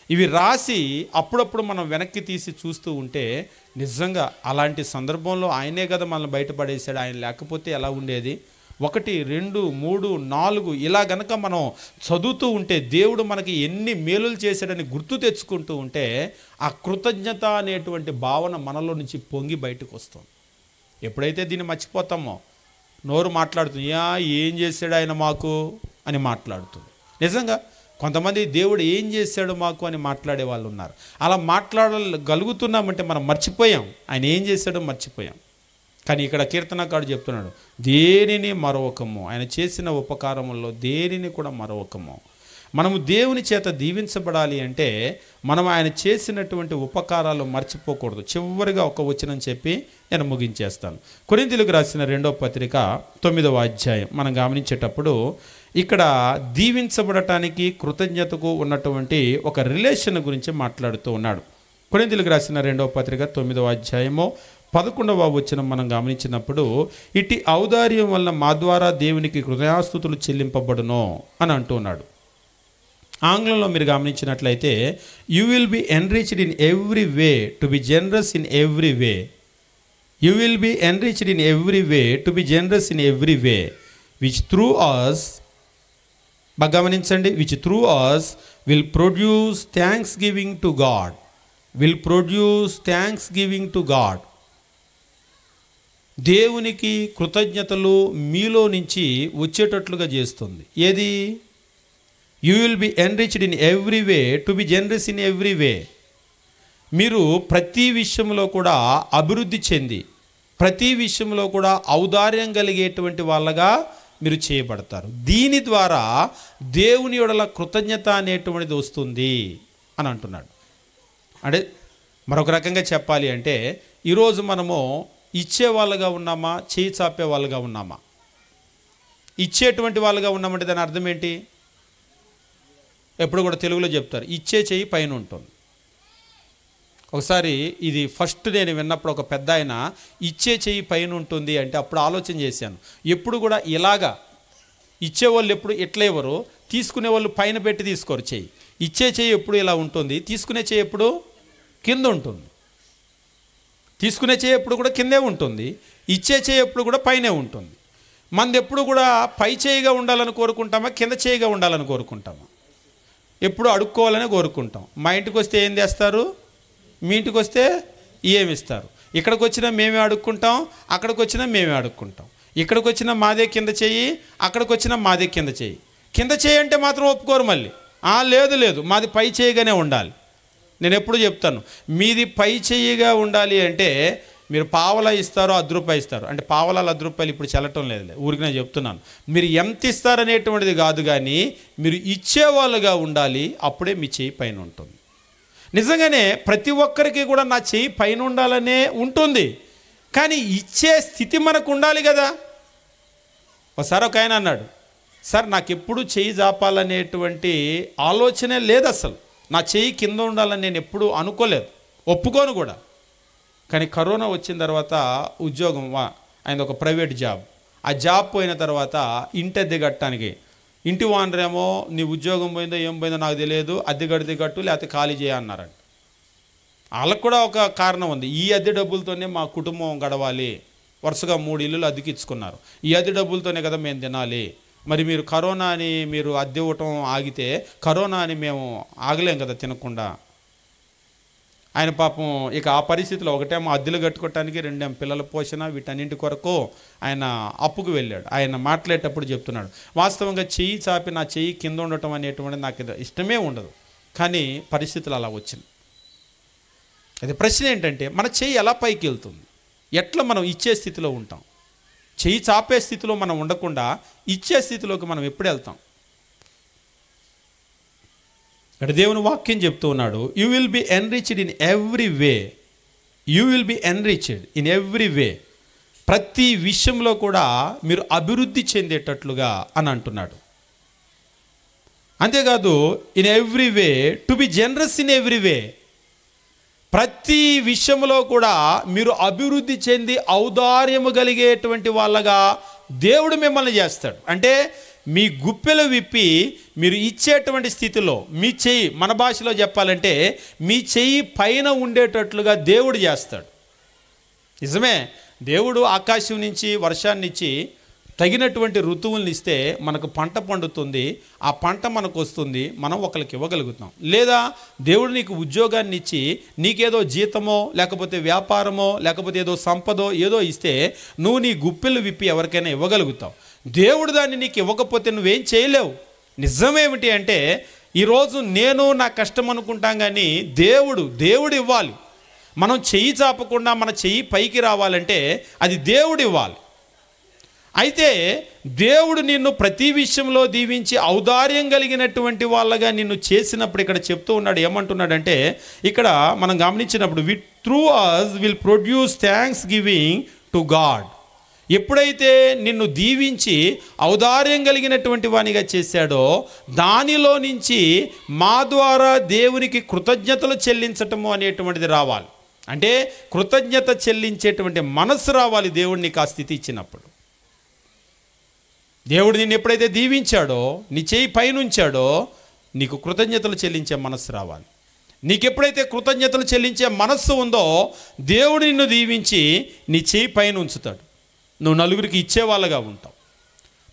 ఇవి రాసి అప్పుడప్పుడు మనం వెనక్కి తీసి చూస్తూ ఉంటే నిజంగా అలాంటి సందర్భంలో ఆయనే కదా మనల్ని బయటపడేశాడు, ఆయన లేకపోతే ఎలా ఉండేది. 1, 2, 3, 4 ఇలా గనక మనం చదువుతూ ఉంటే దేవుడు మనకి ఎన్ని మేలులు చేశాడని గుర్తు తెచ్చుకుంటూ ఉంటే ఆ కృతజ్ఞత అనేటువంటి భావన మనలో నుంచి పొంగి బయటకు వస్తుంది. ఎప్పుడైతే దీన్ని మర్చిపోతామో నోరు మాట్లాడుతుంది, ఏం చేశాడు ఆయన మాకు అని మాట్లాడుతుంది. నిజంగా కొంతమంది దేవుడు ఏం చేశాడు మాకు అని మాట్లాడే వాళ్ళు ఉన్నారు. అలా మాట్లాడగలుగుతున్నామంటే మనం మర్చిపోయాం, ఆయన ఏం చేశాడో మర్చిపోయాం. కానీ ఇక్కడ కీర్తనకారుడు చెప్తున్నాడు, దేనిని మరొకము, ఆయన చేసిన ఉపకారముల్లో దేనిని కూడా మరొకము. మనము దేవుని చేత దీవించబడాలి అంటే మనం ఆయన చేసినటువంటి ఉపకారాలు మర్చిపోకూడదు. చివరిగా ఒక వచనం చెప్పి నేను ముగించేస్తాను. కొరింథీయులకు రాసిన 2వ పత్రిక 9వ అధ్యాయం మనం గమనించేటప్పుడు ఇక్కడ దీవించబడటానికి కృతజ్ఞతకు ఉన్నటువంటి ఒక రిలేషన్ గురించి మాట్లాడుతూ ఉన్నాడు. కొరింథీయులకు రాసిన 2వ పత్రిక 9వ అధ్యాయము 11వ వచనం మనం గమనించినప్పుడు, ఇటు ఔదార్యం వల్ల మా ద్వారా దేవునికి కృతజ్ఞతాస్తుతులు చెల్లింపబడును అని అంటున్నాడు. ఆంగ్లంలో మీరు గమనించినట్లయితే, you will be enriched in every way to be generous in every way. You will be enriched in every way to be generous in every way which through us, బాగా గమనించండి, which through us will produce thanksgiving to God. Will produce thanksgiving to God. దేవునికి కృతజ్ఞతలు మీలో నుంచి వచ్చేటట్లుగా చేస్తుంది. ఏది? You will be enriched in every way to be generous in every వే. మీరు ప్రతి విషయంలో కూడా అభివృద్ధి చెంది, ప్రతి విషయంలో కూడా ఔదార్యం కలిగేటువంటి వాళ్ళగా మీరు చేయబడతారు. దీని ద్వారా దేవుని యెడల కృతజ్ఞత అనేటువంటిది వస్తుంది అని అంటున్నాడు. అంటే మరొక రకంగా చెప్పాలి అంటే, ఈరోజు మనము ఇచ్చే వాళ్ళగా ఉన్నామా, చేయి చాపే వాళ్ళగా ఉన్నామా? ఇచ్చేటువంటి వాళ్ళగా ఉన్నామంటే దాని అర్థం ఏంటి? ఎప్పుడు కూడా తెలుగులో చెప్తారు, ఇచ్చే చెయ్యి పైన ఉంటుంది. ఒకసారి ఇది ఫస్ట్ నేను విన్నప్పుడు ఒక పెద్ద ఆయన ఇచ్చే చెయ్యి పైన ఉంటుంది అంటే అప్పుడు ఆలోచన చేశాను. ఎప్పుడు కూడా ఇలాగా ఇచ్చేవాళ్ళు ఎప్పుడు ఎట్లా ఇవ్వరు, తీసుకునే వాళ్ళు పైన పెట్టి తీసుకోరు చెయ్యి. ఇచ్చే చెయ్యి ఎప్పుడు ఇలా ఉంటుంది, తీసుకునే చెయ్యి ఎప్పుడు కింద ఉంటుంది. తీసుకునే చెయ్యి ఎప్పుడు కూడా కిందే ఉంటుంది, ఇచ్చే చెయ్యి ఎప్పుడు కూడా పైనే ఉంటుంది. మనది ఎప్పుడు కూడా పై చేయిగా ఉండాలని కోరుకుంటామా, కింద చేయిగా ఉండాలని కోరుకుంటామా? ఎప్పుడు అడుక్కోవాలని కోరుకుంటాం. మా ఇంటికి వస్తే ఏం చేస్తారు, మీ ఇంటికి వస్తే ఏమి ఇస్తారు. ఇక్కడికి వచ్చినా మేమే అడుక్కుంటాం, అక్కడికి వచ్చినా మేమే అడుక్కుంటాం. ఇక్కడికి వచ్చినా మాదే కింద చెయ్యి, అక్కడికి వచ్చినా మాదే కింద చెయ్యి. కింద చెయ్యి అంటే మాత్రం ఒప్పుకోరు మళ్ళీ. లేదు మాది పై చేయిగానే ఉండాలి. నేను ఎప్పుడు చెప్తాను, మీది పై చెయ్యిగా ఉండాలి అంటే మీరు పావలా ఇస్తారో ₹10 ఇస్తారు అంటే పావలాలు ₹10 ఇప్పుడు చెల్లటం లేదు, ఊరికి నేను చెప్తున్నాను. మీరు ఎంత ఇస్తారనేటువంటిది కాదు, కానీ మీరు ఇచ్చేవాళ్ళుగా ఉండాలి. అప్పుడే మీ చెయ్యి పైన ఉంటుంది. నిజంగానే ప్రతి ఒక్కరికి కూడా నా చెయ్యి పైన ఉండాలనే ఉంటుంది, కానీ ఇచ్చే స్థితి మనకు ఉండాలి కదా. ఒకసారి ఒక ఆయన అన్నాడు, సార్ నాకు ఎప్పుడు చెయ్యి జాపాలనేటువంటి ఆలోచనే లేదు, అసలు నా చెయ్యి కింద ఉండాలని నేను ఎప్పుడూ అనుకోలేదు, ఒప్పుకోను కూడా. కానీ కరోనా వచ్చిన తర్వాత ఉద్యోగం, ఆయన ఒక ప్రైవేట్ జాబ్, ఆ జాబ్ పోయిన తర్వాత ఇంటి అద్దె కట్టడానికి ఇంటి ఓనరేమో నీ ఉద్యోగం పోయిందో ఏం పోయిందో నాకు తెలియదు, అద్దె కట్టు లేకపోతే ఖాళీ చేయన్నారంట. వాళ్ళకు కూడా ఒక కారణం ఉంది, ఈ అద్దె డబ్బులతోనే మా కుటుంబం గడవాలి, వరుసగా 3 ఇల్లులు అద్దెకి ఇచ్చుకున్నారు, ఈ అద్దె డబ్బులతోనే కదా మేము తినాలి. మరి మీరు కరోనా అని మీరు అద్దె ఇవ్వటం ఆగితే కరోనా అని మేము ఆగలేం కదా తినకుండా. ఆయన పాపం ఇక ఆ పరిస్థితిలో ఒకటేమో అద్దెలు కట్టుకోవటానికి, 2 పిల్లల పోషణ, వీటన్నింటి కొరకు ఆయన అప్పుకు వెళ్ళాడు. ఆయన మాట్లాడేటప్పుడు చెప్తున్నాడు, వాస్తవంగా చెయ్యి చాపి నా చెయ్యి కింద ఉండటం అనేటువంటిది నాకు ఇష్టమే ఉండదు, కానీ పరిస్థితులు అలా వచ్చింది. అది ప్రశ్న ఏంటంటే, మన చెయ్యి ఎలా పైకి వెళ్తుంది, ఎట్లా మనం ఇచ్చే స్థితిలో ఉంటాం? చెయ్యి చాపే స్థితిలో మనం ఉండకుండా ఇచ్చే స్థితిలోకి మనం ఎప్పుడు వెళ్తాం? ఇక్కడ దేవుని వాక్యం చెప్తూ ఉన్నాడు, you will be enriched in every way. You will be enriched in every వే. ప్రతి విషయంలో కూడా మీరు అభివృద్ధి చెందేటట్లుగా అని అంటున్నాడు. అంతేకాదు, in every way to be generous in every వే. ప్రతి విషయంలో కూడా మీరు అభివృద్ధి చెంది ఔదార్యము కలిగేటువంటి వాళ్ళగా దేవుడు మిమ్మల్ని చేస్తాడు. అంటే మీ గుప్పెలు విప్పి మీరు ఇచ్చేటువంటి స్థితిలో మీ చెయ్యి, మన భాషలో చెప్పాలంటే మీ చెయ్యి పైన ఉండేటట్లుగా దేవుడు చేస్తాడు. నిజమే, దేవుడు ఆకాశం నుంచి వర్షాన్ని ఇచ్చి తగినటువంటి ఋతువులను ఇస్తే మనకు పంట పండుతుంది, ఆ పంట మనకు వస్తుంది, మనం ఒకరికి ఇవ్వగలుగుతాం. లేదా దేవుడు నీకు ఉద్యోగాన్ని ఇచ్చి నీకేదో జీతమో లేకపోతే వ్యాపారమో లేకపోతే ఏదో సంపదో ఏదో ఇస్తే నువ్వు నీ గుప్పెలు విప్పి ఎవరికైనా ఇవ్వగలుగుతావు. దేవుడు దాన్ని నీకు ఇవ్వకపోతే నువ్వేం చేయలేవు. నిజమేమిటి అంటే ఈరోజు నేను నా కష్టం అనుకుంటాం, కానీ దేవుడు ఇవ్వాలి. మనం చెయ్యి చాపకుండా మన చెయ్యి పైకి రావాలంటే అది దేవుడు ఇవ్వాలి. అయితే దేవుడు నిన్ను ప్రతి విషయంలో దీవించి ఔదార్యం కలిగినటువంటి వాళ్ళగా నిన్ను చేసినప్పుడు ఇక్కడ చెప్తూ ఉన్నాడు. ఏమంటున్నాడంటే ఇక్కడ మనం గమనించినప్పుడు through us will produce thanksgiving to God. ఎప్పుడైతే నిన్ను దీవించి ఔదార్యం కలిగినటువంటి వానిగా చేశాడో దానిలో నుంచి మా ద్వారా దేవునికి కృతజ్ఞతలు చెల్లించటము అనేటువంటిది రావాలి. అంటే కృతజ్ఞత చెల్లించేటువంటి మనస్సు రావాలి దేవుడు నీకు ఆ స్థితి ఇచ్చినప్పుడు. దేవుడు నిన్ను ఎప్పుడైతే దీవించాడో, నీ చేయి పైనుంచాడో, నీకు కృతజ్ఞతలు చెల్లించే మనస్సు రావాలి. నీకు ఎప్పుడైతే కృతజ్ఞతలు చెల్లించే మనస్సు ఉందో దేవుడు నిన్ను దీవించి నీ చేయి పైన ఉంచుతాడు. నువ్వు నలుగురికి ఇచ్చేవాళ్ళగా ఉంటావు.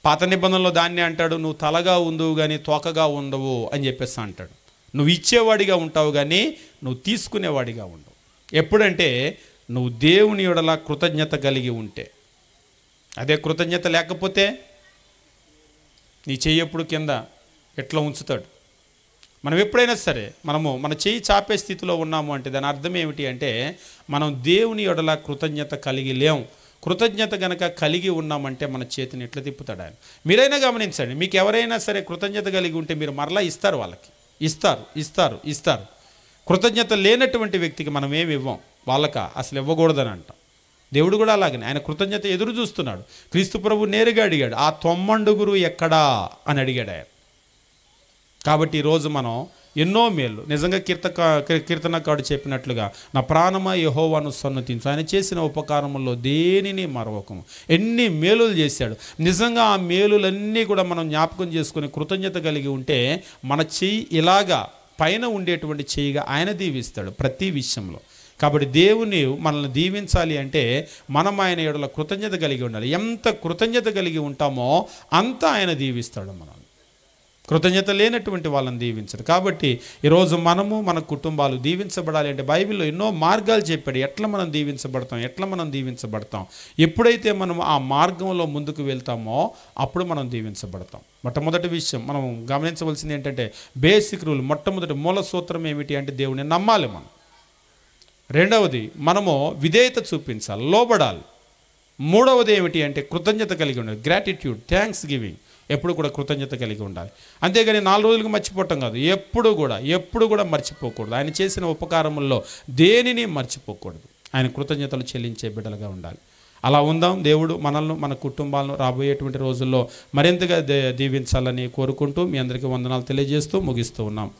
పాత నిబంధనలో దాన్ని అంటాడు, నువ్వు తలగా ఉందువు కానీ తోకగా ఉండవు అని చెప్పేసి అంటాడు. నువ్వు ఇచ్చేవాడిగా ఉంటావు కానీ నువ్వు తీసుకునేవాడిగా ఉండవు. ఎప్పుడంటే నువ్వు దేవుని యెడల కృతజ్ఞత కలిగి ఉంటే. అదే కృతజ్ఞత లేకపోతే నీ చెయ్యి ఎప్పుడు కింద ఎట్లా ఉంచుతాడు. మనం ఎప్పుడైనా సరే మన చెయ్యి చాపే స్థితిలో ఉన్నాము అంటే దాని అర్థం ఏమిటి అంటే మనం దేవుని యెడల కృతజ్ఞత కలిగి లేం. కృతజ్ఞత గనక కలిగి ఉన్నామంటే మన చేతిని ఎట్లా తిప్పుతాడు ఆయన. మీరైనా గమనించండి, మీకు ఎవరైనా సరే కృతజ్ఞత కలిగి ఉంటే మీరు మరలా ఇస్తారు, వాళ్ళకి ఇస్తారు. కృతజ్ఞత లేనటువంటి వ్యక్తికి మనం ఏమి ఇవ్వం, వాళ్ళక అసలు ఇవ్వకూడదని అంటాం. దేవుడు కూడా అలాగనే ఆయన కృతజ్ఞత ఎదురు చూస్తున్నాడు. క్రీస్తు ప్రభు నేరుగా అడిగాడు, ఆ 90 ఎక్కడా అని అడిగాడు ఆయన. కాబట్టి ఈరోజు మనం ఎన్నో మేలు, నిజంగా కీర్తనకారుడు చెప్పినట్లుగా నా ప్రాణమా యెహోవాను సన్నతించు, ఆయన చేసిన ఉపకారముల్లో దేనిని మరవకము. ఎన్ని మేలులు చేశాడు. నిజంగా ఆ మేలులన్నీ కూడా మనం జ్ఞాపకం చేసుకుని కృతజ్ఞత కలిగి ఉంటే మన చెయ్యి ఇలాగా పైన ఉండేటువంటి చెయ్యిగా ఆయన దీవిస్తాడు ప్రతి విషయంలో. కాబట్టి దేవుని మనల్ని దీవించాలి అంటే మనం ఆయన యెడల కృతజ్ఞత కలిగి ఉండాలి. ఎంత కృతజ్ఞత కలిగి ఉంటామో అంత ఆయన దీవిస్తాడు మనల్ని. కృతజ్ఞత లేనటువంటి వాళ్ళని దీవించడు. కాబట్టి ఈరోజు మనము మన కుటుంబాలు దీవించబడాలి అంటే బైబిల్లో ఎన్నో మార్గాలు చెప్పాడు. ఎట్లా మనం దీవించబడతాం. ఎప్పుడైతే మనం ఆ మార్గంలో ముందుకు వెళ్తామో అప్పుడు మనం దీవించబడతాం. మొట్టమొదటి విషయం మనం గమనించవలసింది ఏంటంటే బేసిక్ రూల్, మొట్టమొదటి మూల సూత్రం ఏమిటి అంటే దేవుని నమ్మాలి మనం. రెండవది మనము విధేయత చూపించాలి, లోబడాలి. మూడవది ఏమిటి అంటే కృతజ్ఞత కలిగి ఉండాలి, గ్రాటిట్యూడ్, థ్యాంక్స్ గివింగ్. ఎప్పుడు కూడా కృతజ్ఞత కలిగి ఉండాలి. అంతేగాని 4 రోజులకు మర్చిపోవటం కాదు, ఎప్పుడు కూడా మర్చిపోకూడదు. ఆయన చేసిన ఉపకారముల్లో దేనిని మర్చిపోకూడదు. ఆయన కృతజ్ఞతలు చెల్లించే బిడ్డలుగా ఉండాలి. అలా ఉందాం. దేవుడు మనల్ని, మన కుటుంబాలను రాబోయేటువంటి రోజుల్లో మరింతగా దీవించాలని కోరుకుంటూ మీ అందరికీ వందనాలు తెలియజేస్తూ ముగిస్తూ ఉన్నాం.